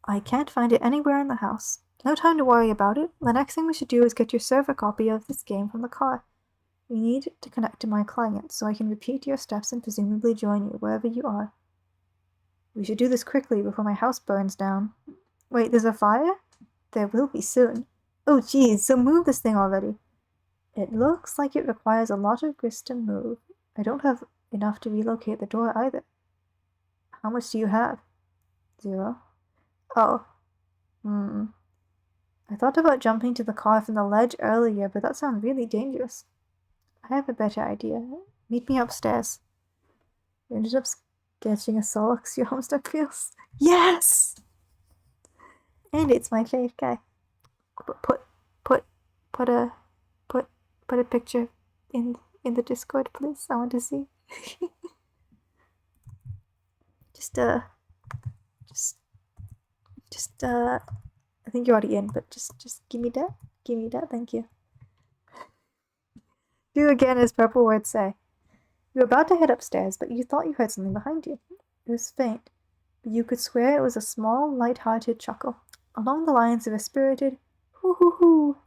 I can't find it anywhere in the house. No time to worry about it. The next thing we should do is get your server copy of this game from the car. We need to connect to my client, so I can repeat your steps and presumably join you wherever you are. We should do this quickly before my house burns down. Wait, there's a fire? There will be soon. Oh geez, so move this thing already. It looks like it requires a lot of grist to move. I don't have enough to relocate the door either. How much do you have? 0. Oh. I thought about jumping to the car from the ledge earlier, but that sounds really dangerous. I have a better idea. Meet me upstairs. You ended up sketching a Solix your Homestuck feels. Yes! And it's my fave guy. Put a picture in the Discord, please. I want to see. I think you're already in, but just give me that. Thank you. Do again as purple words say. You were about to head upstairs, but you thought you heard something behind you. It was faint, but you could swear it was a small, light-hearted chuckle, along the lines of a spirited hoo hoo hoo.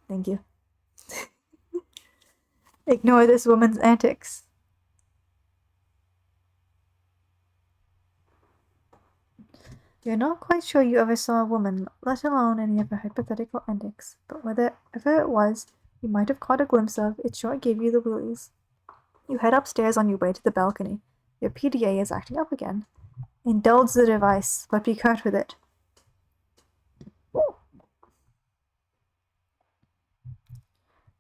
Thank you. Ignore this woman's antics. You're not quite sure you ever saw a woman, let alone any of her hypothetical antics, but whatever it was you might have caught a glimpse of, it sure gave you the willies. You head upstairs on your way to the balcony. Your PDA is acting up again. Indulge the device, but be curt with it.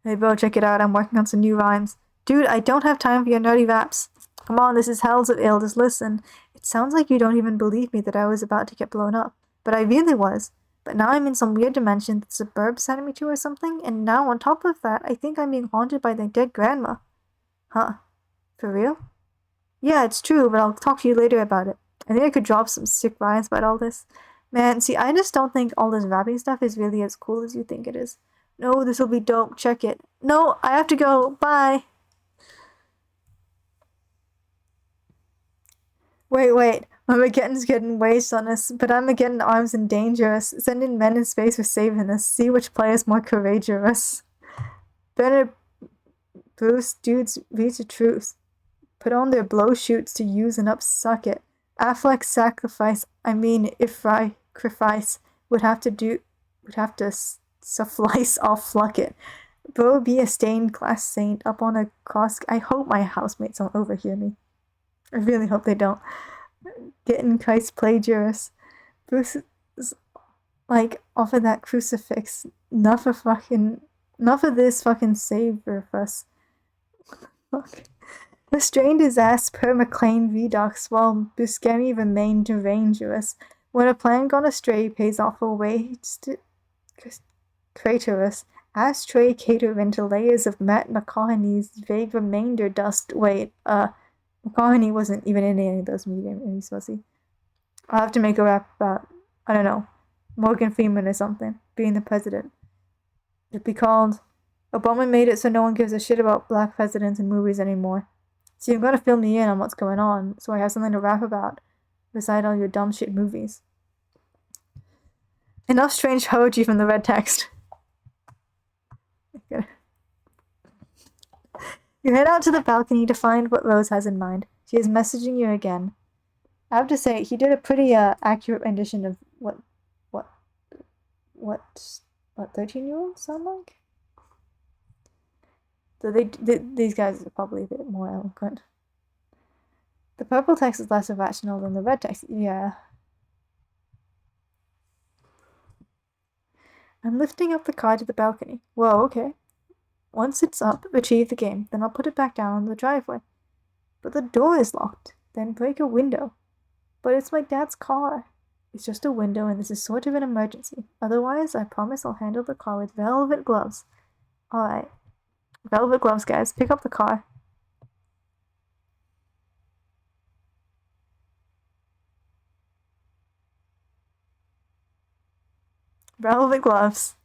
Hey bro, check it out, I'm working on some new rhymes. Dude, I don't have time for your nerdy raps. Come on, this is Hells of Ill, just listen. It sounds like you don't even believe me that I was about to get blown up. But I really was. But now I'm in some weird dimension that the suburb sent me to or something, and now on top of that, I think I'm being haunted by the dead grandma. Huh. For real? Yeah, it's true, but I'll talk to you later about it. I think I could drop some sick rhymes about all this. Man, see, I just don't think all this rapping stuff is really as cool as you think it is. No, this'll be dope, check it. No, I have to go, bye! Wait, Armageddon's getting waste on us, but Armageddon arms and dangerous, sending men in space for saving us, see which player's more courageous. Better Bruce dudes reach the truth. Put on their blow shoots to use and upsuck it. Affleck sacrifice, if sacrifice would have to suffice, I'll fluck it. Bro be a stained glass saint up on a cross. I hope my housemates don't overhear me. I really hope they don't. Getting Christ plagiarist. Bruce is like off of that crucifix. Enough of this fucking savor of us. Fuck. Restrained his ass per McLean Redux while Buscemi remained dangerous. When a plan gone astray pays off a waste craterous. Ashtray cater into layers of Matt McConaughey's vague remainder dust. Wait, McConaughey wasn't even in any of those meetings, was he? I'll have to make a rap about, I don't know, Morgan Freeman or something, being the president. It'd be called, Obama made it so no one gives a shit about black presidents in movies anymore. So you've got to fill me in on what's going on, so I have something to rap about, beside all your dumb shit movies. Enough strange poetry from the red text. You head out to the balcony to find what Rose has in mind. She is messaging you again. I have to say, he did a pretty accurate rendition of what 13-year-olds sound like? So these guys are probably a bit more eloquent. The purple text is less irrational than the red text. Yeah. I'm lifting up the car to the balcony. Whoa, okay. Once it's up, retrieve the game, then I'll put it back down on the driveway. But the door is locked. Then break a window. But it's my dad's car. It's just a window and this is sort of an emergency. Otherwise, I promise I'll handle the car with velvet gloves. Alright. Velvet gloves, guys. Pick up the car. Velvet gloves.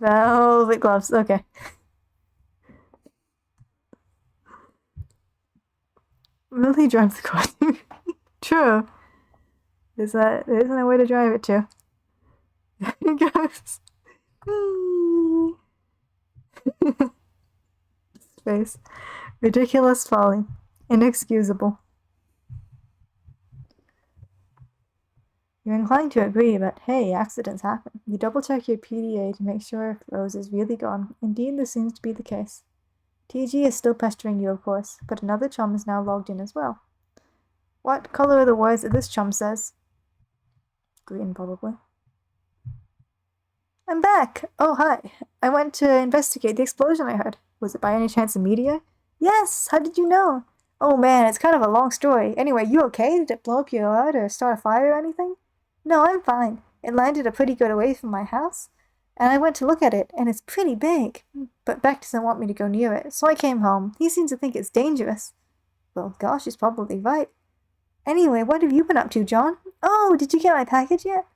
Velvet gloves. Okay. Really drive the car. True. There isn't a way to drive it to. There it goes. Space. Ridiculous folly. Inexcusable. You're inclined to agree, but hey, accidents happen. You double-check your PDA to make sure if Rose is really gone. Indeed, this seems to be the case. TG is still pestering you, of course, but another chum is now logged in as well. What color are the words that this chum says? Green, probably. I'm back! Oh, hi. I went to investigate the explosion I heard. Was it by any chance a meteor? Yes! How did you know? Oh man, it's kind of a long story. Anyway, you okay? Did it blow up your yard or start a fire or anything? No, I'm fine. It landed a pretty good way from my house. And I went to look at it, and it's pretty big. But Beck doesn't want me to go near it, so I came home. He seems to think it's dangerous. Well, gosh, he's probably right. Anyway, what have you been up to, John? Oh, did you get my package yet?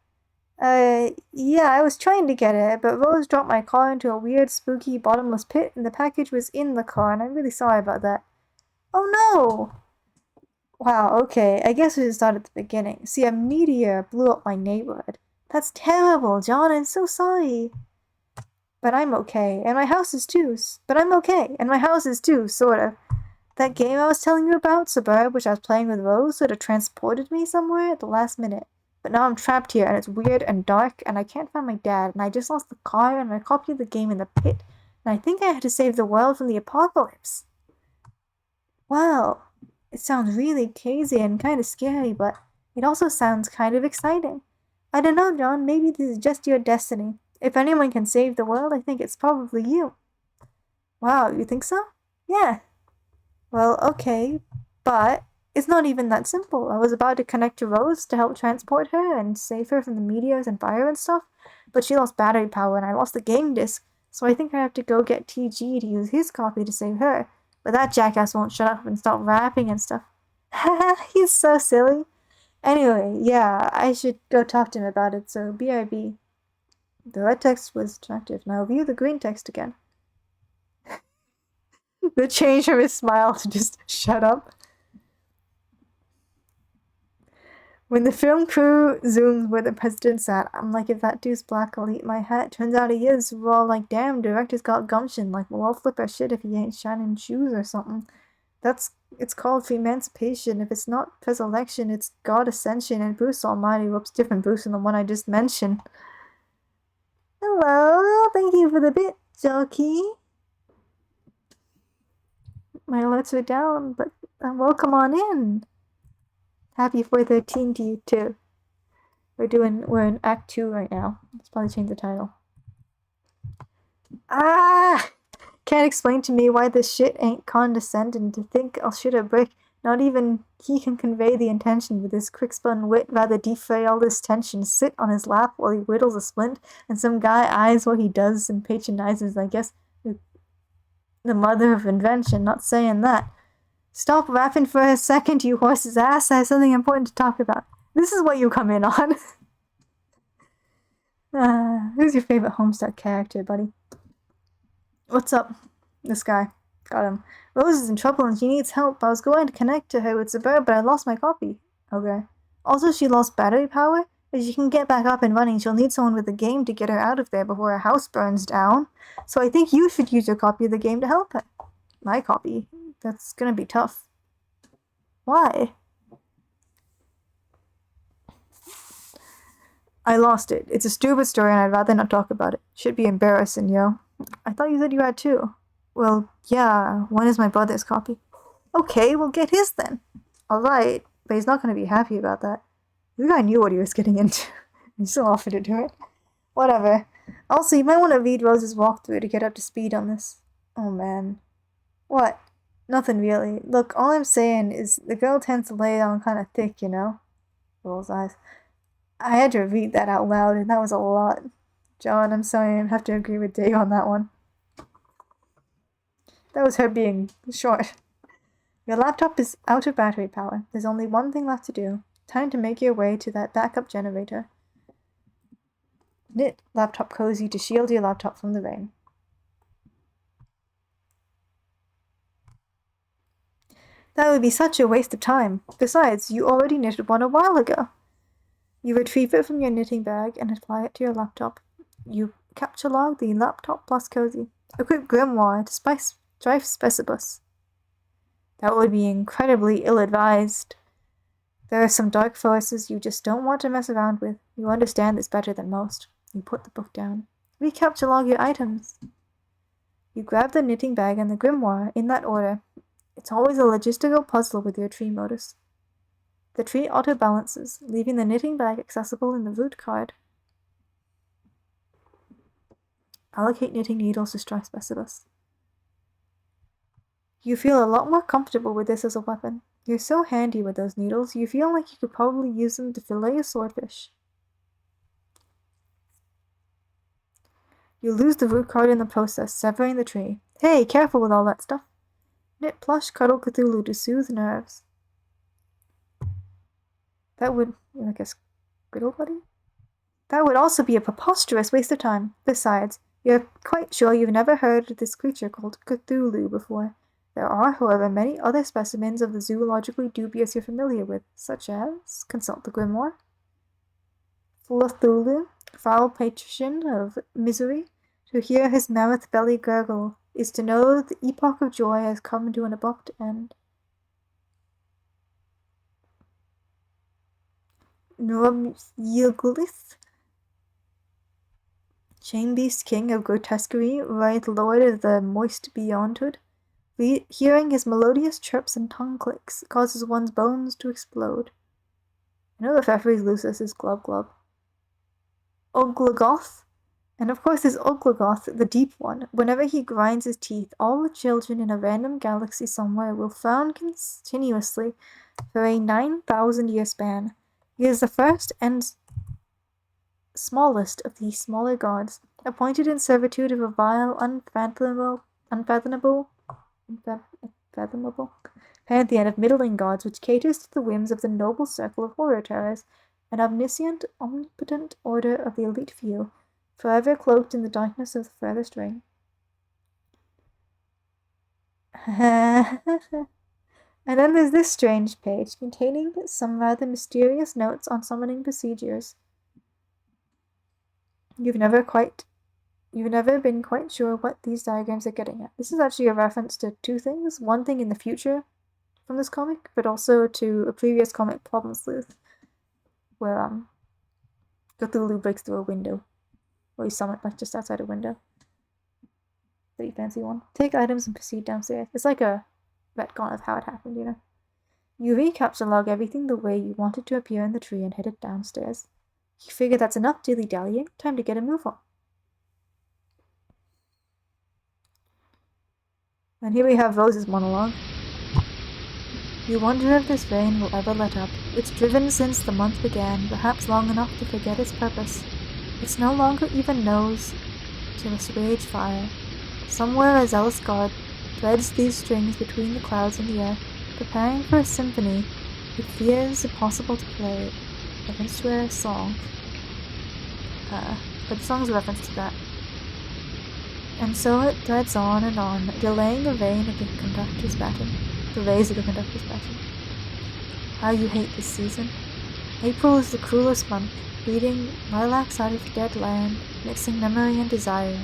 Yeah, I was trying to get it, but Rose dropped my car into a weird, spooky, bottomless pit, and the package was in the car, and I'm really sorry about that. Oh no! Wow, okay, I guess we should start at the beginning. See, a meteor blew up my neighborhood. That's terrible, John, I'm so sorry. But I'm okay, and my house is too. But I'm okay, and my house is too, sort of. That game I was telling you about, Suburb, which I was playing with Rose, sort of transported me somewhere at the last minute. But now I'm trapped here, and it's weird and dark, and I can't find my dad, and I just lost the car and my copy of the game in the pit, and I think I had to save the world from the apocalypse. Well, it sounds really crazy and kind of scary, but it also sounds kind of exciting. I don't know, John, maybe this is just your destiny. If anyone can save the world, I think it's probably you. Wow, you think so? Yeah. Well, okay, but it's not even that simple. I was about to connect to Rose to help transport her and save her from the meteors and fire and stuff, but she lost battery power and I lost the game disc, so I think I have to go get TG to use his copy to save her. But that jackass won't shut up and stop rapping and stuff. Haha, he's so silly. Anyway, yeah, I should go talk to him about it, so BRB. The red text was attractive. Now view the green text again. The change from his smile to just shut up. When the film crew zooms where the president's at, I'm like, if that dude's black, I'll eat my hat. Turns out he is. We're all like, damn, director's got gumption. Like, we'll all flip our shit if he ain't shining shoes or something. It's called for emancipation. If it's not resurrection, it's God ascension. And Bruce Almighty, whoops, different Bruce than the one I just mentioned. Hello, thank you for the bit, Jockey. My alerts are down, but welcome on in. Happy 413 to you too. We're in Act 2 right now. Let's probably change the title. Ah! Can't explain to me why this shit ain't condescending to think I'll shoot a brick. Not even he can convey the intention with his quick-spun wit, rather defray all this tension, sit on his lap while he whittles a splint, and some guy eyes what he does and patronizes, I guess, the mother of invention, not saying that. Stop rapping for a second, you horse's ass, I have something important to talk about. This is what you come in on. Who's your favorite Homestuck character, buddy? What's up? This guy. Got him. Rose is in trouble and she needs help. I was going to connect to her with Suburb, but I lost my copy. Okay. Also, she lost battery power. If she can get back up and running, she'll need someone with a game to get her out of there before her house burns down. So I think you should use your copy of the game to help her. My copy? That's gonna be tough. Why? I lost it. It's a stupid story and I'd rather not talk about it. Should be embarrassing, yo. I thought you said you had two. Well, yeah, one is my brother's copy. Okay, we'll get his then. Alright, but he's not gonna be happy about that. This guy knew what he was getting into. He still offered to do it. Whatever. Also, you might want to read Rose's walkthrough to get up to speed on this. Oh man. What? Nothing really. Look, all I'm saying is the girl tends to lay it on kind of thick, you know? Role's eyes. I had to read that out loud, and that was a lot. John, I'm sorry, I have to agree with Dave on that one. That was her being short. Your laptop is out of battery power. There's only one thing left to do. Time to make your way to that backup generator. Knit laptop cozy to shield your laptop from the rain. That would be such a waste of time. Besides, you already knitted one a while ago. You retrieve it from your knitting bag and apply it to your laptop. You capture log the laptop plus cozy. Equip grimoire to drive Specibus. That would be incredibly ill-advised. There are some dark forces you just don't want to mess around with. You understand this better than most. You put the book down. Recapture log your items. You grab the knitting bag and the grimoire in that order. It's always a logistical puzzle with your tree modus. The tree auto-balances, leaving the knitting bag accessible in the root card. Allocate knitting needles to strike Specibus. You feel a lot more comfortable with this as a weapon. You're so handy with those needles, you feel like you could probably use them to fillet a swordfish. You lose the root card in the process, severing the tree. Hey, careful with all that stuff. Knit plush cuddle Cthulhu to soothe nerves. That would, like a squiddle buddy? That would also be a preposterous waste of time. Besides, you're quite sure you've never heard of this creature called Cthulhu before. There are, however, many other specimens of the zoologically dubious you're familiar with, such as, consult the grimoire, Cthulhu, foul patrician of misery. To hear his mammoth belly gurgle is to know the epoch of joy has come to an abrupt end. Nurmyglith, Chain-beast king of grotesquerie, right lord of the moist beyondhood. Hearing his melodious chirps and tongue clicks causes one's bones to explode. I know the Pfeffries Lucis is Glub Glub. Oglagoth, and of course there's Oglagoth, the deep one. Whenever he grinds his teeth, all the children in a random galaxy somewhere will frown continuously for a 9,000-year span. He is the first and smallest of the smaller gods, appointed in servitude of a vile, unfathomable pantheon of middling gods which caters to the whims of the noble circle of horror terrors, an omniscient, omnipotent order of the elite few, forever cloaked in the darkness of the furthest ring. And then there's this strange page containing some rather mysterious notes on summoning procedures. You've never been quite sure what these diagrams are getting at. This is actually a reference to two things. One thing in the future from this comic, but also to a previous comic, Problem Sleuth, where Cthulhu breaks through a window. Or he's summoned like just outside a window. Pretty fancy one. Take items and proceed downstairs. It's like a retcon of how it happened, you know. You recapsulog everything the way you want it to appear in the tree and headed downstairs. You figure that's enough dilly-dallying. Time to get a move on. And here we have Rose's monologue. You wonder if this rain will ever let up. It's driven since the month began, perhaps long enough to forget its purpose. It's no longer even knows to assuage fire. Somewhere a zealous god threads these strings between the clouds and the earth, preparing for a symphony it fears impossible to play. Reference to a song. But the song's a reference to that. And so it threads on, delaying the rain of the conductor's baton. The rays of the conductor's baton. How you hate this season. April is the cruelest month, breeding lilacs out of the dead land, mixing memory and desire,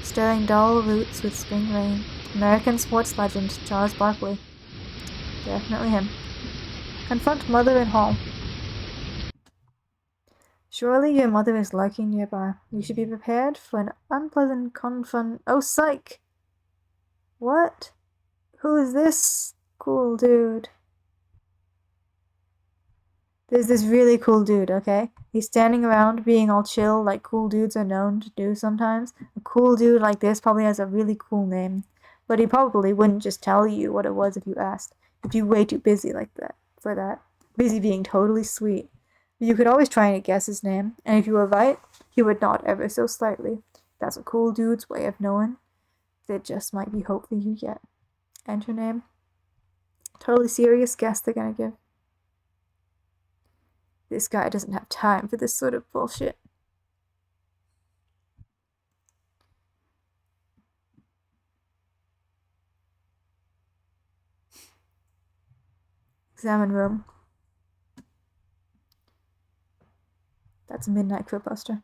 stirring dull roots with spring rain. American sports legend Charles Barkley. Definitely him. Confront mother in hall. Surely your mother is lurking nearby. You should be prepared for an unpleasant Oh, psych! What? Who is this cool dude? There's this really cool dude, okay? He's standing around being all chill like cool dudes are known to do sometimes. A cool dude like this probably has a really cool name. But he probably wouldn't just tell you what it was if you asked. He'd be way too busy like that for that. Busy being totally sweet. You could always try and guess his name, and if you were right, he would nod ever so slightly. That's a cool dude's way of knowing there just might be hope for you yet. Enter name. Totally serious guess they're gonna give. This guy doesn't have time for this sort of bullshit. Examine room. That's a midnight crowbuster.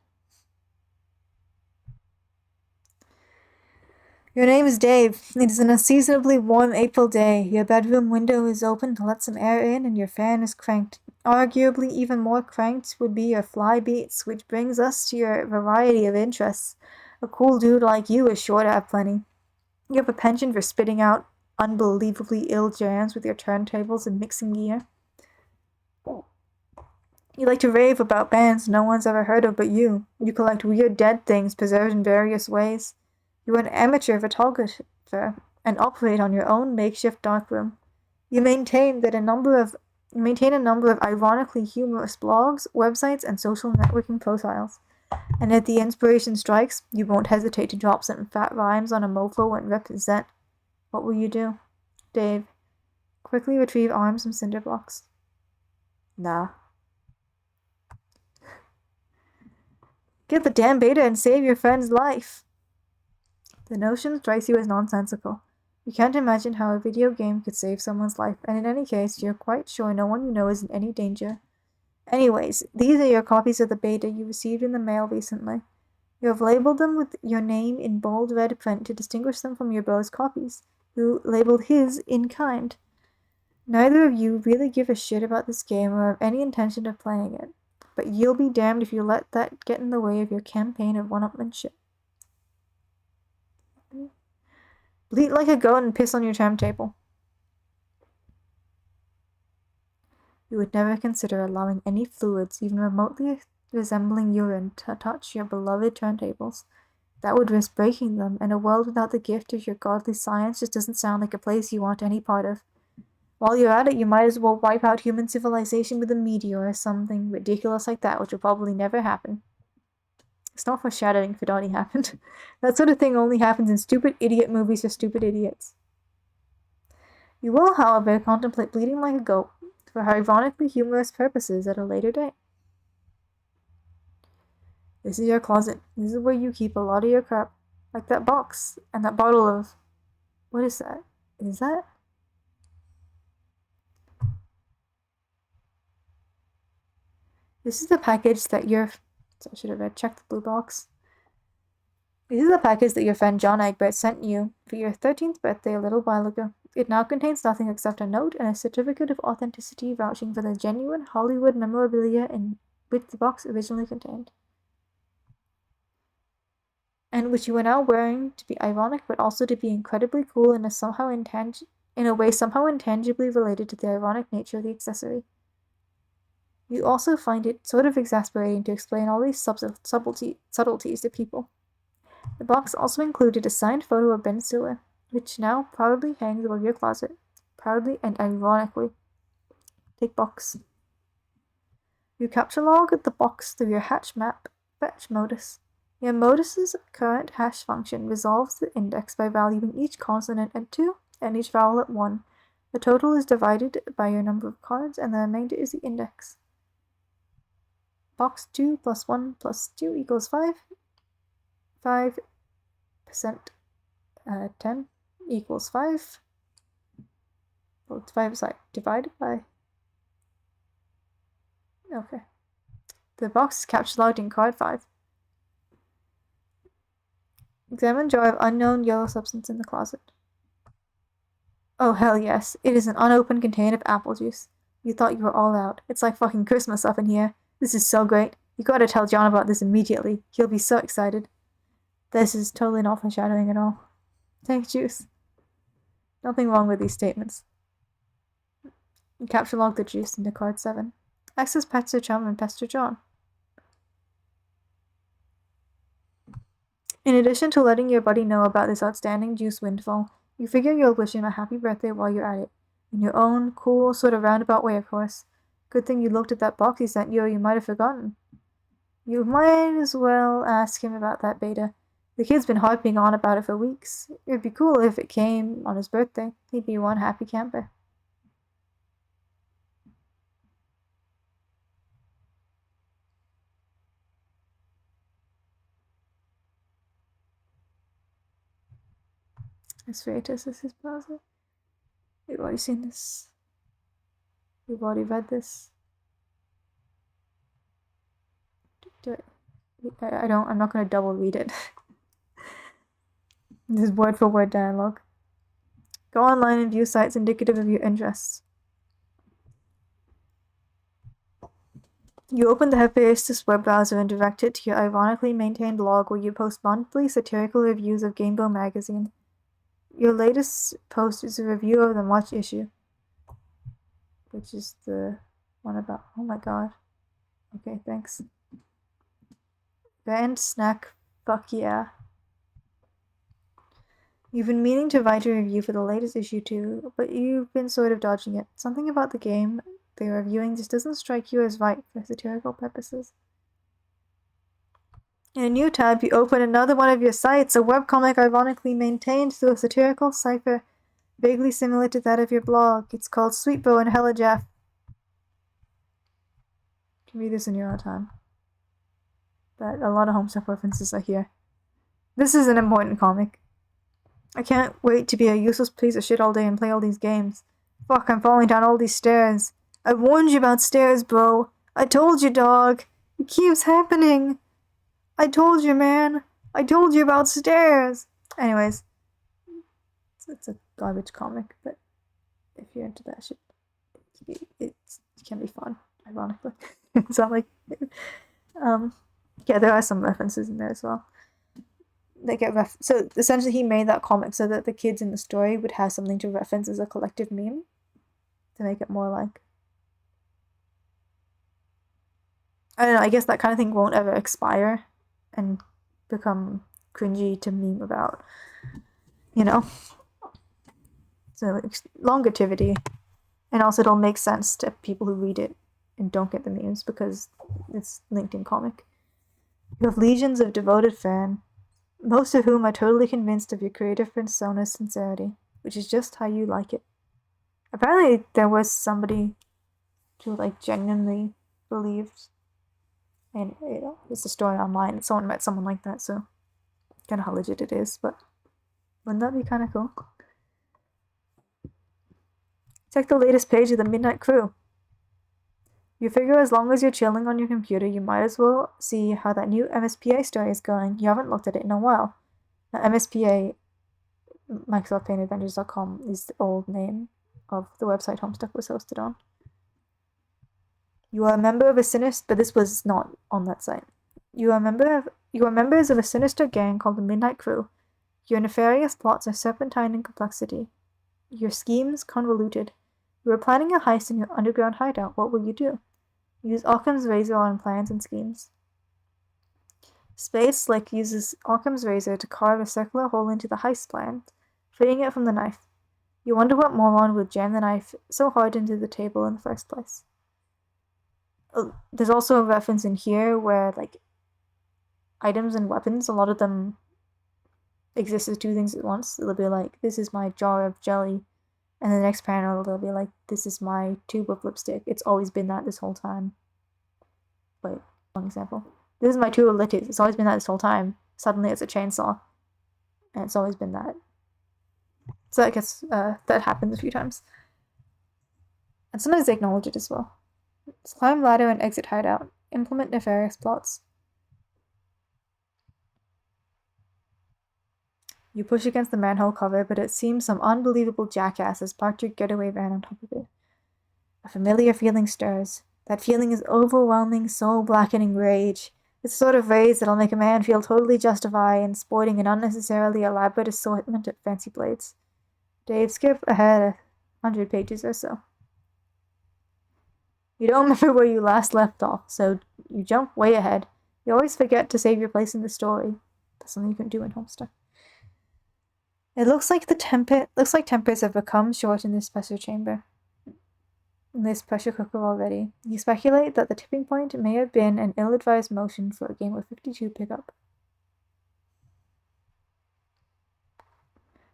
Your name is Dave. It is an unseasonably warm April day. Your bedroom window is open to let some air in, and your fan is cranked. Arguably even more cranked would be your fly beats, which brings us to your variety of interests. A cool dude like you is sure to have plenty. You have a penchant for spitting out unbelievably ill jams with your turntables and mixing gear. You like to rave about bands no one's ever heard of but you. You collect weird dead things preserved in various ways. You are an amateur photographer and operate on your own makeshift darkroom. You maintain a number of ironically humorous blogs, websites, and social networking profiles. And if the inspiration strikes, you won't hesitate to drop some fat rhymes on a mofo and represent. What will you do? Dave. Quickly retrieve arms from cinder blocks. Nah. Get the damn beta and save your friend's life. The notion strikes you as nonsensical. You can't imagine how a video game could save someone's life, and in any case, you're quite sure no one you know is in any danger. Anyways, these are your copies of the beta you received in the mail recently. You have labeled them with your name in bold red print to distinguish them from your bro's copies, who labeled his in kind. Neither of you really give a shit about this game or have any intention of playing it, but you'll be damned if you let that get in the way of your campaign of one-upmanship. Bleat like a goat and piss on your turntable. You would never consider allowing any fluids, even remotely resembling urine, to touch your beloved turntables. That would risk breaking them, and a world without the gift of your godly science just doesn't sound like a place you want any part of. While you're at it, you might as well wipe out human civilization with a meteor or something ridiculous like that, which will probably never happen. It's not foreshadowing if it already happened. That sort of thing only happens in stupid idiot movies for stupid idiots. You will, however, contemplate bleeding like a goat for ironically humorous purposes at a later date. This is your closet. This is where you keep a lot of your crap. Like that box and that bottle of... What is that? Is that? This is the package that your... So I should have read. Check the blue box. This is the package that your friend John Egbert sent you for your 13th birthday a little while ago. It now contains nothing except a note and a certificate of authenticity vouching for the genuine Hollywood memorabilia in which the box originally contained. And which you are now wearing to be ironic, but also to be incredibly cool in a way somehow intangibly related to the ironic nature of the accessory. You also find it sort of exasperating to explain all these subtleties to people. The box also included a signed photo of Ben Stiller, which now proudly hangs above your closet. Proudly and ironically. Take box. You capture log the box through your hatch map fetch modus. Your modus's current hash function resolves the index by valuing each consonant at 2 and each vowel at 1. The total is divided by your number of cards, and the remainder is the index. Box 2 plus 1 plus 2 equals 5. 5% 10 equals 5. Well, it's 5 is like divided by... Okay. The box is captured logged in card 5. Examine jar of unknown yellow substance in the closet. Oh hell yes, it is an unopened container of apple juice. You thought you were all out. It's like fucking Christmas up in here. This is so great. You gotta tell John about this immediately. He'll be so excited. This is totally not foreshadowing at all. Take juice. Nothing wrong with these statements. You capture log the juice into card 7. Access Pester Chum and Pester John. In addition to letting your buddy know about this outstanding juice windfall, you figure you'll wish him a happy birthday while you're at it. In your own cool, sort of roundabout way, of course. Good thing you looked at that box he sent you, or you might have forgotten. You might as well ask him about that beta. The kid's been harping on about it for weeks. It'd be cool if it came on his birthday. He'd be one happy camper. Asparagus is his browser. We've already seen this. We've already read this. I'm not going to double read it. This is word for word dialogue. Go online and view sites indicative of your interests. You open the Hephaestus web browser and direct it to your ironically maintained blog where you post monthly satirical reviews of Gamebo magazine. Your latest post is a review of the March issue, which is the one about... Oh my god. Okay, thanks. Band snack, fuck yeah. You've been meaning to write a review for the latest issue too, but you've been sort of dodging it. Something about the game they're reviewing just doesn't strike you as right for satirical purposes. In a new tab, you open another one of your sites, a webcomic ironically maintained through a satirical cipher vaguely similar to that of your blog. It's called Sweetbo and Hella Jeff. You can read this in your own time. but a lot of Homestuck references are here. This is an important comic. I can't wait to be a useless piece of shit all day and play all these games. Fuck, I'm falling down all these stairs. I warned you about stairs, bro. I told you, dog. It keeps happening. I told you, man. I told you about stairs. Anyways, it's a garbage comic, but if you're into that shit, it can be fun, ironically. It's not like... yeah, there are some references in there as well. They get so essentially he made that comic so that the kids in the story would have something to reference as a collective meme to make it more like, I don't know, I guess that kind of thing won't ever expire and become cringy to meme about, you know. So longevity, and also it'll make sense to people who read it and don't get the memes because it's linked in comic. You have legions of devoted fans, most of whom are totally convinced of your creative persona's sincerity, which is just how you like it. Apparently there was somebody who like genuinely believed, and it's a story online, someone met someone like that, so kind of how legit it is, but wouldn't that be kind of cool? Check the latest page of the Midnight Crew. You figure as long as you're chilling on your computer, you might as well see how that new MSPA story is going. You haven't looked at it in a while. Now, MSPA, MicrosoftPaintAdventures.com, is the old name of the website Homestuck was hosted on. You are a member of a sinister, but this was not on that site. You are members of a sinister gang called the Midnight Crew. Your nefarious plots are serpentine in complexity. Your schemes convoluted. You are planning a heist in your underground hideout. What will you do? Use Occam's razor on plans and schemes. Space Slick uses Occam's razor to carve a circular hole into the heist plan, freeing it from the knife. You wonder what moron would jam the knife so hard into the table in the first place. There's also a reference in here where, like, items and weapons, a lot of them exist as two things at once. It'll be like, this is my jar of jelly. And the next panel, they'll be like, this is my tube of lipstick. It's always been that this whole time. Wait, one example. This is my tube of lettuce. It's always been that this whole time. Suddenly it's a chainsaw. And it's always been that. So I guess that happens a few times. And sometimes they acknowledge it as well. Climb ladder and exit hideout. Implement nefarious plots. You push against the manhole cover, but it seems some unbelievable jackass has parked your getaway van on top of it. A familiar feeling stirs. That feeling is overwhelming, soul-blackening rage. It's the sort of rage that'll make a man feel totally justified in sporting an unnecessarily elaborate assortment of fancy blades. Dave, skip ahead 100 pages or so. You don't remember where you last left off, so you jump way ahead. You always forget to save your place in the story. That's something you can do in Homestuck. It looks like tempers have become short in this pressure chamber. In this pressure cooker already. You speculate that the tipping point may have been an ill-advised motion for a game of 52 pickup.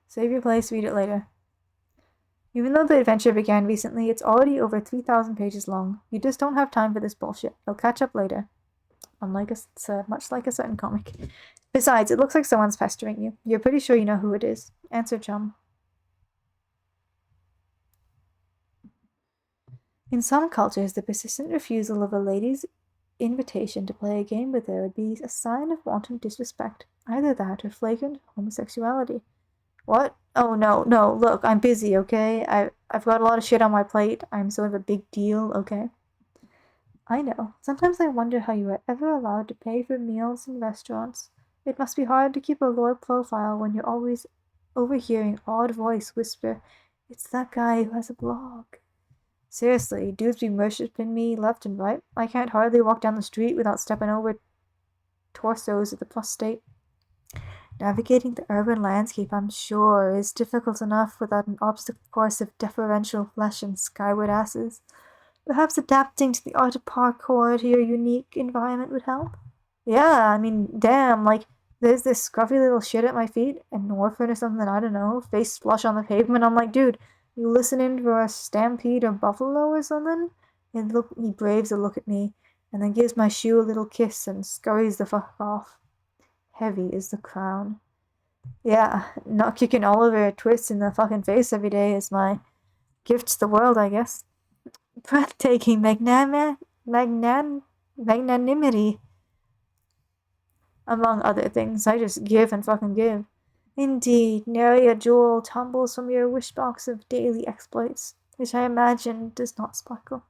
Save your place, read it later. Even though the adventure began recently, it's already over 3,000 pages long. You just don't have time for this bullshit. You'll catch up later. Much like a certain comic. Besides, it looks like someone's pestering you. You're pretty sure you know who it is. Answer, chum. In some cultures, the persistent refusal of a lady's invitation to play a game with her would be a sign of wanton disrespect. Either that or flagrant homosexuality. What? Oh, no, look, I'm busy, okay? I've got a lot of shit on my plate. I'm sort of a big deal, okay? I know. Sometimes I wonder how you are ever allowed to pay for meals in restaurants. It must be hard to keep a low profile when you're always overhearing odd voice whisper, "It's that guy who has a blog." Seriously, dudes be worshipping me left and right. I can't hardly walk down the street without stepping over torsos of the prostate. Navigating the urban landscape, I'm sure, is difficult enough without an obstacle course of deferential flesh and skyward asses. Perhaps adapting to the art of parkour to your unique environment would help? Yeah, I mean, damn, like, there's this scruffy little shit at my feet, an orphan or something, I don't know, face flush on the pavement. I'm like, dude, you listening for a stampede or buffalo or something? And he braves a look at me. and then gives my shoe a little kiss and scurries the fuck off. Heavy is the crown. Yeah, not kicking Oliver a twist in the fucking face every day is my gift to the world, I guess. Breathtaking magnanimity. Among other things, I just give and fucking give. Indeed, nary a jewel tumbles from your wishbox of daily exploits, which I imagine does not sparkle.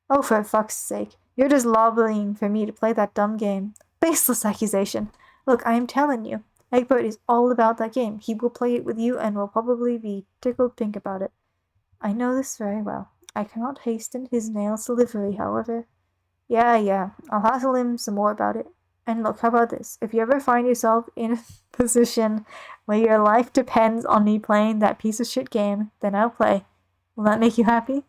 Oh, for fuck's sake, you're just lobbying for me to play that dumb game. Baseless accusation. Look, I am telling you, Egbert is all about that game. He will play it with you and will probably be tickled pink about it. I know this very well. I cannot hasten his nail's delivery, however. Yeah, I'll hassle him some more about it. And look, how about this? If you ever find yourself in a position where your life depends on me playing that piece of shit game, then I'll play. Will that make you happy?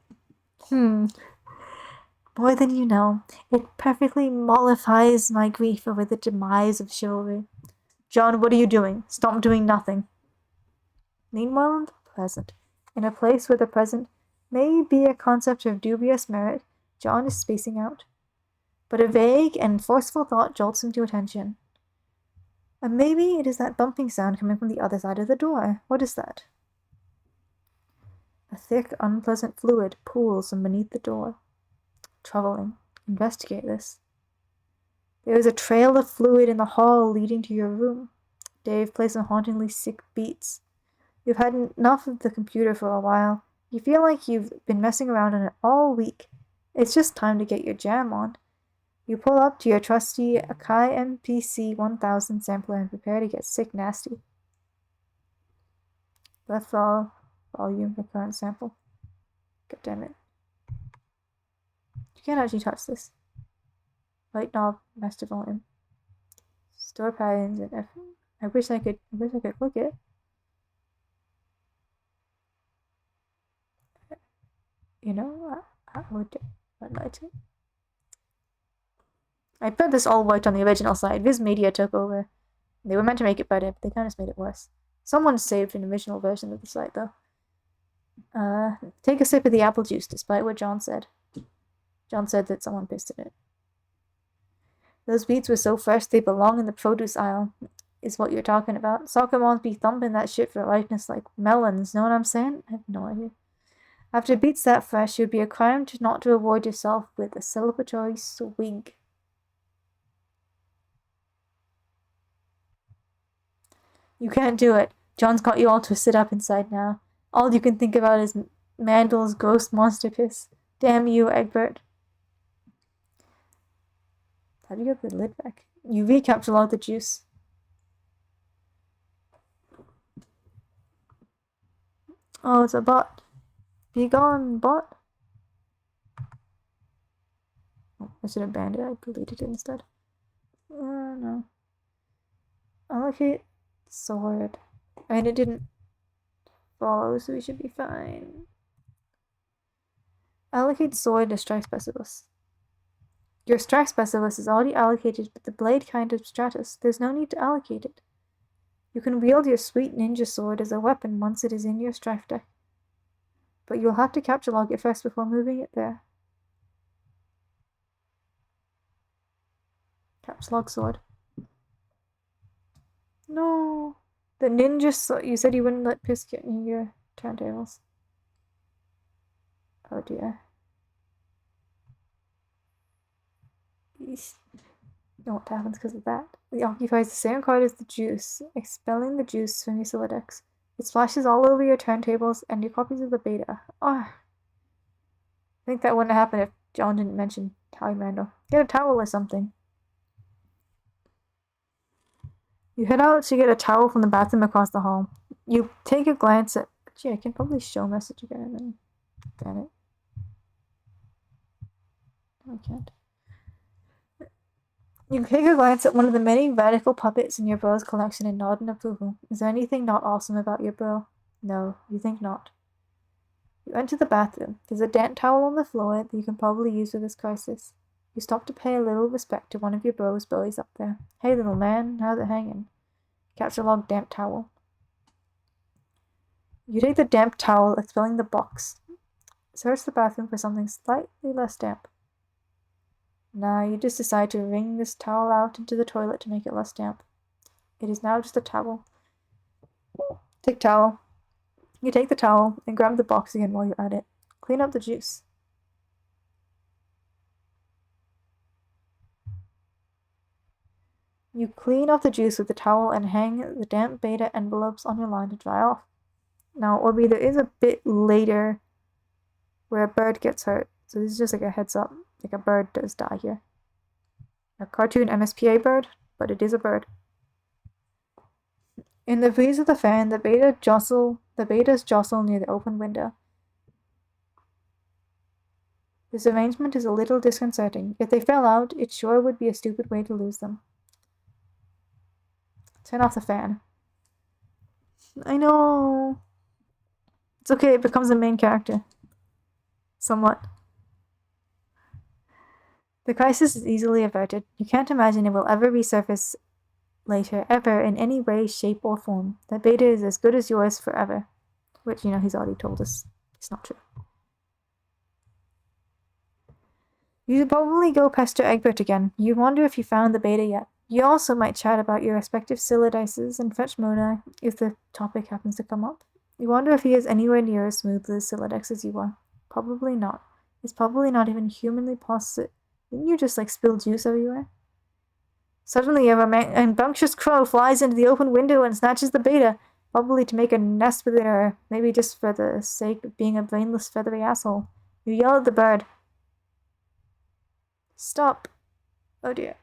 More than you know, it perfectly mollifies my grief over the demise of chivalry. John, what are you doing? Stop doing nothing. Meanwhile, in the present, in a place where the present may be a concept of dubious merit, John is spacing out. But a vague and forceful thought jolts him to attention. And maybe it is that bumping sound coming from the other side of the door. What is that? A thick, unpleasant fluid pools from beneath the door. Troubling. Investigate this. There is a trail of fluid in the hall leading to your room. Dave plays some hauntingly sick beats. You've had enough of the computer for a while. You feel like you've been messing around on it all week. It's just time to get your jam on. You pull up to your trusty Akai MPC 1000 sampler and prepare to get sick nasty. Left volume for current sample. God damn it. You can't actually touch this. Right knob, master volume. Store patterns and F. I wish I could click it. You know, I would like to. I bet this all worked on the original side. Viz Media took over. They were meant to make it better, but they kind of made it worse. Someone saved an original version of the site, though. Take a sip of the apple juice, despite what John said. John said that someone pissed in it. Those beets were so fresh they belong in the produce aisle, is what you're talking about. Soccer moms be thumping that shit for ripeness like melons, know what I'm saying? I have no idea. After beets that fresh, it would be a crime not to reward yourself with a celebratory swig. You can't do it. John's got you all twisted up inside now. All you can think about is Mandel's gross monster piss. Damn you, Egbert. How do you get the lid back? You recapture all the juice. Oh, it's a bot. Be gone, bot. Oh, I should have banned it. I deleted it instead. No. Allocate sword. I mean, it didn't follow, so we should be fine. Allocate sword to strike specialist. Your strike specialist is already allocated with the blade kind of stratus. There's no need to allocate it. You can wield your sweet ninja sword as a weapon once it is in your strike deck. But you'll have to capture log it first before moving it there. Capture log sword. No. The ninja sword. You said you wouldn't let piss get in your turntables. Oh dear. You know what happens because of that. It occupies the same card as the juice, expelling the juice from your Solidex. It splashes all over your turntables and your copies of the beta. Oh. I think that wouldn't happen if John didn't mention Howie Mandel. Get a towel or something. You head out to get a towel from the bathroom across the hall. You take a glance at... Gee, I can probably show message again and then ban it. No, I can't. You take a glance at one of the many radical puppets in your bro's collection and nod in approval. Is there anything not awesome about your bro? No, you think not. You enter the bathroom. There's a damp towel on the floor that you can probably use for this crisis. You stop to pay a little respect to one of your bro's boys up there. Hey, little man, how's it hanging? Capture log damp towel. You take the damp towel, expelling the box. Search the bathroom for something slightly less damp. Now you just decide to wring this towel out into the toilet to make it less damp. It is now just a towel. Take towel. You take the towel and grab the box again while you're at it. Clean up the juice. You clean off the juice with the towel and hang the damp beta envelopes on your line to dry off. Now, Orby, there is a bit later where a bird gets hurt, so this is just like a heads up. Like a bird does die here. A cartoon MSPA bird, but it is a bird. In the breeze of the fan, the betas jostle near the open window. This arrangement is a little disconcerting. If they fell out, it sure would be a stupid way to lose them. Turn off the fan. I know. It's okay, it becomes a main character. Somewhat. The crisis is easily averted. You can't imagine it will ever resurface later, ever, in any way, shape, or form. That beta is as good as yours forever. Which, he's already told us it's not true. You should probably go pester Egbert again. You wonder if you found the beta yet. You also might chat about your respective Sylodices and fetch Modi if the topic happens to come up. You wonder if he is anywhere near as smooth as Sylodex as you are. Probably not. It's probably not even humanly possible. Didn't you just spill juice everywhere? Suddenly a rambunctious crow flies into the open window and snatches the beta, probably to make a nest with it or maybe just for the sake of being a brainless feathery asshole. You yell at the bird. Stop. Oh dear.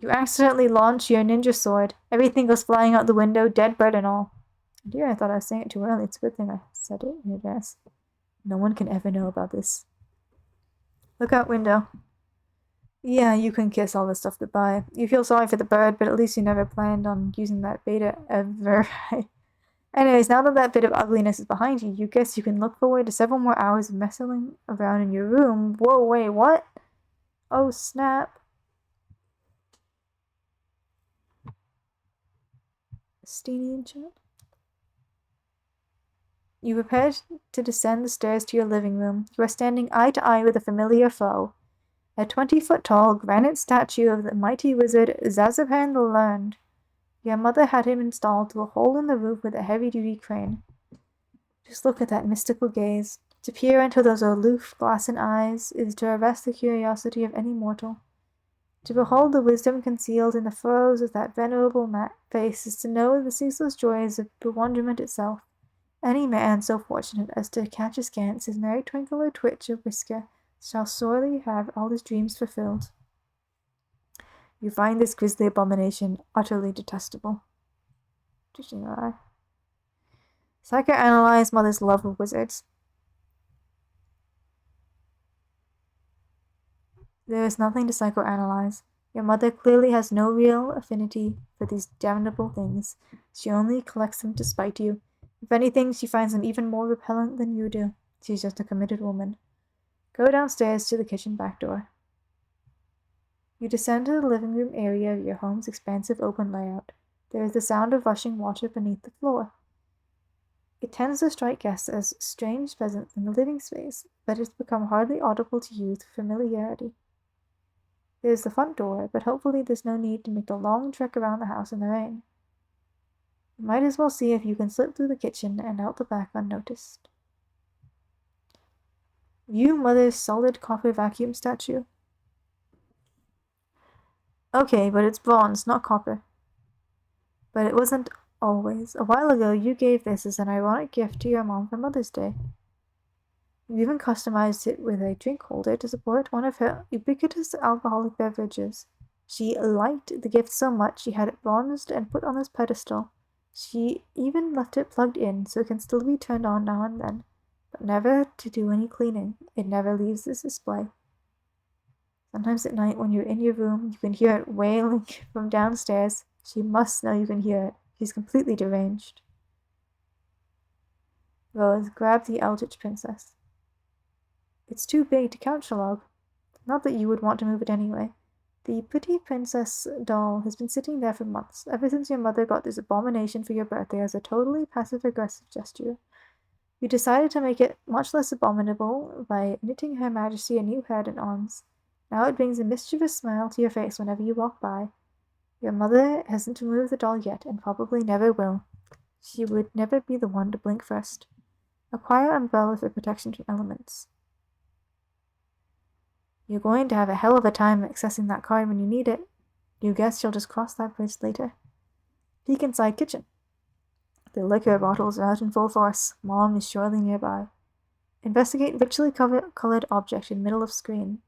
You accidentally launch your ninja sword. Everything goes flying out the window, dead bird and all. Oh dear, I thought I was saying it too early. It's a good thing I said it in advance. No one can ever know about this. Look out window. Yeah, you can kiss all this stuff goodbye. You feel sorry for the bird, but at least you never planned on using that beta ever. Anyways, now that bit of ugliness is behind you, you guess you can look forward to several more hours of messing around in your room. Whoa, wait, what? Oh, snap. Steenie and chat. You prepare to descend the stairs to your living room. You are standing eye to eye with a familiar foe. A 20-foot-tall granite statue of the mighty wizard Zazapan the Learned. Your mother had him installed through a hole in the roof with a heavy-duty crane. Just look at that mystical gaze. To peer into those aloof, glassy eyes is to arrest the curiosity of any mortal. To behold the wisdom concealed in the furrows of that venerable face is to know the ceaseless joys of bewilderment itself. Any man so fortunate as to catch askance his merry twinkle or twitch of whisker shall sorely have all his dreams fulfilled. You find this grisly abomination utterly detestable. Did you know that? Psychoanalyze mother's love of wizards. There is nothing to psychoanalyze. Your mother clearly has no real affinity for these damnable things. She only collects them to spite you. If anything, she finds them even more repellent than you do. She's just a committed woman. Go downstairs to the kitchen back door. You descend to the living room area of your home's expansive open layout. There is the sound of rushing water beneath the floor. It tends to strike guests as strange presence in the living space, but it's become hardly audible to you through familiarity. There's the front door, but hopefully there's no need to make the long trek around the house in the rain. You might as well see if you can slip through the kitchen and out the back unnoticed. View mother's solid copper vacuum statue. Okay, but it's bronze, not copper. But it wasn't always. A while ago, you gave this as an ironic gift to your mom for Mother's Day. You even customized it with a drink holder to support one of her ubiquitous alcoholic beverages. She liked the gift so much she had it bronzed and put on this pedestal. She even left it plugged in so it can still be turned on now and then, but never to do any cleaning. It never leaves this display. Sometimes at night when you're in your room, you can hear it wailing from downstairs. She must know you can hear it. She's completely deranged. Rose, grab the Eldritch Princess. It's too big to catalog. Not that you would want to move it anyway. The pretty princess doll has been sitting there for months, ever since your mother got this abomination for your birthday as a totally passive-aggressive gesture. You decided to make it much less abominable by knitting Her Majesty a new head and arms. Now it brings a mischievous smile to your face whenever you walk by. Your mother hasn't removed the doll yet, and probably never will. She would never be the one to blink first. Acquire umbrella for protection from elements. You're going to have a hell of a time accessing that card when you need it. You guess you'll just cross that bridge later. Peek inside kitchen. The liquor bottles are out in full force. Mom is surely nearby. Investigate richly colored object in middle of screen.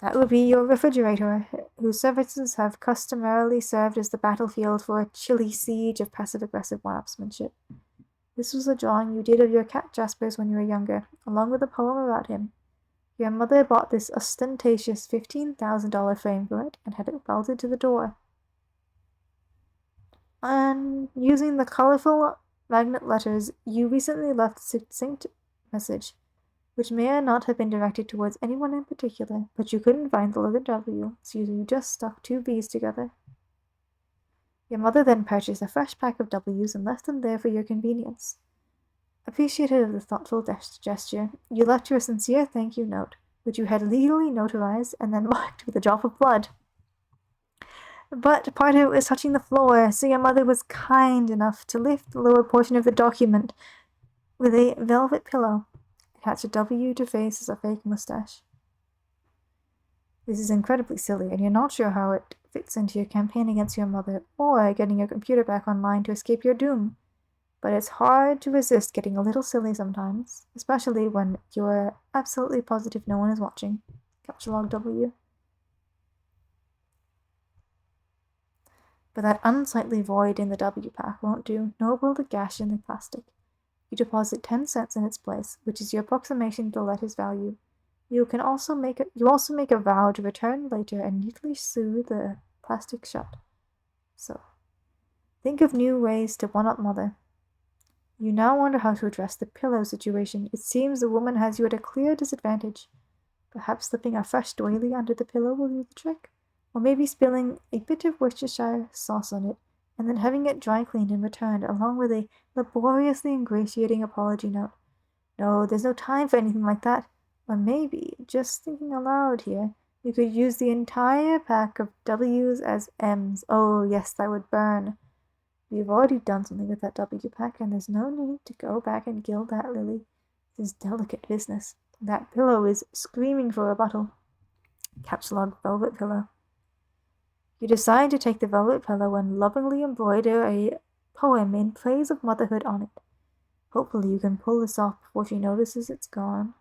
That would be your refrigerator, whose services have customarily served as the battlefield for a chilly siege of passive-aggressive one-upsmanship. This was a drawing you did of your cat Jaspers when you were younger, along with a poem about him. Your mother bought this ostentatious $15,000 frame for it and had it bolted to the door. And using the colorful magnet letters, you recently left a succinct message, which may or not have been directed towards anyone in particular, but you couldn't find the letter W, so you just stuck two V's together. Your mother then purchased a fresh pack of W's and left them there for your convenience. Appreciative of the thoughtful gesture, you left your sincere thank you note, which you had legally notarized and then marked with a drop of blood. But part of it was touching the floor, so your mother was kind enough to lift the lower portion of the document with a velvet pillow. Attach a W to face as a fake mustache. This is incredibly silly, and you're not sure how it fits into your campaign against your mother or getting your computer back online to escape your doom. But it's hard to resist getting a little silly sometimes, especially when you're absolutely positive no one is watching. Capture log W. But that unsightly void in the W pack won't do, nor will the gash in the plastic. You deposit 10 cents in its place, which is your approximation to the letter's value. You also make a vow to return later and neatly sew the plastic shut. So, think of new ways to one-up mother. You now wonder how to address the pillow situation. It seems the woman has you at a clear disadvantage. Perhaps slipping a fresh doily under the pillow will do the trick, or maybe spilling a bit of Worcestershire sauce on it, and then having it dry cleaned and returned, along with a laboriously ingratiating apology note. No, there's no time for anything like that. Or maybe, just thinking aloud here, you could use the entire pack of W's as M's. Oh, yes, that would burn. We've already done something with that W pack, and there's no need to go back and gild that lily. This is delicate business. That pillow is screaming for rebuttal. Caps log velvet pillow. You decide to take the velvet pillow and lovingly embroider a poem in praise of motherhood on it. Hopefully you can pull this off before she notices it's gone.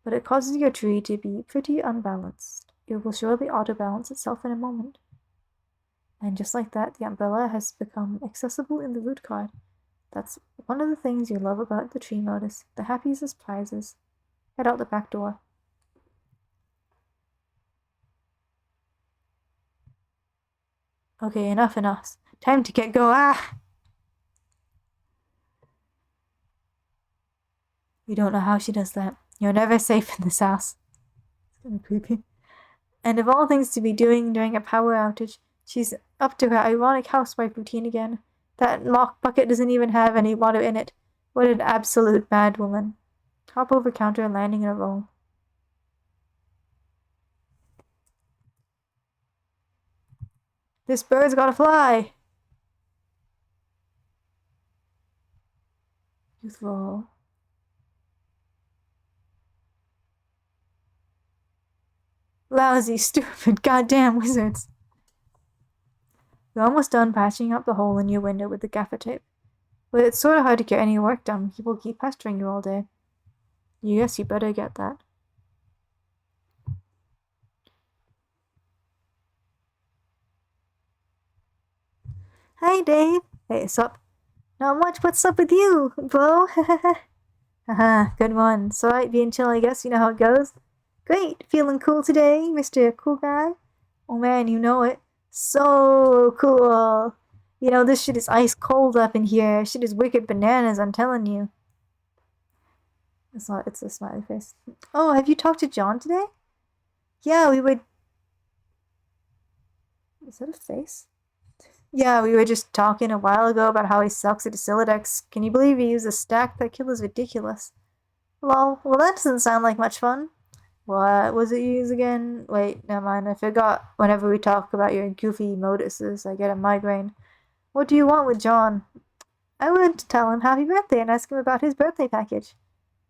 But it causes your tree to be pretty unbalanced. It will surely auto-balance itself in a moment. And just like that, the umbrella has become accessible in the root card. That's one of the things you love about the tree modus. The happiest surprises. Head out the back door. Okay, enough. Time to get going. Ah! You don't know how she does that. You're never safe in this house. It's kind of creepy. And of all things to be doing during a power outage, she's up to her ironic housewife routine again. That lock bucket doesn't even have any water in it. What an absolute bad woman. Hop over counter, landing in a roll. This bird's gotta fly! Youthful. Lousy, stupid, goddamn wizards. You're almost done patching up the hole in your window with the gaffer tape. But it's sort of hard to get any work done. People keep pestering you all day. Yes, you better get that. Hi, Dave. Hey, sup? Not much. What's up with you, bro? Haha, good one. So right, being chill, I guess. You know how it goes. Great. Feeling cool today, Mr. Cool Guy? Oh man, you know it. So cool. You know, this shit is ice cold up in here. Shit is wicked bananas, I'm telling you. It's not, it's a smiley face. Oh, have you talked to John today? Yeah, we would... Is that a face? Yeah, we were just talking a while ago about how he sucks at Silodex. Can you believe he used a stack? That kill is ridiculous. Lol, well that doesn't sound like much fun. What was it you use again? Wait, never mind, I forgot. Whenever we talk about your goofy moduses, I get a migraine. What do you want with John? I went to tell him happy birthday and ask him about his birthday package.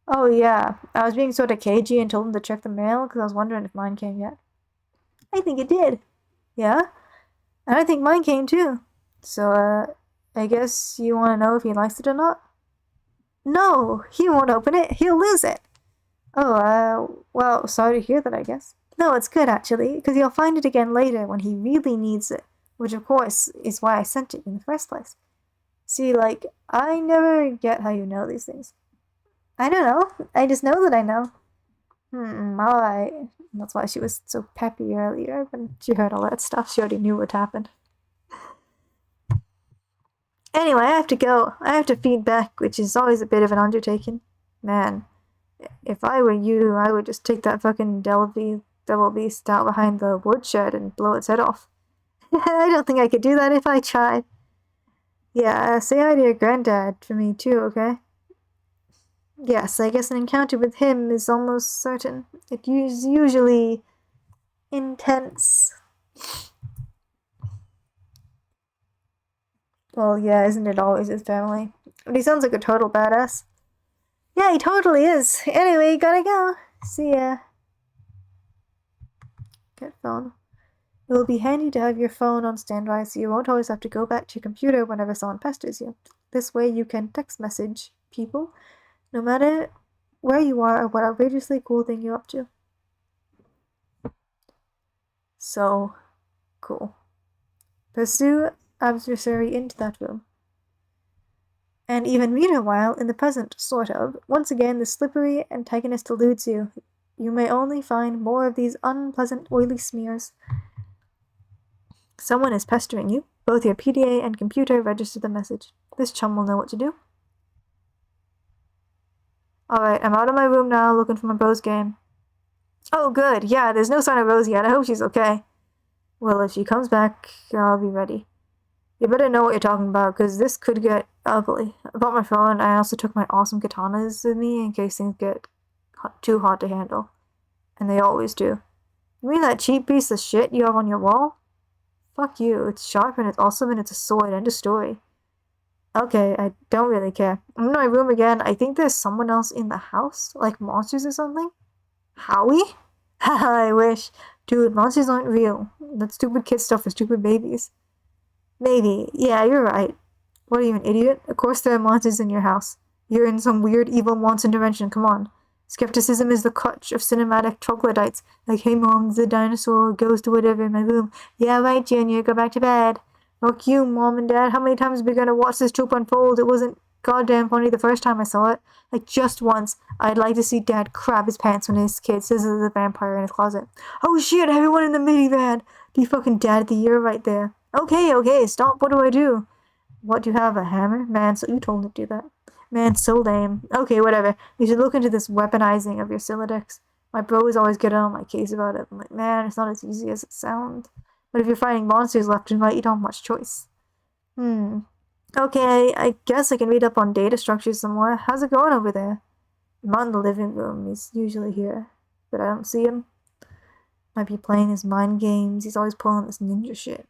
Oh yeah, I was being sort of cagey and told him to check the mail because I was wondering if mine came yet. I think it did. Yeah? And I think mine came too. So, I guess you want to know if he likes it or not? No, he won't open it. He'll lose it. Oh, well, sorry to hear that, I guess. No, it's good actually, because he'll find it again later when he really needs it, which of course is why I sent it in the first place. See, like, I never get how you know these things. I don't know. I just know that I know. Alright. That's why she was so peppy earlier when she heard all that stuff. She already knew what happened. Anyway, I have to go. I have to feed back, which is always a bit of an undertaking. Man, if I were you, I would just take that fucking devil beast out behind the woodshed and blow its head off. I don't think I could do that if I tried. Yeah, say hi to your granddad for me too, okay? Yes, I guess an encounter with him is almost certain. It is usually intense. Well, yeah, isn't it always his family? But he sounds like a total badass. Yeah, he totally is. Anyway, gotta go. See ya. Get phone. It will be handy to have your phone on standby so you won't always have to go back to your computer whenever someone pesters you. This way you can text message people, no matter where you are or what outrageously cool thing you're up to. So cool. Pursue adversary into that room. And even meanwhile, in the present, sort of, once again the slippery antagonist eludes you. You may only find more of these unpleasant oily smears. Someone is pestering you. Both your PDA and computer register the message. This chum will know what to do. Alright, I'm out of my room now looking for my Rose game. Oh, good. Yeah, there's no sign of Rose yet. I hope she's okay. Well, if she comes back, I'll be ready. You better know what you're talking about, because this could get ugly. I bought my phone, I also took my awesome katanas with me in case things get too hot to handle. And they always do. You mean that cheap piece of shit you have on your wall? Fuck you, it's sharp and it's awesome and it's a sword, end of story. Okay, I don't really care. I'm in my room again. I think there's someone else in the house, like monsters or something. Howie? Haha, I wish. Dude, monsters aren't real. That stupid kid stuff for stupid babies. Maybe. Yeah, you're right. What are you, an idiot? Of course there are monsters in your house. You're in some weird evil monster dimension, come on. Skepticism is the crutch of cinematic troglodytes. Like, hey mom, the dinosaur goes to whatever in my room. Yeah, right, Junior, go back to bed. Fuck you, mom and dad. How many times are we gonna watch this trope unfold? It wasn't goddamn funny the first time I saw it. Like, just once. I'd like to see dad crap his pants when his kid says there's a vampire in his closet. Oh shit, everyone in the minivan! Be fucking dad of the year right there. Okay, stop, what do I do? What, do you have, a hammer? Man, so you told him to do that. Man, so lame. Okay, whatever. You should look into this weaponizing of your Silodex. My bro is always getting on my case about it. I'm like, man, it's not as easy as it sounds. But if you're fighting monsters left and right, you don't have much choice. Okay, I guess I can read up on data structures some more. How's it going over there? I'm out in the living room. He's usually here, but I don't see him. Might be playing his mind games. He's always pulling this ninja shit.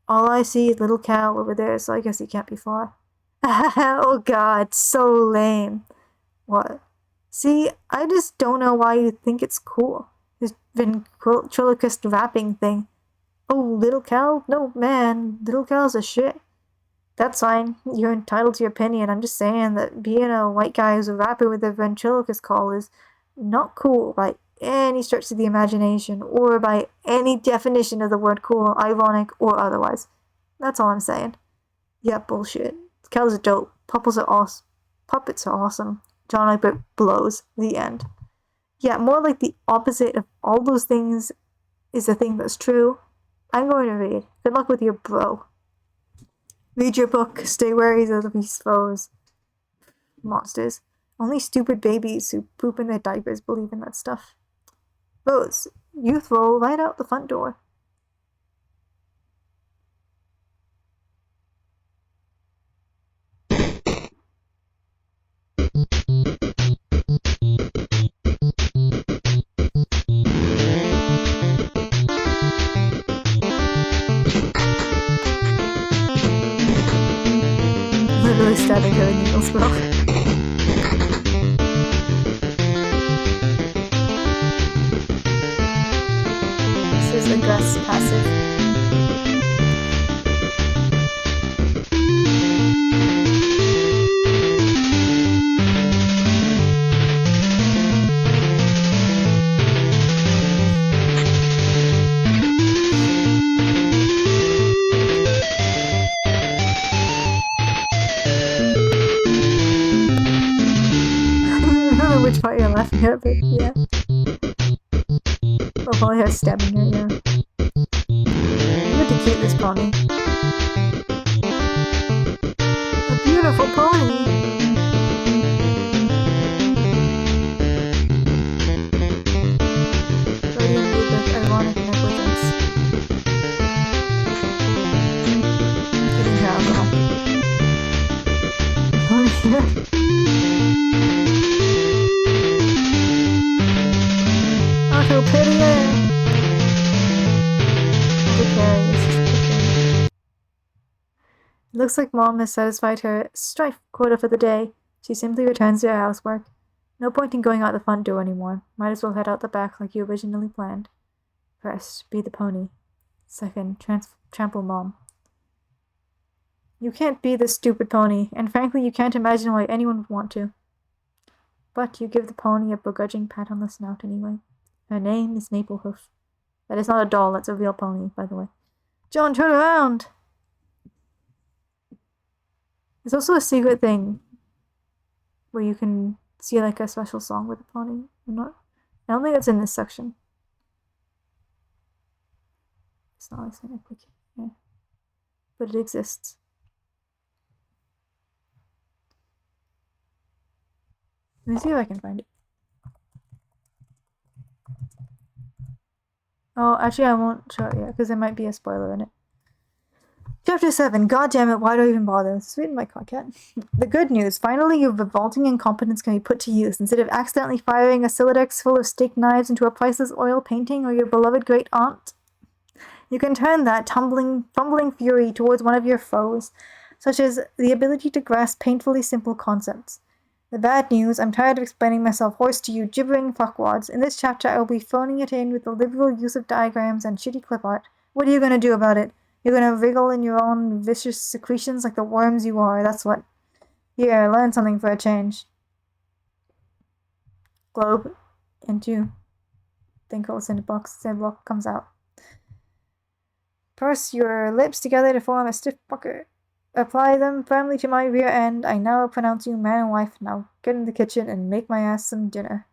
All I see is little Cal over there, so I guess he can't be far. Oh god, so lame. What? See, I just don't know why you think it's cool. This ventriloquist rapping thing. Oh, little Cal? No, man, little Cal's a shit. That's fine. You're entitled to your opinion. I'm just saying that being a white guy who's a rapper with a ventriloquist call is not cool by any stretch of the imagination or by any definition of the word cool, ironic, or otherwise. That's all I'm saying. Yeah, bullshit. Cal's are dope. Puppets are awesome. John Egbert blows. The end. Yeah, more like the opposite of all those things is the thing that's true. I'm going to read. Good luck with your bro. Read your book. Stay wary of the beast's foes. Monsters. Only stupid babies who poop in their diapers believe in that stuff. Rose, youth roll right out the front door. literally stabbing her with needles, bro. This is the Gus passive. I don't know which part you're laughing at, but yeah. Well, probably her stabbing her, yeah. I'm going to keep this pony. A beautiful pony! Guardian made with ironic negligence. Giving her alcohol. Auto pitier! It looks like Mom has satisfied her strife quota for the day. She simply returns to her housework. No point in going out the front door anymore. Might as well head out the back like you originally planned. First, be the pony. Second, trample Mom. You can't be this stupid pony, and frankly you can't imagine why anyone would want to. But you give the pony a begrudging pat on the snout anyway. Her name is Maplehoof. That is not a doll, that's a real pony, by the way. John, turn around! There's also a secret thing where you can see like a special song with the pony. I don't think it's in this section. It's not like something quick. Yeah. But it exists. Let me see if I can find it. Oh, actually I won't show it yet, because there might be a spoiler in it. Chapter 7. God damn it, why do I even bother? Sweeten my cockette. The good news. Finally, your revolting incompetence can be put to use. Instead of accidentally firing a Siladex full of steak knives into a priceless oil painting or your beloved great aunt, you can turn that fumbling fury towards one of your foes, such as the ability to grasp painfully simple concepts. The bad news. I'm tired of explaining myself hoarse to you gibbering fuckwads. In this chapter, I will be phoning it in with the liberal use of diagrams and shitty clip art. What are you going to do about it? You're gonna wriggle in your own vicious secretions like the worms you are, that's what. Here, learn something for a change. Globe into thing goes into box, the block comes out. Purse your lips together to form a stiff pucker. Apply them firmly to my rear end. I now pronounce you man and wife. Now get in the kitchen and make my ass some dinner.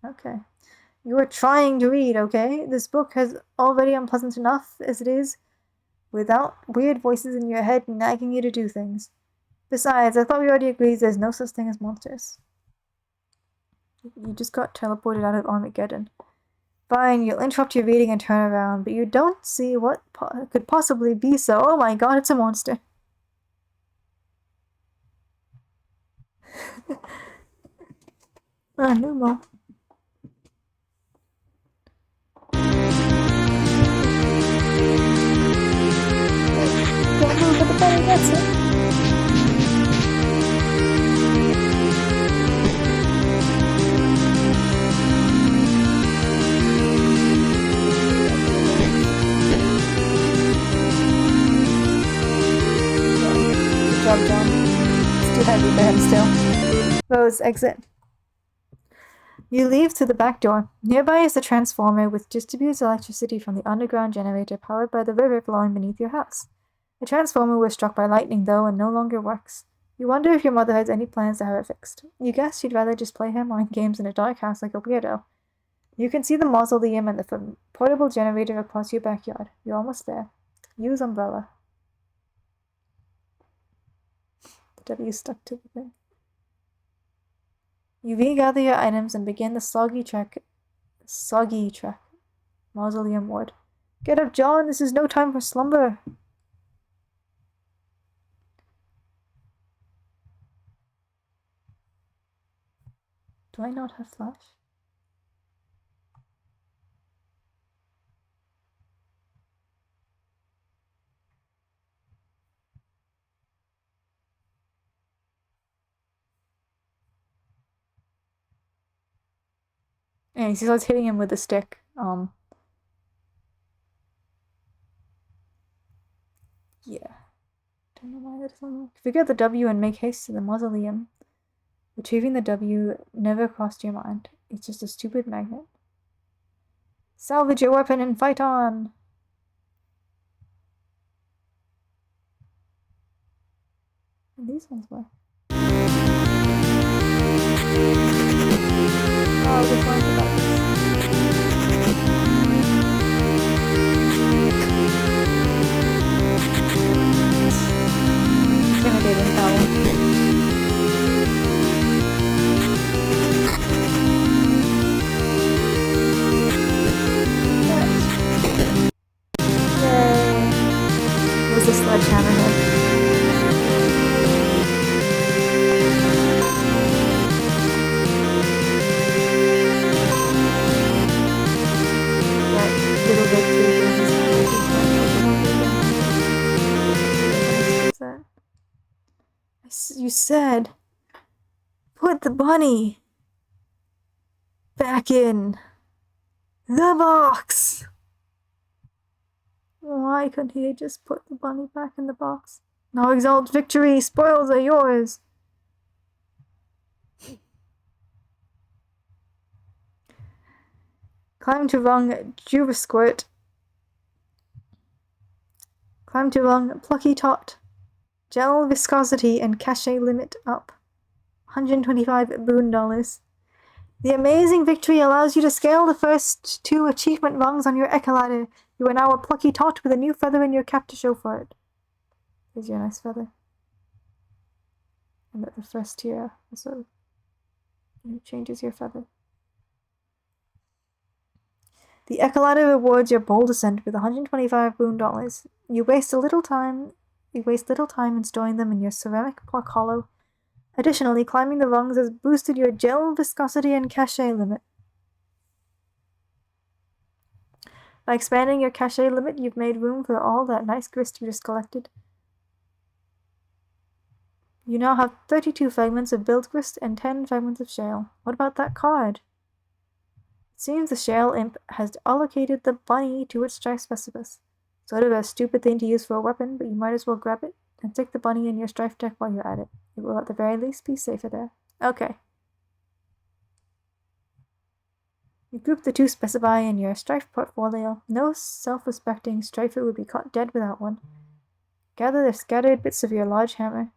Okay. You are trying to read, okay? This book has already unpleasant enough as it is, without weird voices in your head nagging you to do things. Besides, I thought we already agreed there's no such thing as monsters. You just got teleported out of Armageddon. Fine, you'll interrupt your reading and turn around, but you don't see what could possibly be so. Oh my god, it's a monster. Numo. Don't move, but the bunny gets it. Good job, John. It's too heavy for him still. Rose, exit. You leave through the back door. Nearby is the transformer, which distributes electricity from the underground generator powered by the river flowing beneath your house. The transformer was struck by lightning, though, and no longer works. You wonder if your mother has any plans to have it fixed. You guess she'd rather just play her mind games in a dark house like a weirdo. You can see the mausoleum and the portable generator across your backyard. You're almost there. Use umbrella. The W stuck to the thing. You regather your items and begin the soggy trek. Mausoleum ward. Get up, John! This is no time for slumber! Do I not have flash? And he starts hitting him with a stick. Yeah. Don't know why that doesn't. Figure out the W and make haste to the mausoleum. Retrieving the W never crossed your mind. It's just a stupid magnet. Salvage your weapon and fight on! And these ones were. Oh, this one's about this. Intimidating that one. Yay! It was a sledgehammer head. Little victory. You said, put the bunny back in the box. Why couldn't he just put the bunny back in the box? Now exalt victory. Spoils are yours. Climb to rung Juba Squirt. Climb to rung Plucky Tot. Gel viscosity and cachet limit up. 125 boon dollars. The amazing victory allows you to scale the first 2 achievement rungs on your Eka ladder. You are now a Plucky Tot with a new feather in your cap to show for it. Here's your nice feather. And at the first tier, so it changes your feather. The Eka ladder rewards your bold ascent with 125 boon dollars. You waste little time in storing them in your ceramic block hollow. Additionally, climbing the rungs has boosted your gel viscosity and cachet limit. By expanding your cachet limit, you've made room for all that nice grist you just collected. You now have 32 fragments of build grist and 10 fragments of shale. What about that card? It seems the shale imp has allocated the bunny to its strife specialist. Sort of a stupid thing to use for a weapon, but you might as well grab it and stick the bunny in your strife deck while you're at it. It will at the very least be safer there. Okay. You group the 2 specify in your strife portfolio. No self-respecting strifer would be caught dead without one. Gather the scattered bits of your large hammer.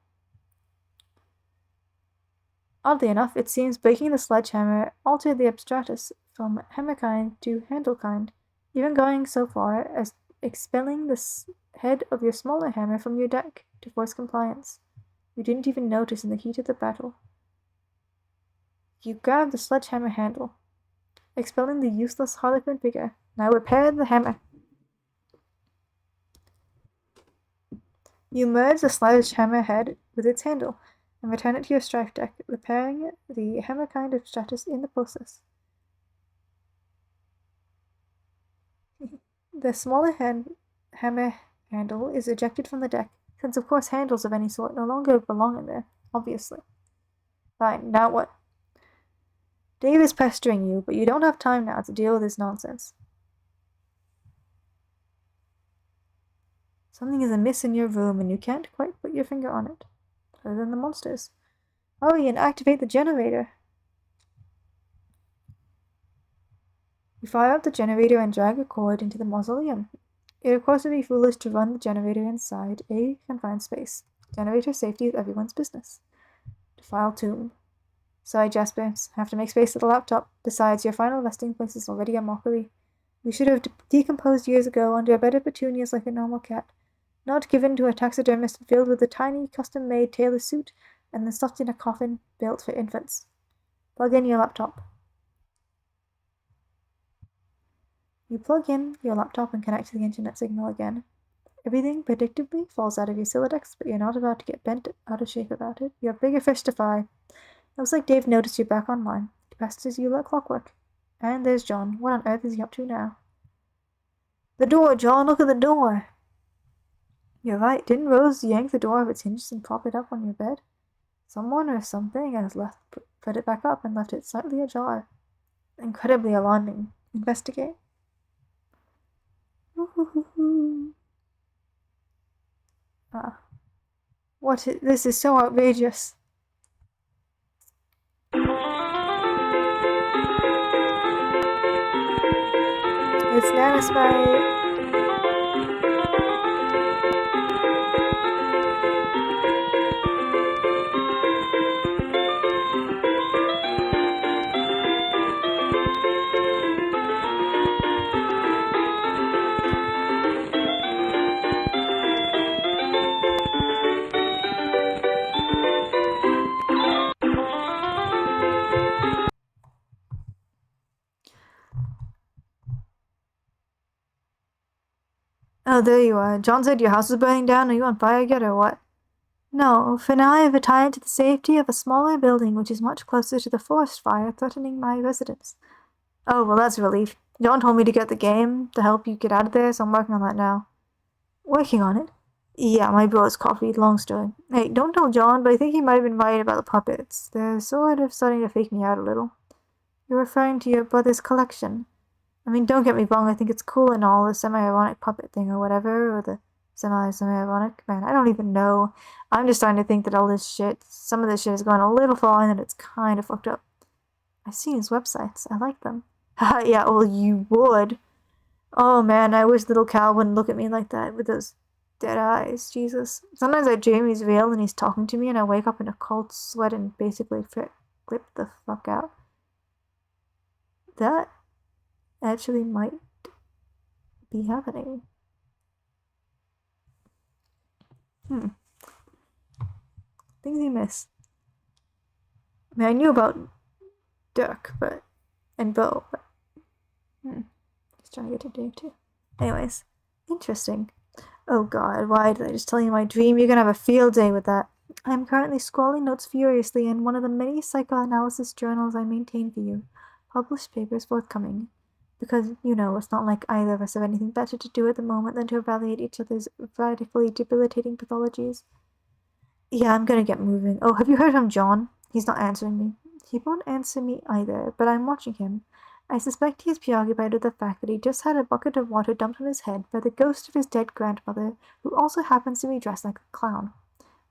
Oddly enough, it seems breaking the sledgehammer altered the abstratus from hammer-kind to handle-kind, even going so far as expelling the head of your smaller hammer from your deck to force compliance. You didn't even notice in the heat of the battle. You grab the sledgehammer handle, expelling the useless harlequin figure. Now repair the hammer. You merge the sledgehammer head with its handle and return it to your strife deck, repairing the hammer-kind abstratus in the process. The smaller hammer handle is ejected from the deck, since of course handles of any sort no longer belong in there, obviously. Fine, now what? Dave is pestering you, but you don't have time now to deal with his nonsense. Something is amiss in your room and you can't quite put your finger on it, other than the monsters. Hurry and activate the generator. You fire up the generator and drag a cord into the mausoleum. It of course would be foolish to run the generator inside a confined space. Generator safety is everyone's business. Defile tomb. Sorry, Jasper, have to make space for the laptop. Besides, your final resting place is already a mockery. You should have decomposed years ago under a bed of petunias like a normal cat, not given to a taxidermist filled with a tiny custom-made tailor suit and then stuffed in a coffin built for infants. Plug in your laptop. You plug in your laptop and connect to the internet signal again. Everything predictably falls out of your Silodex, but you're not about to get bent out of shape about it. You have bigger fish to fry. Looks like Dave noticed you're back online. He pesters you like clockwork. And there's John. What on earth is he up to now? The door, John! Look at the door! You're right. Didn't Rose yank the door off its hinges and prop it up on your bed? Someone or something has put it back up and left it slightly ajar. incredibly alarming. Investigate. This is so outrageous. It's Nana Spy. Oh, there you are. John said your house is burning down. Are you on fire yet or what? No, for now I have retired to the safety of a smaller building which is much closer to the forest fire threatening my residence. Oh, well, that's a relief. John told me to get the game to help you get out of there, so I'm working on that now. Working on it? Yeah, my brother's coffee. Long story. Hey, don't tell John, but I think he might have been right about the puppets. They're sort of starting to fake me out a little. You're referring to your brother's collection. I mean, don't get me wrong, I think it's cool and all, the semi-ironic puppet thing or whatever, or the semi-ironic, man, I don't even know. I'm just starting to think that all this shit, some of this shit has gone a little far and that it's kind of fucked up. I've seen his websites. I like them. Haha, yeah, well, you would. Oh man, I wish little Cal wouldn't look at me like that with those dead eyes. Jesus. Sometimes I dream he's real and he's talking to me and I wake up in a cold sweat and basically flip the fuck out. That actually might be happening. Things you miss. I mean, I knew about Dirk, and Bo, but he's trying to get to Dave too. Anyways, interesting. Oh god, why did I just tell you my dream? You're gonna have a field day with that. I'm currently scrawling notes furiously in one of the many psychoanalysis journals I maintain for you. Published papers forthcoming. Because, it's not like either of us have anything better to do at the moment than to evaluate each other's radically debilitating pathologies. Yeah, I'm gonna get moving. Oh, have you heard from John? He's not answering me. He won't answer me either, but I'm watching him. I suspect he is preoccupied with the fact that he just had a bucket of water dumped on his head by the ghost of his dead grandmother, who also happens to be dressed like a clown.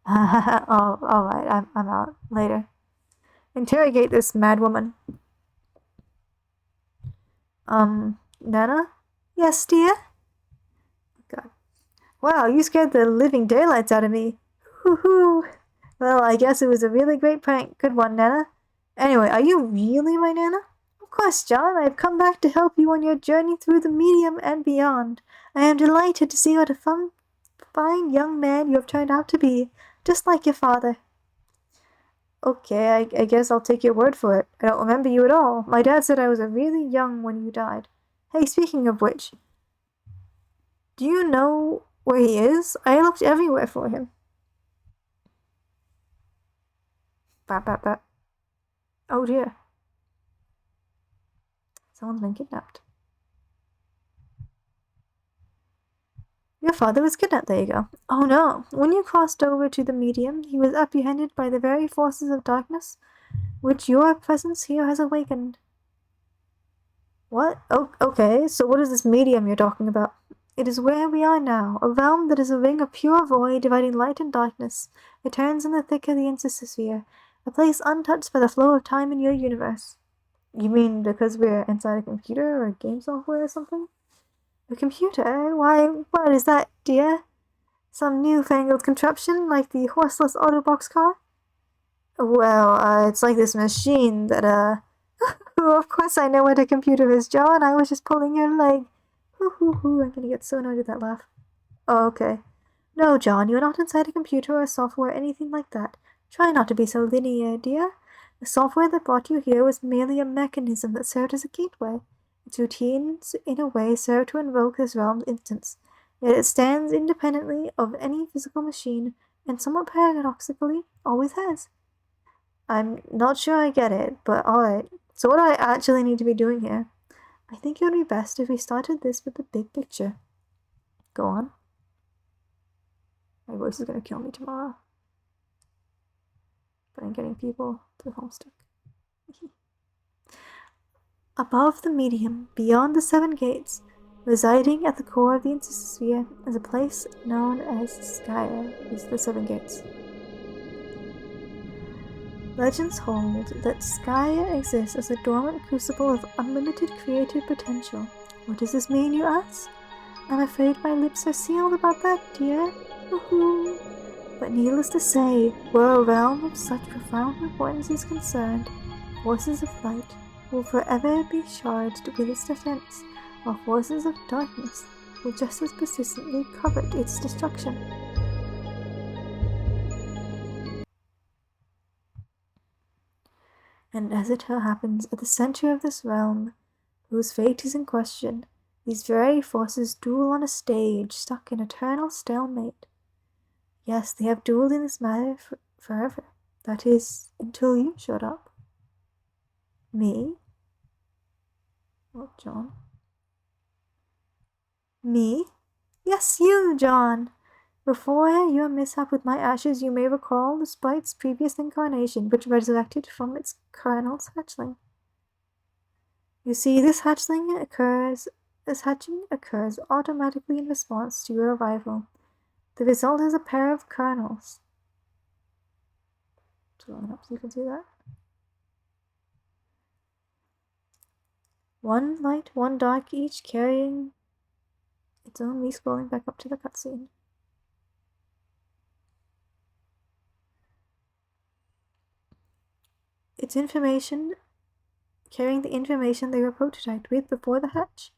Oh, alright, I'm out. Later. Interrogate this mad woman. Nana? Yes, dear? God. Wow, you scared the living daylights out of me. Hoo-hoo. Well, I guess it was a really great prank. Good one, Nana. Anyway, are you really my Nana? Of course, John. I have come back to help you on your journey through the medium and beyond. I am delighted to see what a fine young man you have turned out to be, just like your father. Okay, I guess I'll take your word for it. I don't remember you at all. My dad said I was really young when you died. Hey, speaking of which, do you know where he is? I looked everywhere for him. Bap. Oh dear. Someone's been kidnapped. Your father was kidnapped, there you go. Oh no. When you crossed over to the medium, he was apprehended by the very forces of darkness, which your presence here has awakened. What? Oh, okay, so what is this medium you're talking about? It is where we are now, a realm that is a ring of pure void dividing light and darkness. It turns in the thick of the insistosphere, a place untouched by the flow of time in your universe. You mean because we're inside a computer or game software or something? A computer? Why, what is that, dear? Some newfangled contraption like the horseless Autobox car? Well, it's like this machine that, of course I know what a computer is, John. I was just pulling your leg. I'm gonna get so annoyed at that laugh. Oh, okay. No, John, you're not inside a computer or software or anything like that. Try not to be so linear, dear. The software that brought you here was merely a mechanism that served as a gateway. Its routines, in a way, serve to invoke this realm's instance. Yet it stands independently of any physical machine, and somewhat paradoxically, always has. I'm not sure I get it, but alright. So what do I actually need to be doing here? I think it would be best if we started this with the big picture. Go on. My voice is gonna kill me tomorrow. But I'm getting people to Homestuck. Above the medium, beyond the seven gates, residing at the core of the insisphere, is a place known as Skya. These are the seven gates. Legends hold that Skya exists as a dormant crucible of unlimited creative potential. What does this mean, you ask? I'm afraid my lips are sealed about that, dear. Woohoo! But needless to say, where a realm of such profound importance is concerned, forces of light will forever be charged with its defense, while forces of darkness will just as persistently covet its destruction. And as it happens, at the center of this realm, whose fate is in question, these very forces duel on a stage, stuck in eternal stalemate. Yes, they have dueled in this matter forever. That is, until you showed up. Me? Well, John. Me? Yes, you, John! Before your mishap with my ashes, you may recall the sprite's previous incarnation, which resurrected from its kernel's hatchling. You see, this hatching occurs automatically in response to your arrival. The result is a pair of kernels. Scrolling up so you can see that. One light, one dark, each carrying its own. Me scrolling back up to the cutscene. Its information, carrying the information they were prototyped with before the hatch.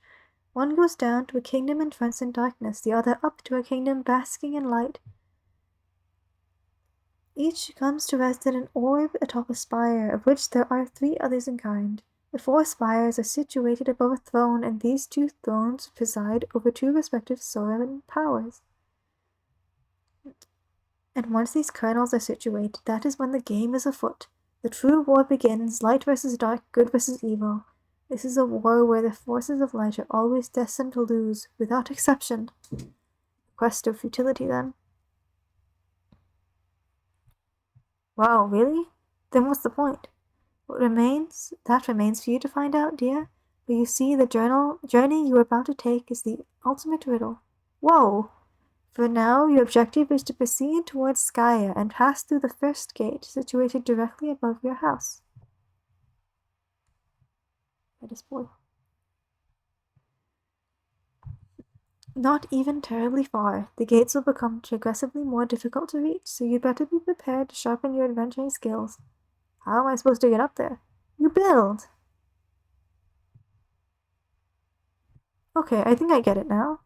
One goes down to a kingdom entranced in darkness, the other up to a kingdom basking in light. Each comes to rest in an orb atop a spire, of which there are 3 others in kind. The 4 spires are situated above a throne, and these 2 thrones preside over 2 respective sovereign powers. And once these kernels are situated, that is when the game is afoot. The true war begins, light versus dark, good versus evil. This is a war where the forces of light are always destined to lose, without exception. Quest of futility, then. Wow, really? Then what's the point? That remains for you to find out, dear. But you see, the journey you are about to take is the ultimate riddle. Whoa! For now, your objective is to proceed towards Skya and pass through the first gate, situated directly above your house. That is boy. Not even terribly far. The gates will become progressively more difficult to reach, so you'd better be prepared to sharpen your adventuring skills. How am I supposed to get up there? You build! Okay, I think I get it now.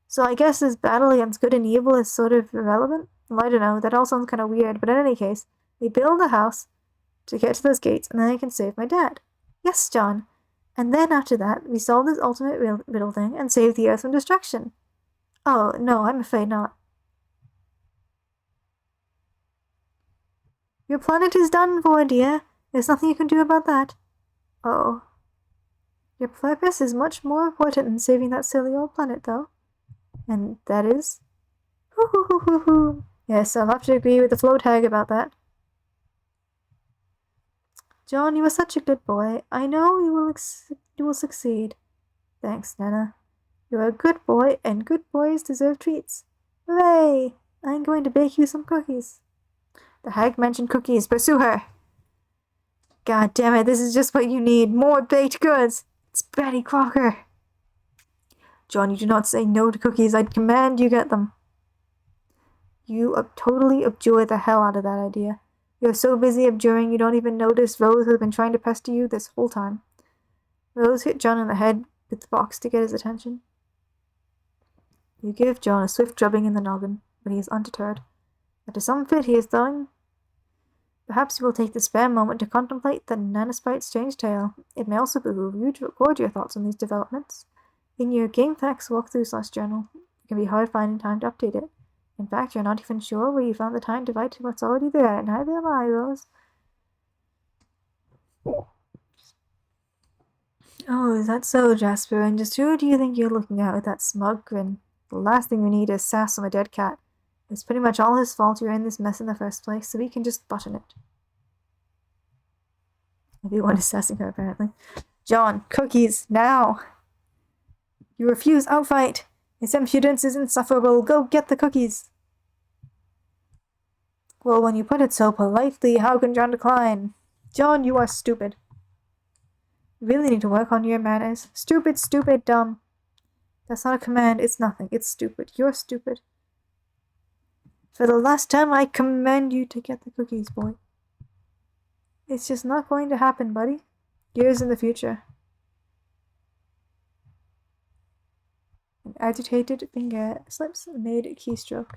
So I guess this battle against good and evil is sort of irrelevant? Well, I don't know, that all sounds kind of weird, but in any case, they build a house to get to those gates, and then I can save my dad. Yes, John. And then after that, we solve this ultimate riddle thing and save the Earth from destruction. Oh, no, I'm afraid not. Your planet is done for, dear. There's nothing you can do about that. Oh. Your purpose is much more important than saving that silly old planet, though. And that is? Yes, I'll have to agree with the float hag about that. John, you are such a good boy. I know you will succeed. Thanks, Nana. You're a good boy, and good boys deserve treats. Hooray! I'm going to bake you some cookies. The hag mentioned cookies. Pursue her! God damn it, this is just what you need. More baked goods! It's Betty Crocker. John, you do not say no to cookies. I'd command you get them. You totally abjure the hell out of that idea. You're so busy abjuring you don't even notice Rose has been trying to pester you this whole time. Rose hit John in the head with the box to get his attention. You give John a swift drubbing in the noggin, but he is undeterred. After some fit he is throwing, perhaps you will take the spare moment to contemplate the nanosprite's strange tale. It may also behoove you to record your thoughts on these developments. In your GameFAQs walkthrough/journal, it can be hard finding time to update it. In fact, you're not even sure where you found the time to write what's already there. Neither am I, Rose. Oh, is that so, Jasper? And just who do you think you're looking at with that smug grin? The last thing we need is sass from a dead cat. It's pretty much all his fault you're in this mess in the first place, so we can just button it. Everyone is sassing her, apparently. John, cookies, now! You refuse outright! His impudence is insufferable. Go get the cookies! Well, when you put it so politely, how can John decline? John, you are stupid. You really need to work on your manners. Stupid, stupid, dumb. That's not a command, it's nothing. It's stupid. You're stupid. For the last time, I command you to get the cookies, boy. It's just not going to happen, buddy. Years in the future. An agitated finger slips mid-keystroke.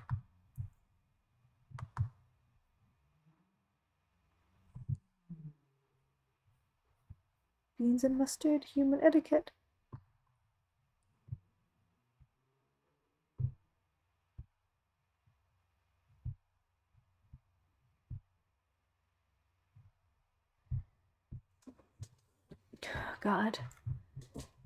Beans and mustard, human etiquette. God.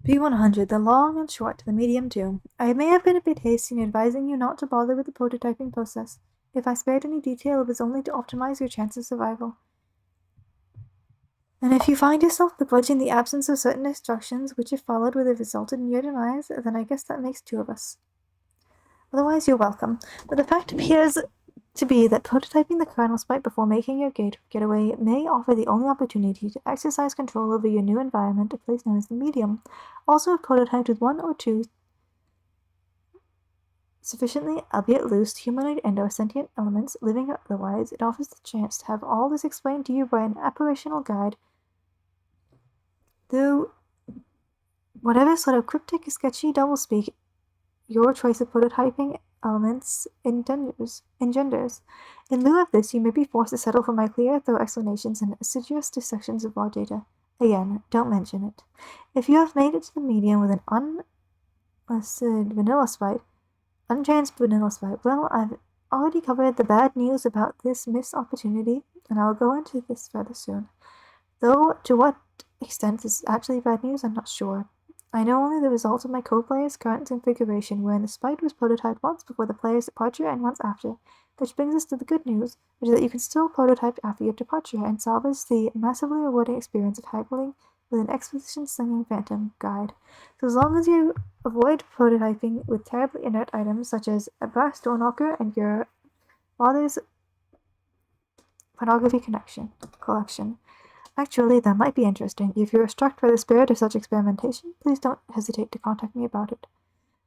B100, the long and short, the medium too. I may have been a bit hasty in advising you not to bother with the prototyping process. If I spared any detail, it was only to optimize your chance of survival. And if you find yourself begrudging the absence of certain instructions which, if followed, would have resulted in your demise, then I guess that makes two of us. Otherwise, you're welcome. But the fact appears to be that prototyping the kernel spite before making your getaway may offer the only opportunity to exercise control over your new environment, a place known as the medium. Also, if prototyped with one or two sufficiently, albeit loose, humanoid and or sentient elements living otherwise, it offers the chance to have all this explained to you by an apparitional guide through whatever sort of cryptic, sketchy doublespeak your choice of prototyping elements engenders. In lieu of this, you may be forced to settle for my clear, thorough explanations and assiduous dissections of raw data. Again, don't mention it. If you have made it to the medium with an untransed vanilla spite, well, I've already covered the bad news about this missed opportunity, and I'll go into this further soon. Though to what extent this is actually bad news, I'm not sure. I know only the results of my co-player's current configuration, wherein the spite was prototyped once before the player's departure and once after. Which brings us to the good news, which is that you can still prototype after your departure and salvage the massively rewarding experience of haggling with an exposition-slinging phantom guide. So as long as you avoid prototyping with terribly inert items such as a brass door knocker and your father's pornography collection. Actually, that might be interesting. If you are struck by the spirit of such experimentation, please don't hesitate to contact me about it.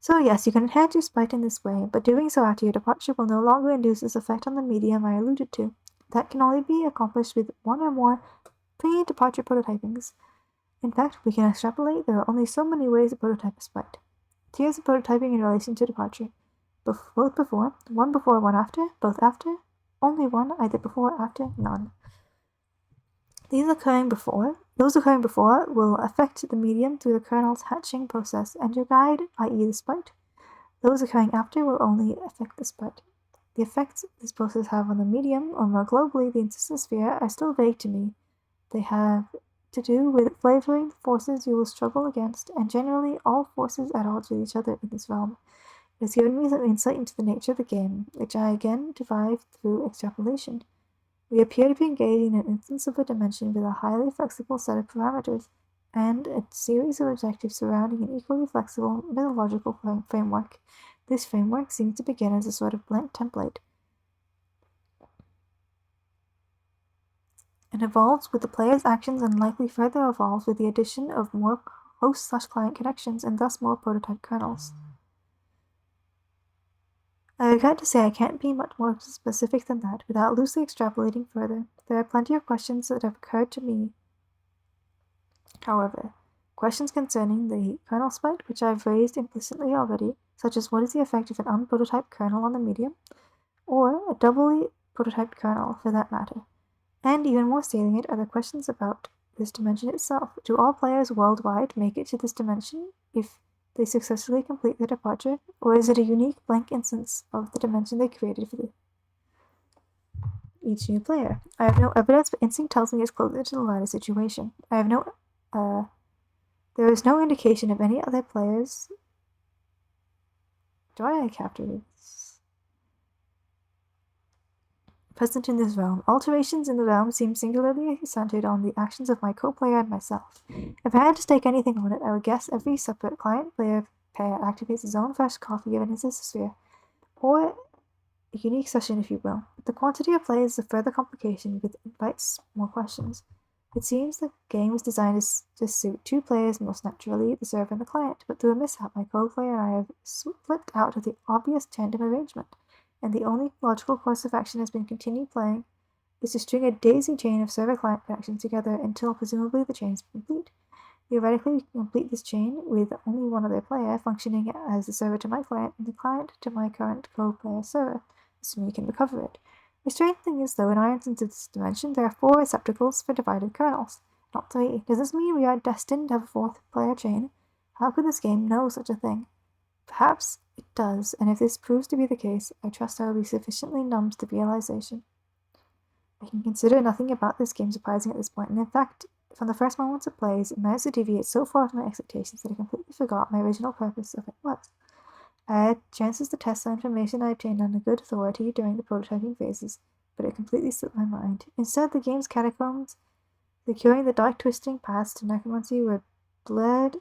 So yes, you can enhance your spite in this way, but doing so after your departure will no longer induce this effect on the medium I alluded to. That can only be accomplished with one or more pre-departure prototypings. In fact, we can extrapolate there are only so many ways to prototype a spite. Tiers of prototyping in relation to departure. Both before, one after, both after, only one, either before or after, none. Those occurring before will affect the medium through the kernel's hatching process and your guide, i.e. the spite. Those occurring after will only affect the spite. The effects this process have on the medium, or more globally, the insistent sphere, are still vague to me. They have to do with flavoring the forces you will struggle against, and generally all forces at odds with each other in this realm. It has given me some insight into the nature of the game, which I again derived through extrapolation. We appear to be engaging in an instance of a dimension with a highly flexible set of parameters, and a series of objectives surrounding an equally flexible methodological framework. This framework seems to begin as a sort of blank template, and evolves with the player's actions and likely further evolves with the addition of more host/client connections and thus more prototype kernels. I regret to say I can't be much more specific than that without loosely extrapolating further. There are plenty of questions that have occurred to me. However, questions concerning the kernel spite, which I've raised implicitly already, such as what is the effect of an unprototyped kernel on the medium, or a doubly prototyped kernel for that matter. And even more salient are the questions about this dimension itself. Do all players worldwide make it to this dimension if they successfully complete their departure, or is it a unique blank instance of the dimension they created for each new player? I have no evidence, but instinct tells me it's closer to the latter situation. There is no indication of any other players. Do I capture this? present in this realm. Alterations in the realm seem singularly centered on the actions of my co-player and myself. If I had to stake anything on it, I would guess every separate client-player pair activates its own fresh copy of an instancer, or a unique session, if you will. But the quantity of play is a further complication, which invites more questions. It seems the game was designed to suit two players most naturally, the server and the client, but through a mishap, my co-player and I have slipped out of the obvious tandem arrangement, and the only logical course of action has been continue playing is to string a daisy chain of server-client connections together until presumably the chain is complete. Theoretically, we can complete this chain with only one other player functioning as the server to my client and the client to my current co-player server, assuming we can recover it. The strange thing is, though, in our instance of this dimension, there are 4 receptacles for divided kernels, not 3. Does this mean we are destined to have a 4th player chain? How could this game know such a thing? Perhaps it does, and if this proves to be the case, I trust I will be sufficiently numb to the realization. I can consider nothing about this game surprising at this point, and in fact, from the first moments of play, it managed to deviate so far from my expectations that I completely forgot my original purpose of it was. I had chances to test the information I obtained on a good authority during the prototyping phases, but it completely slipped my mind. Instead, the game's catacombs, securing the dark twisting paths to necromancy, were blundered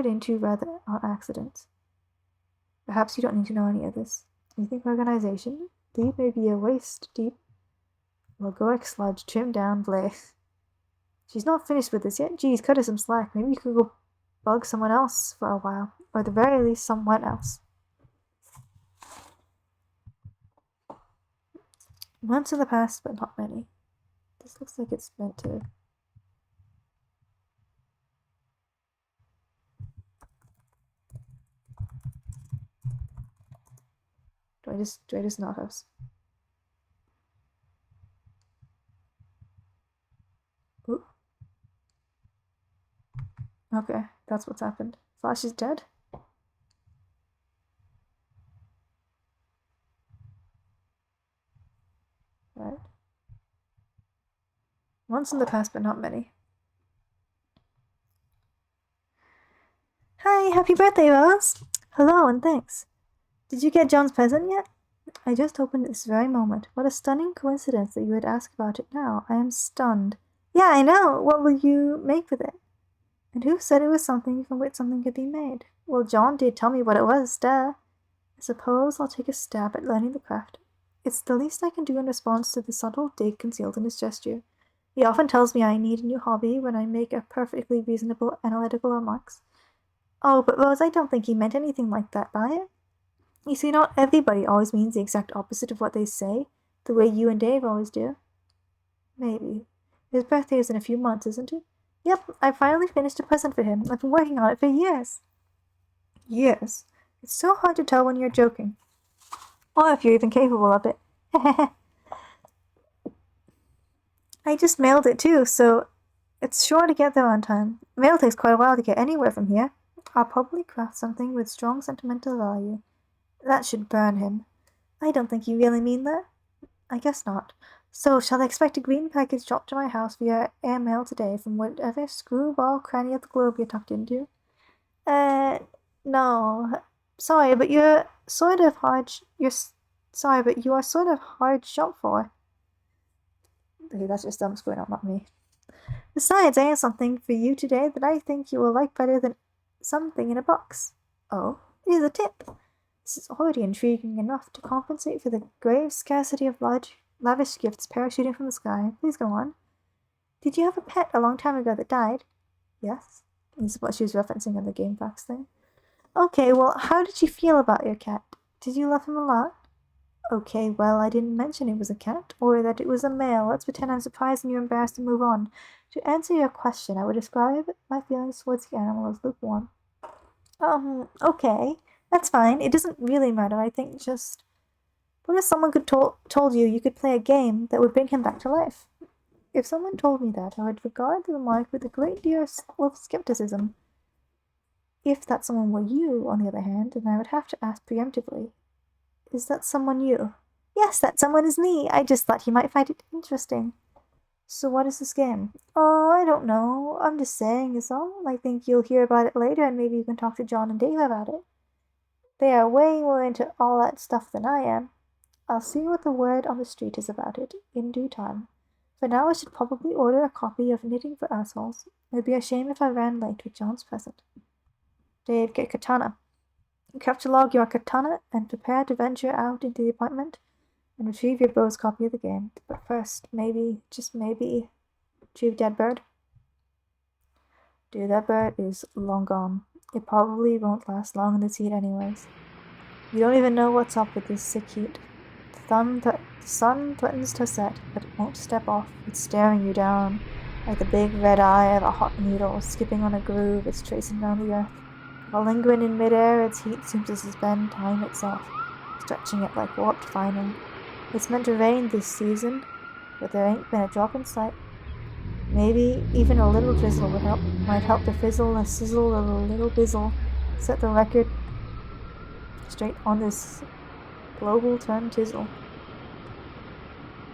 into rather on accident. Perhaps you don't need to know any of this. You think organization? Deep may be a waist deep. Logoic sludge, trimmed down, blaze. She's not finished with this yet. Geez, cut her some slack. Maybe you could go bug someone else for a while. Or at the very least, someone else. Months in the past, but not many. This looks like it's meant to... Do I just not house? Ooh. Okay, that's what's happened. Flash is dead? Right. Once in the past, but not many. Hi, happy birthday, Rose! Hello, and thanks. Did you get John's present yet? I just opened it this very moment. What a stunning coincidence that you would ask about it now. I am stunned. Yeah, I know. What will you make with it? And who said it was something from which something could be made? Well, John did tell me what it was, duh. I suppose I'll take a stab at learning the craft. It's the least I can do in response to the subtle dig concealed in his gesture. He often tells me I need a new hobby when I make a perfectly reasonable analytical remarks. Oh, but Rose, I don't think he meant anything like that by it. You see, not everybody always means the exact opposite of what they say, the way you and Dave always do. Maybe. His birthday is in a few months, isn't it? Yep, I finally finished a present for him. I've been working on it for years. Years? It's so hard to tell when you're joking. Or if you're even capable of it. I just mailed it too, so it's sure to get there on time. Mail takes quite a while to get anywhere from here. I'll probably craft something with strong sentimental value. That should burn him. I don't think you really mean that. I guess not. So, shall I expect a green package dropped to my house via airmail today from whatever screwball cranny of the globe you're tucked into? No. Sorry, but you're sort of hard... Sorry, but you are sort of hard shop for. Okay, that's your stomach's going up, not me. Besides, I have something for you today that I think you will like better than something in a box. Oh, here's a tip. This is already intriguing enough to compensate for the grave scarcity of lavish gifts parachuting from the sky. Please go on. Did you have a pet a long time ago that died? Yes. This is what she was referencing on the game facts thing. Okay, well, how did you feel about your cat? Did you love him a lot? Okay, well, I didn't mention it was a cat, or that it was a male. Let's pretend I'm surprised and you're embarrassed and move on. To answer your question, I would describe my feelings towards the animal as lukewarm. Okay. That's fine. It doesn't really matter. I think just... What if someone told you could play a game that would bring him back to life? If someone told me that, I would regard the remark with a great deal of skepticism. If that someone were you, on the other hand, then I would have to ask preemptively, is that someone you? Yes, that someone is me. I just thought you might find it interesting. So what is this game? Oh, I don't know. I'm just saying is all. I think you'll hear about it later and maybe you can talk to John and Dave about it. They are way more into all that stuff than I am. I'll see what the word on the street is about it in due time. For now, I should probably order a copy of Knitting for Assholes. It'd be a shame if I ran late with John's present. Dave, get katana. Capture log your katana and prepare to venture out into the apartment and retrieve your beau's copy of the game. But first, maybe, just maybe, retrieve dead bird. Dude, that bird is long gone. It probably won't last long in this heat anyways. You don't even know what's up with this sick heat. The sun threatens to set, but it won't step off. It's staring you down, like the big red eye of a hot needle skipping on a groove it's tracing round the earth. While lingering in midair, its heat seems to suspend time itself, stretching it like warped vinyl. It's meant to rain this season, but there ain't been a drop in sight. Maybe even a little drizzle might help to fizzle a sizzle of a little bizzle, set the record straight on this global turn tizzle.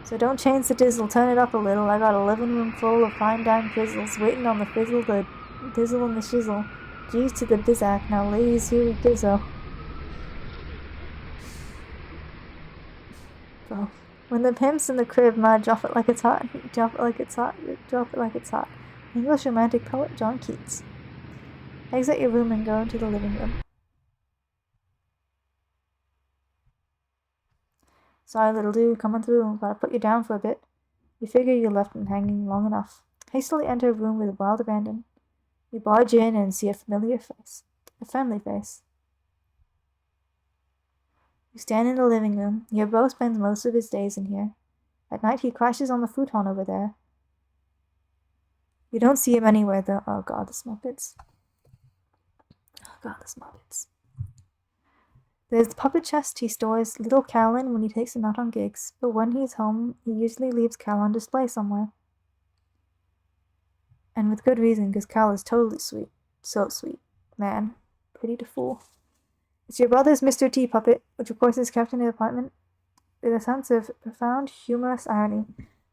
So don't change the dizzle, turn it up a little. I got a living room full of fine dime fizzles, waiting on the fizzle, the dizzle and the shizzle. G's to the bizac, now ladies, here we gizzo. Bro. When the pimp's in the crib, ma, drop it like it's hot, drop it like it's hot, drop it like it's hot. English romantic poet John Keats. Exit your room and go into the living room. Sorry, little dude, coming through. Gotta put you down for a bit. You figure you left him hanging long enough. Hastily enter a room with wild abandon. You barge in and see a familiar face. A friendly face. You stand in the living room. Your beau spends most of his days in here. At night he crashes on the futon over there. You don't see him anywhere though. Oh god, the Muppets. Oh god, the Muppets. There's the puppet chest he stores little Cal in when he takes him out on gigs, but when he's home, he usually leaves Cal on display somewhere. And with good reason, because Cal is totally sweet. So sweet. Man. Pretty to fool. It's your brother's Mr. T puppet, which of course is kept in the apartment with a sense of profound, humorous irony.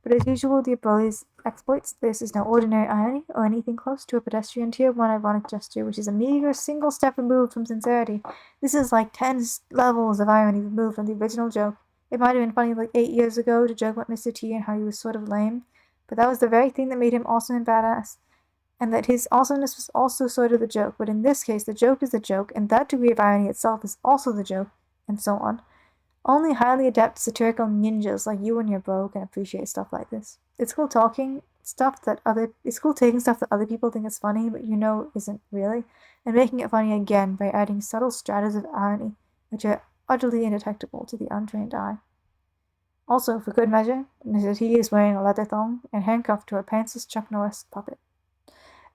But as usual, the bully's exploits, this is no ordinary irony, or anything close to a pedestrian tier 1 ironic gesture, which is a meager single step removed from sincerity. This is like 10 levels of irony removed from the original joke. It might have been funny like 8 years ago to joke about Mr. T and how he was sort of lame, but that was the very thing that made him awesome and badass. And that his awesomeness was also sort of the joke, but in this case, the joke is the joke, and that degree of irony itself is also the joke, and so on. Only highly adept satirical ninjas like you and your bro can appreciate stuff like this. It's cool taking stuff that other people think is funny, but you know isn't really, and making it funny again by adding subtle stratas of irony, which are utterly indetectable to the untrained eye. Also, for good measure, Mrs. T is wearing a leather thong and handcuffed to a pantsless Chuck Norris puppet.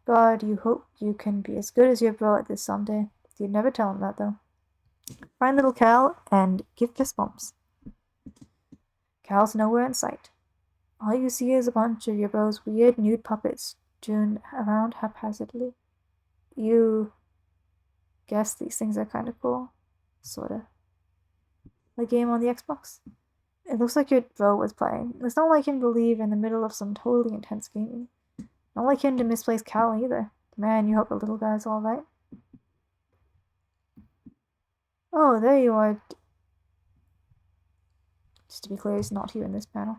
God, you hope you can be as good as your bro at this someday. You'd never tell him that, though. Find little Cal and give fist bumps. Cal's nowhere in sight. All you see is a bunch of your bro's weird nude puppets strewn around haphazardly. You guess these things are kind of cool. Sorta. The game on the Xbox? It looks like your bro was playing. It's not like him to leave in the middle of some totally intense gaming. Not like him to misplace Cal either. Man, you hope the little guy's alright. Oh, there you are. Just to be clear, he's not here in this panel.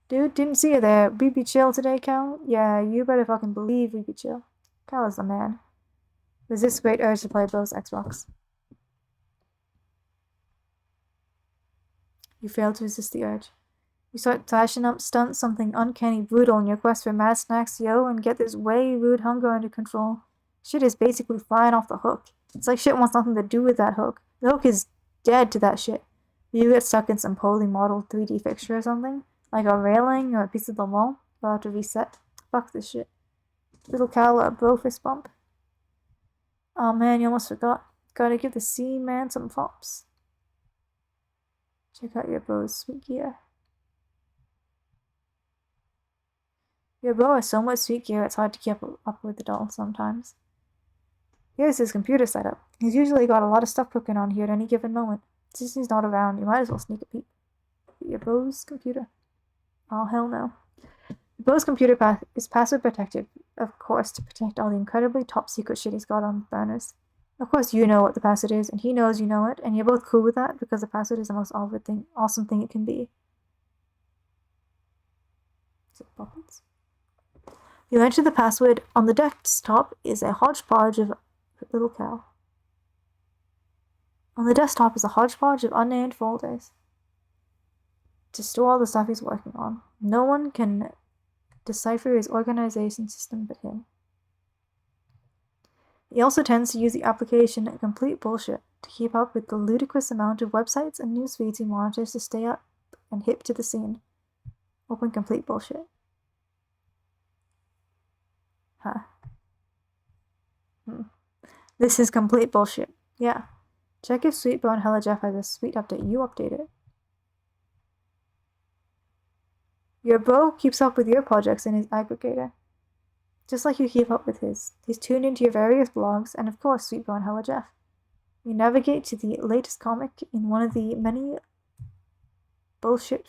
Dude, didn't see you there. We be chill today, Cal? Yeah, you better fucking believe we be chill. Cal is the man. Resist great urge to play both Xbox. You fail to resist the urge. You start thrashing up stunts, something uncanny brutal in your quest for mad snacks, yo, and get this way rude hunger under control. Shit is basically flying off the hook. It's like shit wants nothing to do with that hook. The hook is dead to that shit. You get stuck in some poorly modeled 3D fixture or something, like a railing or a piece of the wall, you'll have to reset. Fuck this shit. Little Cal, a bro fist bump. Oh man, you almost forgot. Gotta give the C-man some props. Check out your bro's sweet gear. Your bro has so much sweet gear it's hard to keep up with the doll sometimes. Here's his computer setup. He's usually got a lot of stuff cooking on here at any given moment. Since he's not around, you might as well sneak a peek. Your bro's computer. Oh, hell no. Your bro's computer is password protected, of course, to protect all the incredibly top secret shit he's got on burners. Of course, you know what the password is, and he knows you know it, and you're both cool with that because the password is the most awesome thing it can be. Is it puppets? You enter the password. On the desktop is a hodgepodge of little cow. On the desktop is a hodgepodge of unnamed folders to store all the stuff he's working on. No one can decipher his organization system but him. He also tends to use the application Complete Bullshit to keep up with the ludicrous amount of websites and news feeds he monitors to stay up and hip to the scene. Open Complete Bullshit. Huh. This is complete bullshit. Yeah. Check if Sweetbone Hella Jeff has a sweet update. You update it. Your bro keeps up with your projects in his aggregator, just like you keep up with his. He's tuned into your various blogs, and of course, Sweetbone Hella Jeff. You navigate to the latest comic in one of the many bullshit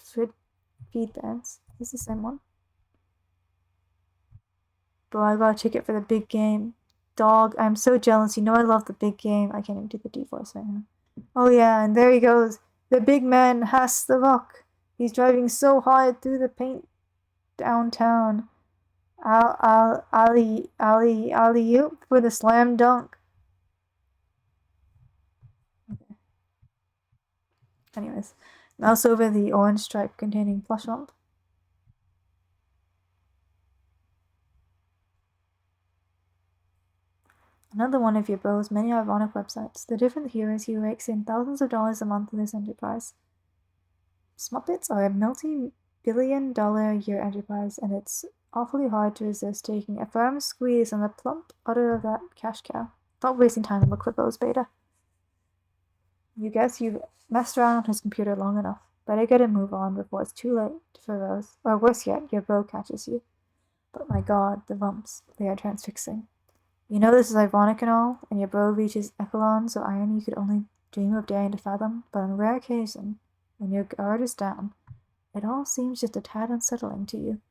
feed bands. Is this the same one? Bro, I got a ticket for the big game. Dog, I'm so jealous. You know I love the big game. I can't even do the deep voice right now. Oh yeah, and there he goes. The big man has the rock. He's driving so hard through the paint downtown. Alley-oop for the slam dunk. Okay. Anyways, mouse over the orange stripe containing plush lump. Another one of your bro's many ironic websites. The different heroes he rakes in thousands of dollars a month in this enterprise. Smuppets are a multi-billion-dollar a year enterprise, and it's awfully hard to resist taking a firm squeeze on the plump udder of that cash cow. Not wasting time to look for Bo's beta. You guess you've messed around on his computer long enough. Better get a move on before it's too late for Rose. Or worse yet, your bro catches you. But my god, the bumps. They are transfixing. You know this is ironic and all, and your bro reaches echelons of irony you could only dream of daring to fathom, but on a rare occasion, when your guard is down, it all seems just a tad unsettling to you.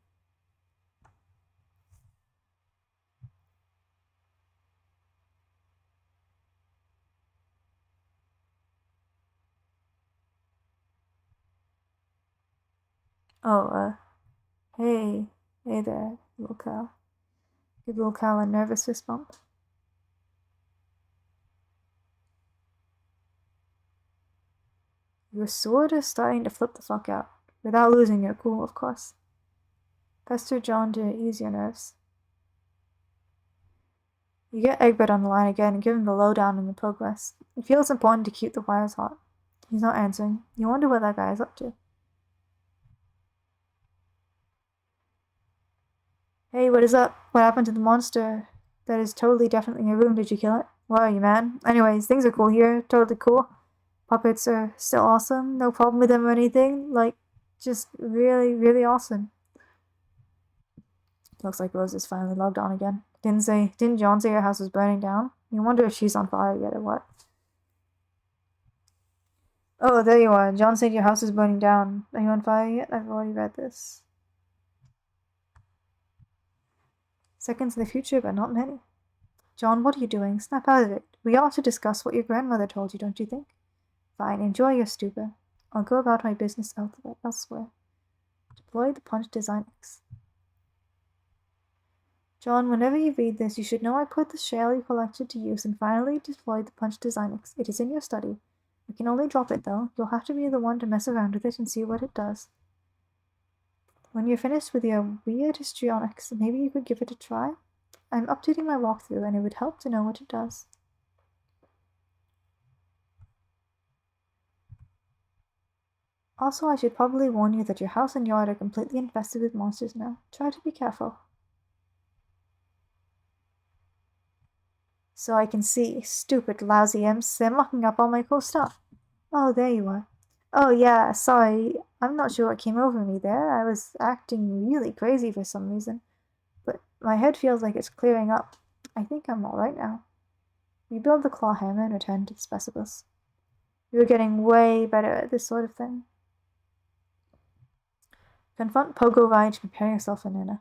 Oh, hey there, little cow. Give little cow a nervous fist bump. You're sort of starting to flip the fuck out, without losing your cool, of course. Pester John to ease your nerves. You get Egbert on the line again and give him the lowdown on your progress. It feels important to keep the wires hot. He's not answering. You wonder what that guy is up to. Hey, what is up? What happened to the monster? That is totally definitely in your room. Did you kill it? Where are you, man? Anyways, things are cool here. Totally cool. Puppets are still awesome. No problem with them or anything. Like, just really, really awesome. Looks like Rose is finally logged on again. Didn't John say your house was burning down? You wonder if she's on fire yet or what? Oh, there you are. John said your house is burning down. Are you on fire yet? I've already read this. Seconds in the future, but not many. John, what are you doing? Snap out of it. We ought to discuss what your grandmother told you, don't you think? Fine, enjoy your stupor. I'll go about my business elsewhere. Deploy the punch design X. John, whenever you read this, you should know I put the shell you collected to use and finally deployed the punch design X. It is in your study. We can only drop it, though. You'll have to be the one to mess around with it and see what it does. When you're finished with your weird histrionics, maybe you could give it a try? I'm updating my walkthrough, and it would help to know what it does. Also, I should probably warn you that your house and yard are completely infested with monsters now. Try to be careful. So I can see. Stupid, lousy imps. They're mucking up all my cool stuff. Oh, there you are. Oh, yeah, sorry. I'm not sure what came over me there. I was acting really crazy for some reason. But my head feels like it's clearing up. I think I'm alright now. Rebuild the claw hammer and return to the specialist. You're getting way better at this sort of thing. Confront Pogo Ride to prepare yourself for Nana.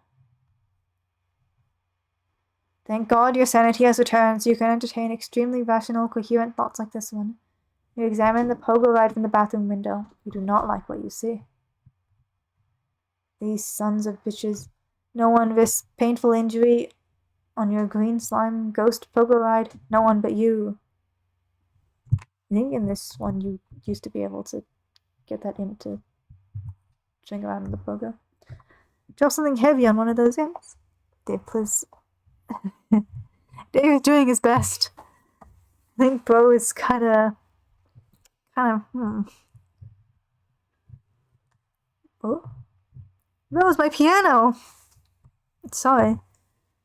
Thank God your sanity has returned so you can entertain extremely rational, coherent thoughts like this one. You examine the pogo ride from the bathroom window. You do not like what you see. These sons of bitches. No one risks painful injury on your green slime ghost pogo ride. No one but you. I think in this one you used to be able to get that imp to swing around in the pogo. Drop something heavy on one of those imps. Dave, please. Dave is doing his best. I think Bro is kind of, Oh, that was my piano. Sorry.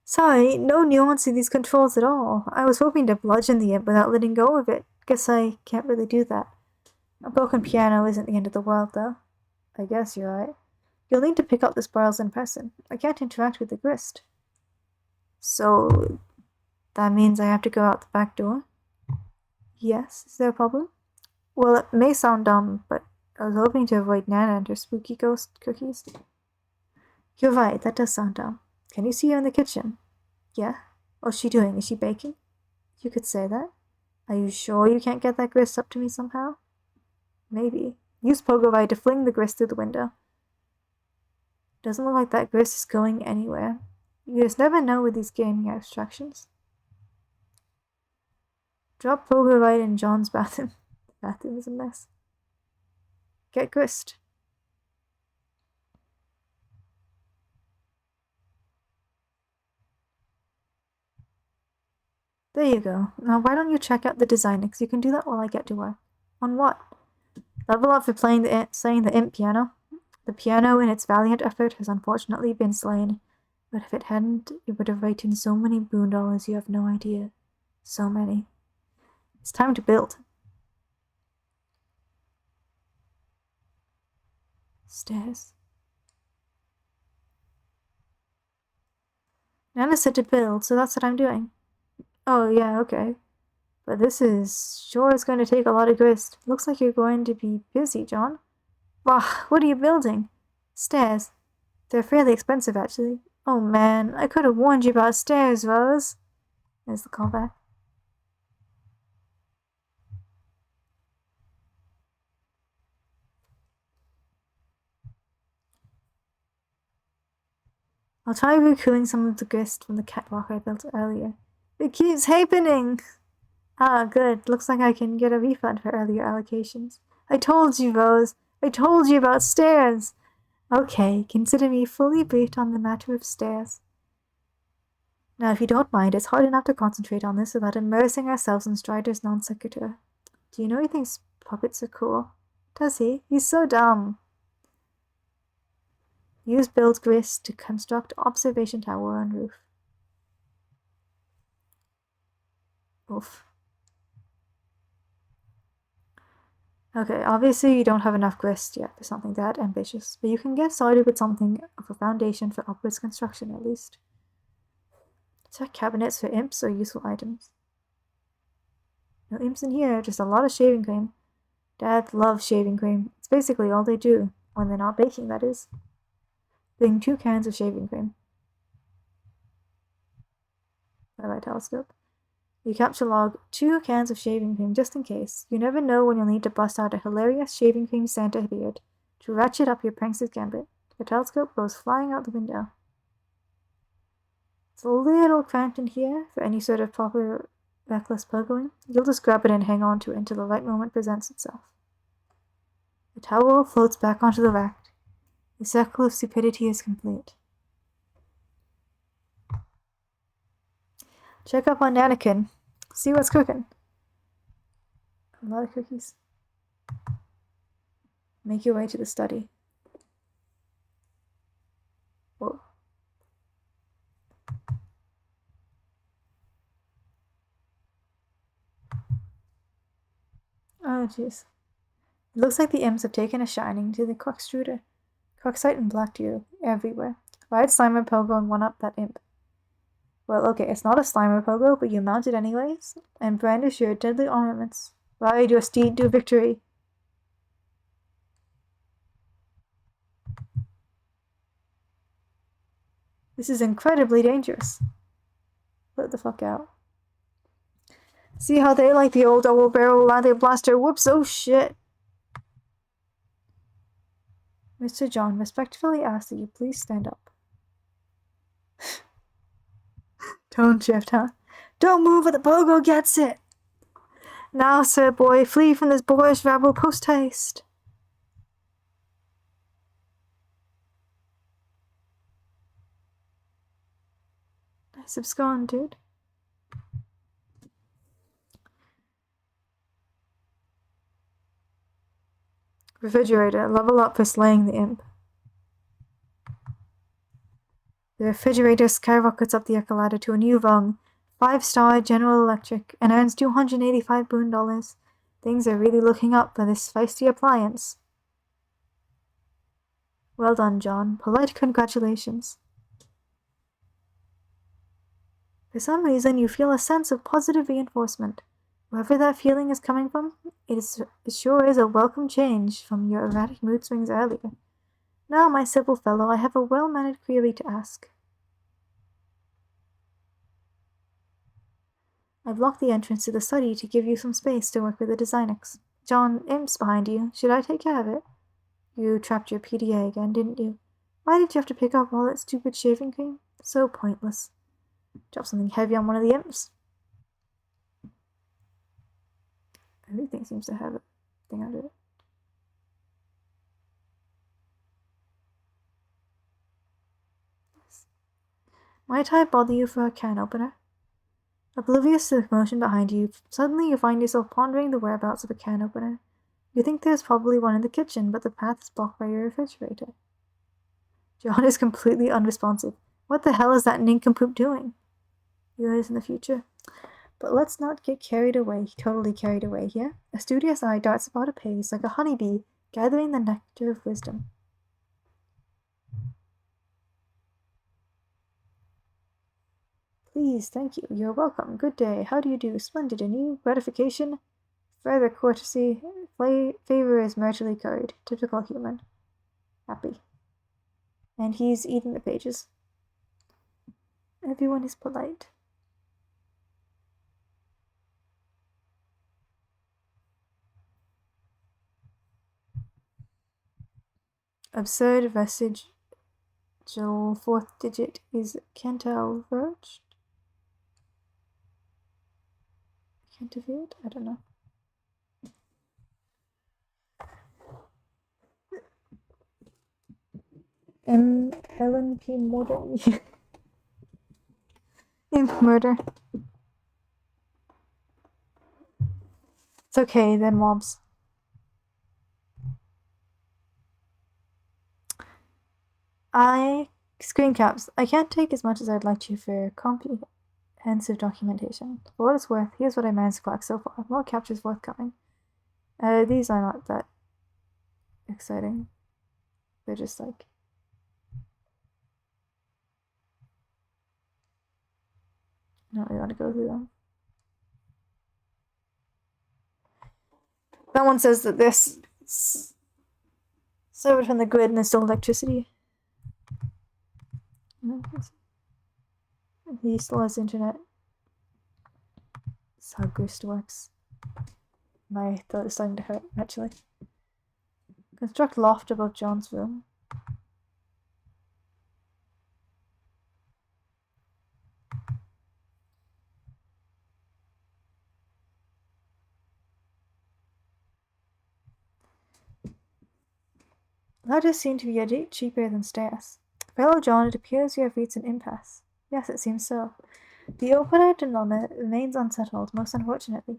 Sorry, no nuance in these controls at all. I was hoping to bludgeon the imp without letting go of it. Guess I can't really do that. A broken piano isn't the end of the world, though. I guess you're right. You'll need to pick up the spirals in person. I can't interact with the grist. So, that means I have to go out the back door? Yes, is there a problem? Well, it may sound dumb, but I was hoping to avoid Nana and her spooky ghost cookies. You're right, that does sound dumb. Can you see her in the kitchen? Yeah. What's she doing? Is she baking? You could say that. Are you sure you can't get that grist up to me somehow? Maybe. Use Pogovite to fling the grist through the window. Doesn't look like that grist is going anywhere. You just never know with these gaming abstractions. Drop Pogovite in John's bathroom. The bathroom is a mess. Get grist. There you go. Now why don't you check out the design, because you can do that while I get to work. On what? Level up for playing the imp piano. The piano, in its valiant effort, has unfortunately been slain. But if it hadn't, it would have raked in so many boondollars you have no idea. So many. It's time to build. Stairs. Nana said to build, so that's what I'm doing. Oh, yeah, okay. But this is sure is going to take a lot of grist. Looks like you're going to be busy, John. Wah, what are you building? Stairs. They're fairly expensive, actually. Oh man, I could have warned you about stairs, Rose. There's the callback. I'll try recouping some of the grist from the catwalk I built earlier. It keeps happening! Ah, good. Looks like I can get a refund for earlier allocations. I told you, Rose. I told you about stairs. Okay, consider me fully briefed on the matter of stairs. Now, if you don't mind, it's hard enough to concentrate on this without immersing ourselves in Strider's non sequitur. Do you know he thinks puppets are cool? Does he? He's so dumb. Use build grist to construct observation tower on roof. Oof. Okay, obviously you don't have enough grist yet for something that ambitious, but you can get started with something of a foundation for upwards construction at least. Check cabinets for imps or useful items. No imps in here, just a lot of shaving cream. Dad loves shaving cream. It's basically all they do, when they're not baking, that is. Bring 2 cans of shaving cream. Bye-bye telescope. You capture log 2 cans of shaving cream just in case. You never know when you'll need to bust out a hilarious shaving cream Santa beard to ratchet up your prankster's gambit. The telescope goes flying out the window. It's a little cramped in here for any sort of proper reckless pogoing. You'll just grab it and hang on to it until the right moment presents itself. The towel floats back onto the rack. The circle of stupidity is complete. Check up on Anakin. See what's cooking. A lot of cookies. Make your way to the study. Whoa. Oh, jeez. It looks like the imps have taken a shining to the Quackstruder. Quacksite and Black Deer everywhere. Ride Slimer Pogo and one up that imp. Well, okay, it's not a Slimer Pogo, but you mount it anyways, and brandish your deadly armaments. Ride your steed to victory. This is incredibly dangerous. Let the fuck out. See how they like the old double barrel latte blaster. Whoops, oh shit. Mr. John respectfully asks that you please stand up. Tone shift, huh? Don't move or the pogo gets it! Now, sir boy, flee from this boyish rabble post-haste. Nice abscond, dude. Refrigerator, level up for slaying the imp. The refrigerator skyrockets up the ladder to a new rung, 5-star General Electric, and earns 285 boon dollars. Things are really looking up for this feisty appliance. Well done, John. Polite congratulations. For some reason, you feel a sense of positive reinforcement. Wherever that feeling is coming from, it sure is a welcome change from your erratic mood swings earlier. Now, my simple fellow, I have a well-mannered query to ask. I've locked the entrance to the study to give you some space to work with the Designex. John, imp's behind you. Should I take care of it? You trapped your PDA again, didn't you? Why did you have to pick up all that stupid shaving cream? So pointless. Drop something heavy on one of the imps. Everything seems to have a thing under it. Might I bother you for a can opener? Oblivious to the commotion behind you, suddenly you find yourself pondering the whereabouts of a can opener. You think there's probably one in the kitchen, but the path is blocked by your refrigerator. John is completely unresponsive. What the hell is that nincompoop doing? Yours in the future. But let's not get totally carried away here. A studious eye darts about apace like a honeybee, gathering the nectar of wisdom. Please, thank you. You're welcome. Good day. How do you do? Splendid. And you? Gratification? Further courtesy. Favor is merchantly curried. Typical human. Happy. And he's eating the pages. Everyone is polite. Absurd vestigial fourth digit is cantilevered. Cantilevered? I don't know. Ellen P. Murder. Imp murder. It's okay, then mobs. Screen caps. I can't take as much as I'd like to for comprehensive documentation. For what it's worth, here's what I managed to collect so far. More captures forthcoming. These are not that exciting. They're just like... I don't really want to go through them. That one says that this is severed from the grid and there's still electricity. He still has internet. That's how Grist works. My throat is starting to hurt, actually. Construct loft above John's room. Ladders seem to be a bit cheaper than stairs. Fellow John, it appears you have reached an impasse. Yes, it seems so. The opener dilemma remains unsettled, most unfortunately.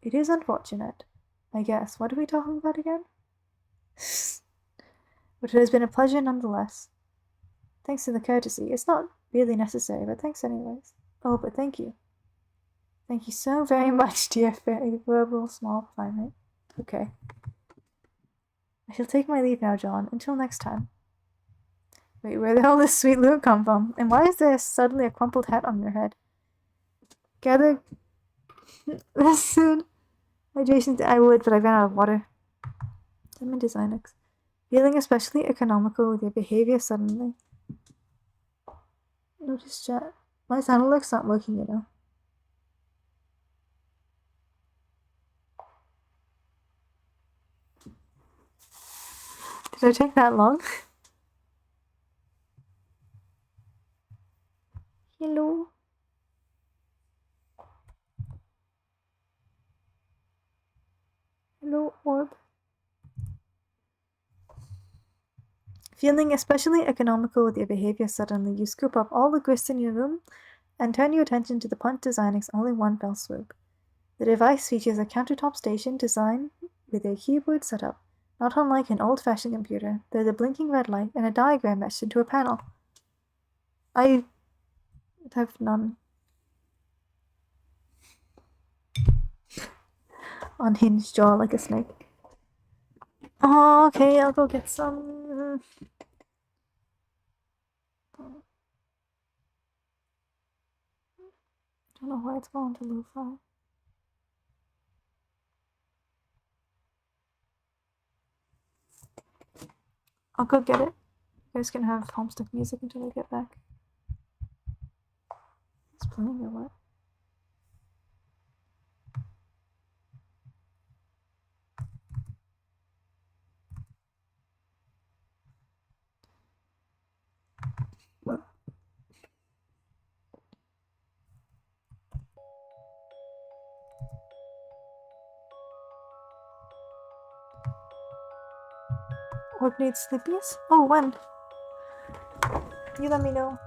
It is unfortunate, I guess. What are we talking about again? But it has been a pleasure nonetheless. Thanks for the courtesy. It's not really necessary, but thanks anyways. Oh, but thank you. Thank you so very much, dear favorable small primate. Okay. I shall take my leave now, John. Until next time. Wait, where the hell does sweet loot come from? And why is there suddenly a crumpled hat on your head? Gather... Listen. Hydration... I would, but I ran out of water. I'm in Designex. Feeling especially economical with your behavior suddenly. Notice chat. My sound alert's not working, you know. Did I take that long? Hello. Hello, orb. Feeling especially economical with your behavior suddenly, you scoop up all the grist in your room and turn your attention to the punt designing's only one fell swoop. The device features a countertop station design with a keyboard setup, not unlike an old-fashioned computer. There's a blinking red light and a diagram etched into a panel. I have none. Unhinged jaw like a snake. Oh, okay, I'll go get some. I don't know why it's going to lo-fi. I'll go get it. You guys can have Homestuck music until I get back. It's playing or what? Orb needs sleepies? Oh, when? You let me know.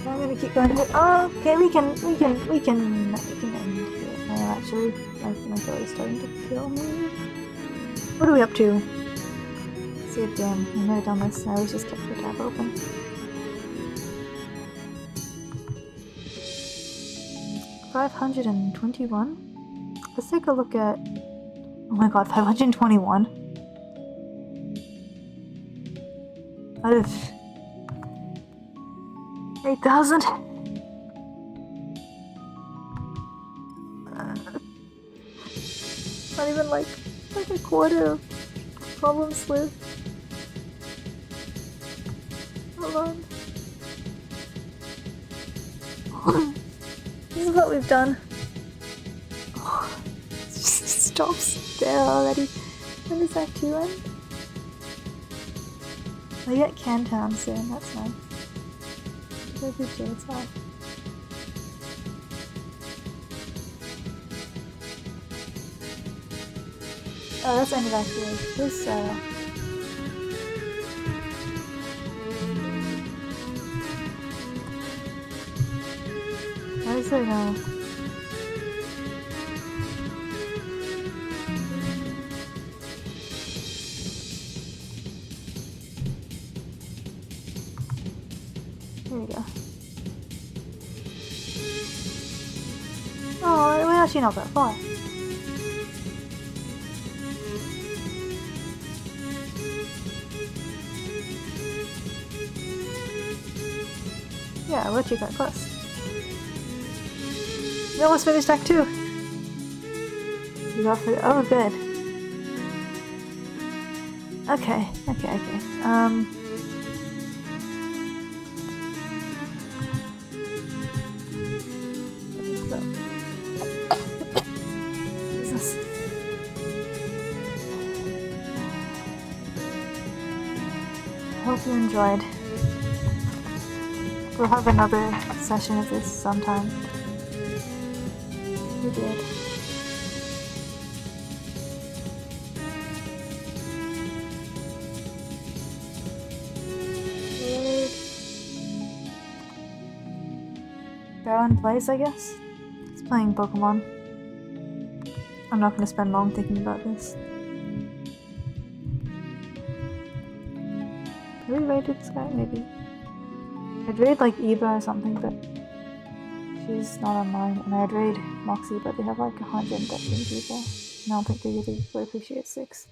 I'm gonna keep going here. Oh, okay, we can end here. I am actually, my throat is starting to kill me. What are we up to? See it, damn, I've never done this. I always just kept the tab open. $521? Let's take a look at... Oh my god, 521? Out of... 8,000? Not even like a quarter of problems with. Hold on. This is what we've done. Stop there already. When does Act 2 end? I get Cantown soon, that's nice. Where's the Jade's off? Oh, that's end of Act 3. This, why is there no... Here we go. Oh, we're actually not that far. Yeah, we're actually quite close. We almost finished Act 2! You got for... Oh, good. Okay. Jesus. Hope you enjoyed. We'll have another session of this sometime. We did. Barrow plays, I guess? He's playing Pokemon. I'm not going to spend long thinking about this. Have we raided this guy? Maybe. I'd raid like Eva or something, but she's not online. And I'd raid Moxie, but they have like 113 people. And I don't think they really would appreciate 6.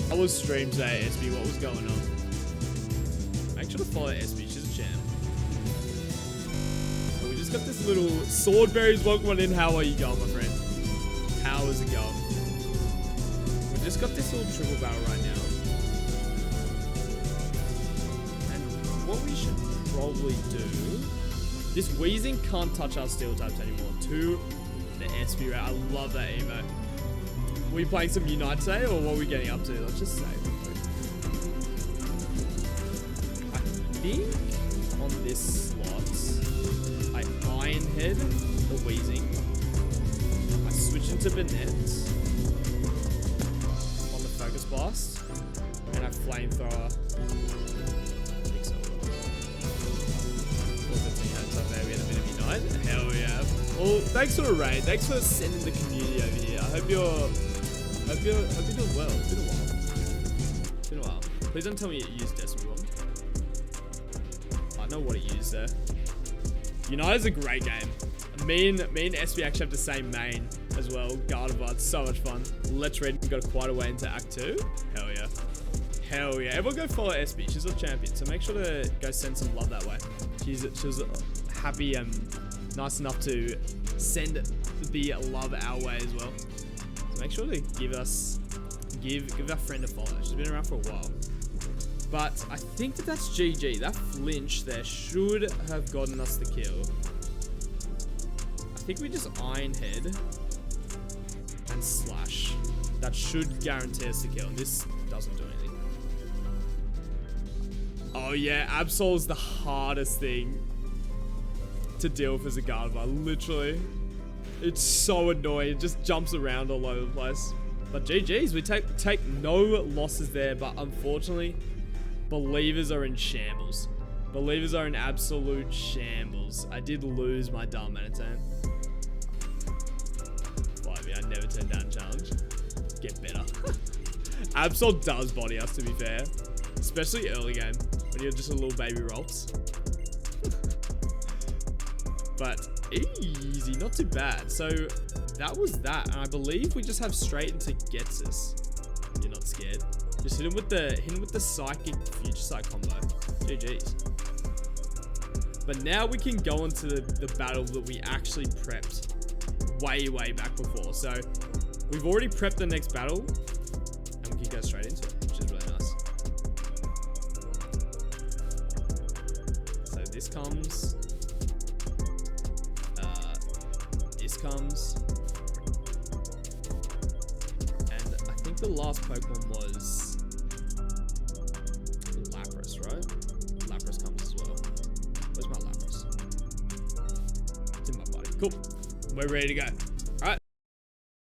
How was stream today, SB? What was going on? Make sure to follow SB, she's a champ. So we just got this little Swordberries. Welcome on in. How are you going, my friend? How is it going? We just got this little triple barrel right now. And what we should probably do... This Wheezing can't touch our steel types anymore. To the SB route. I love that emo. Were you playing some Unite today, or what are we getting up to? Let's just say. I think on this slot, I Ironhead the Wheezing. I switch into Bennett on the Focus Blast, and I Flamethrower. We had a bit of Unite. Hell yeah. Well, thanks for the raid. Thanks for sending the community over here. I hope you're doing well. It's been a while. Please don't tell me it used Desperate One. I know what it used there. United's a great game. Me and SB actually have the same main as well. Gardevoir, it's so much fun. Let's Read got quite a way into Act 2. Hell yeah. Hell yeah. Everyone go follow SB. She's a champion. So make sure to go send some love that way. She was happy and nice enough to send the love our way as well. So make sure to give our friend a follow. She's been around for a while. But I think that's GG. That flinch there should have gotten us the kill. I think we just Ironhead and Slash. That should guarantee us the kill. And this doesn't do anything. Oh yeah, Absol's the hardest thing to deal with as a Gardevoir. Literally. It's so annoying. It just jumps around all over the place. But GG's, we take no losses there. But unfortunately, Believers are in shambles. Believers are in absolute shambles. I did lose my dumb Manitan. Believe me, I never turned down a challenge. Get better. Absol does body us, to be fair. Especially early game, when you're just a little baby rolls. But easy, not too bad. So that was that, and I believe we just have straight into Getsus. You're not scared. Just hit him with the psychic future sight combo. GG's. But now we can go into the battle that we actually prepped way back before. So we've already prepped the next battle, and we can go straight into it, which is really nice. So this comes. This comes. And I think the last Pokemon was Lapras, right? Lapras comes as well. Where's my Lapras? It's in my body. Cool. We're ready to go.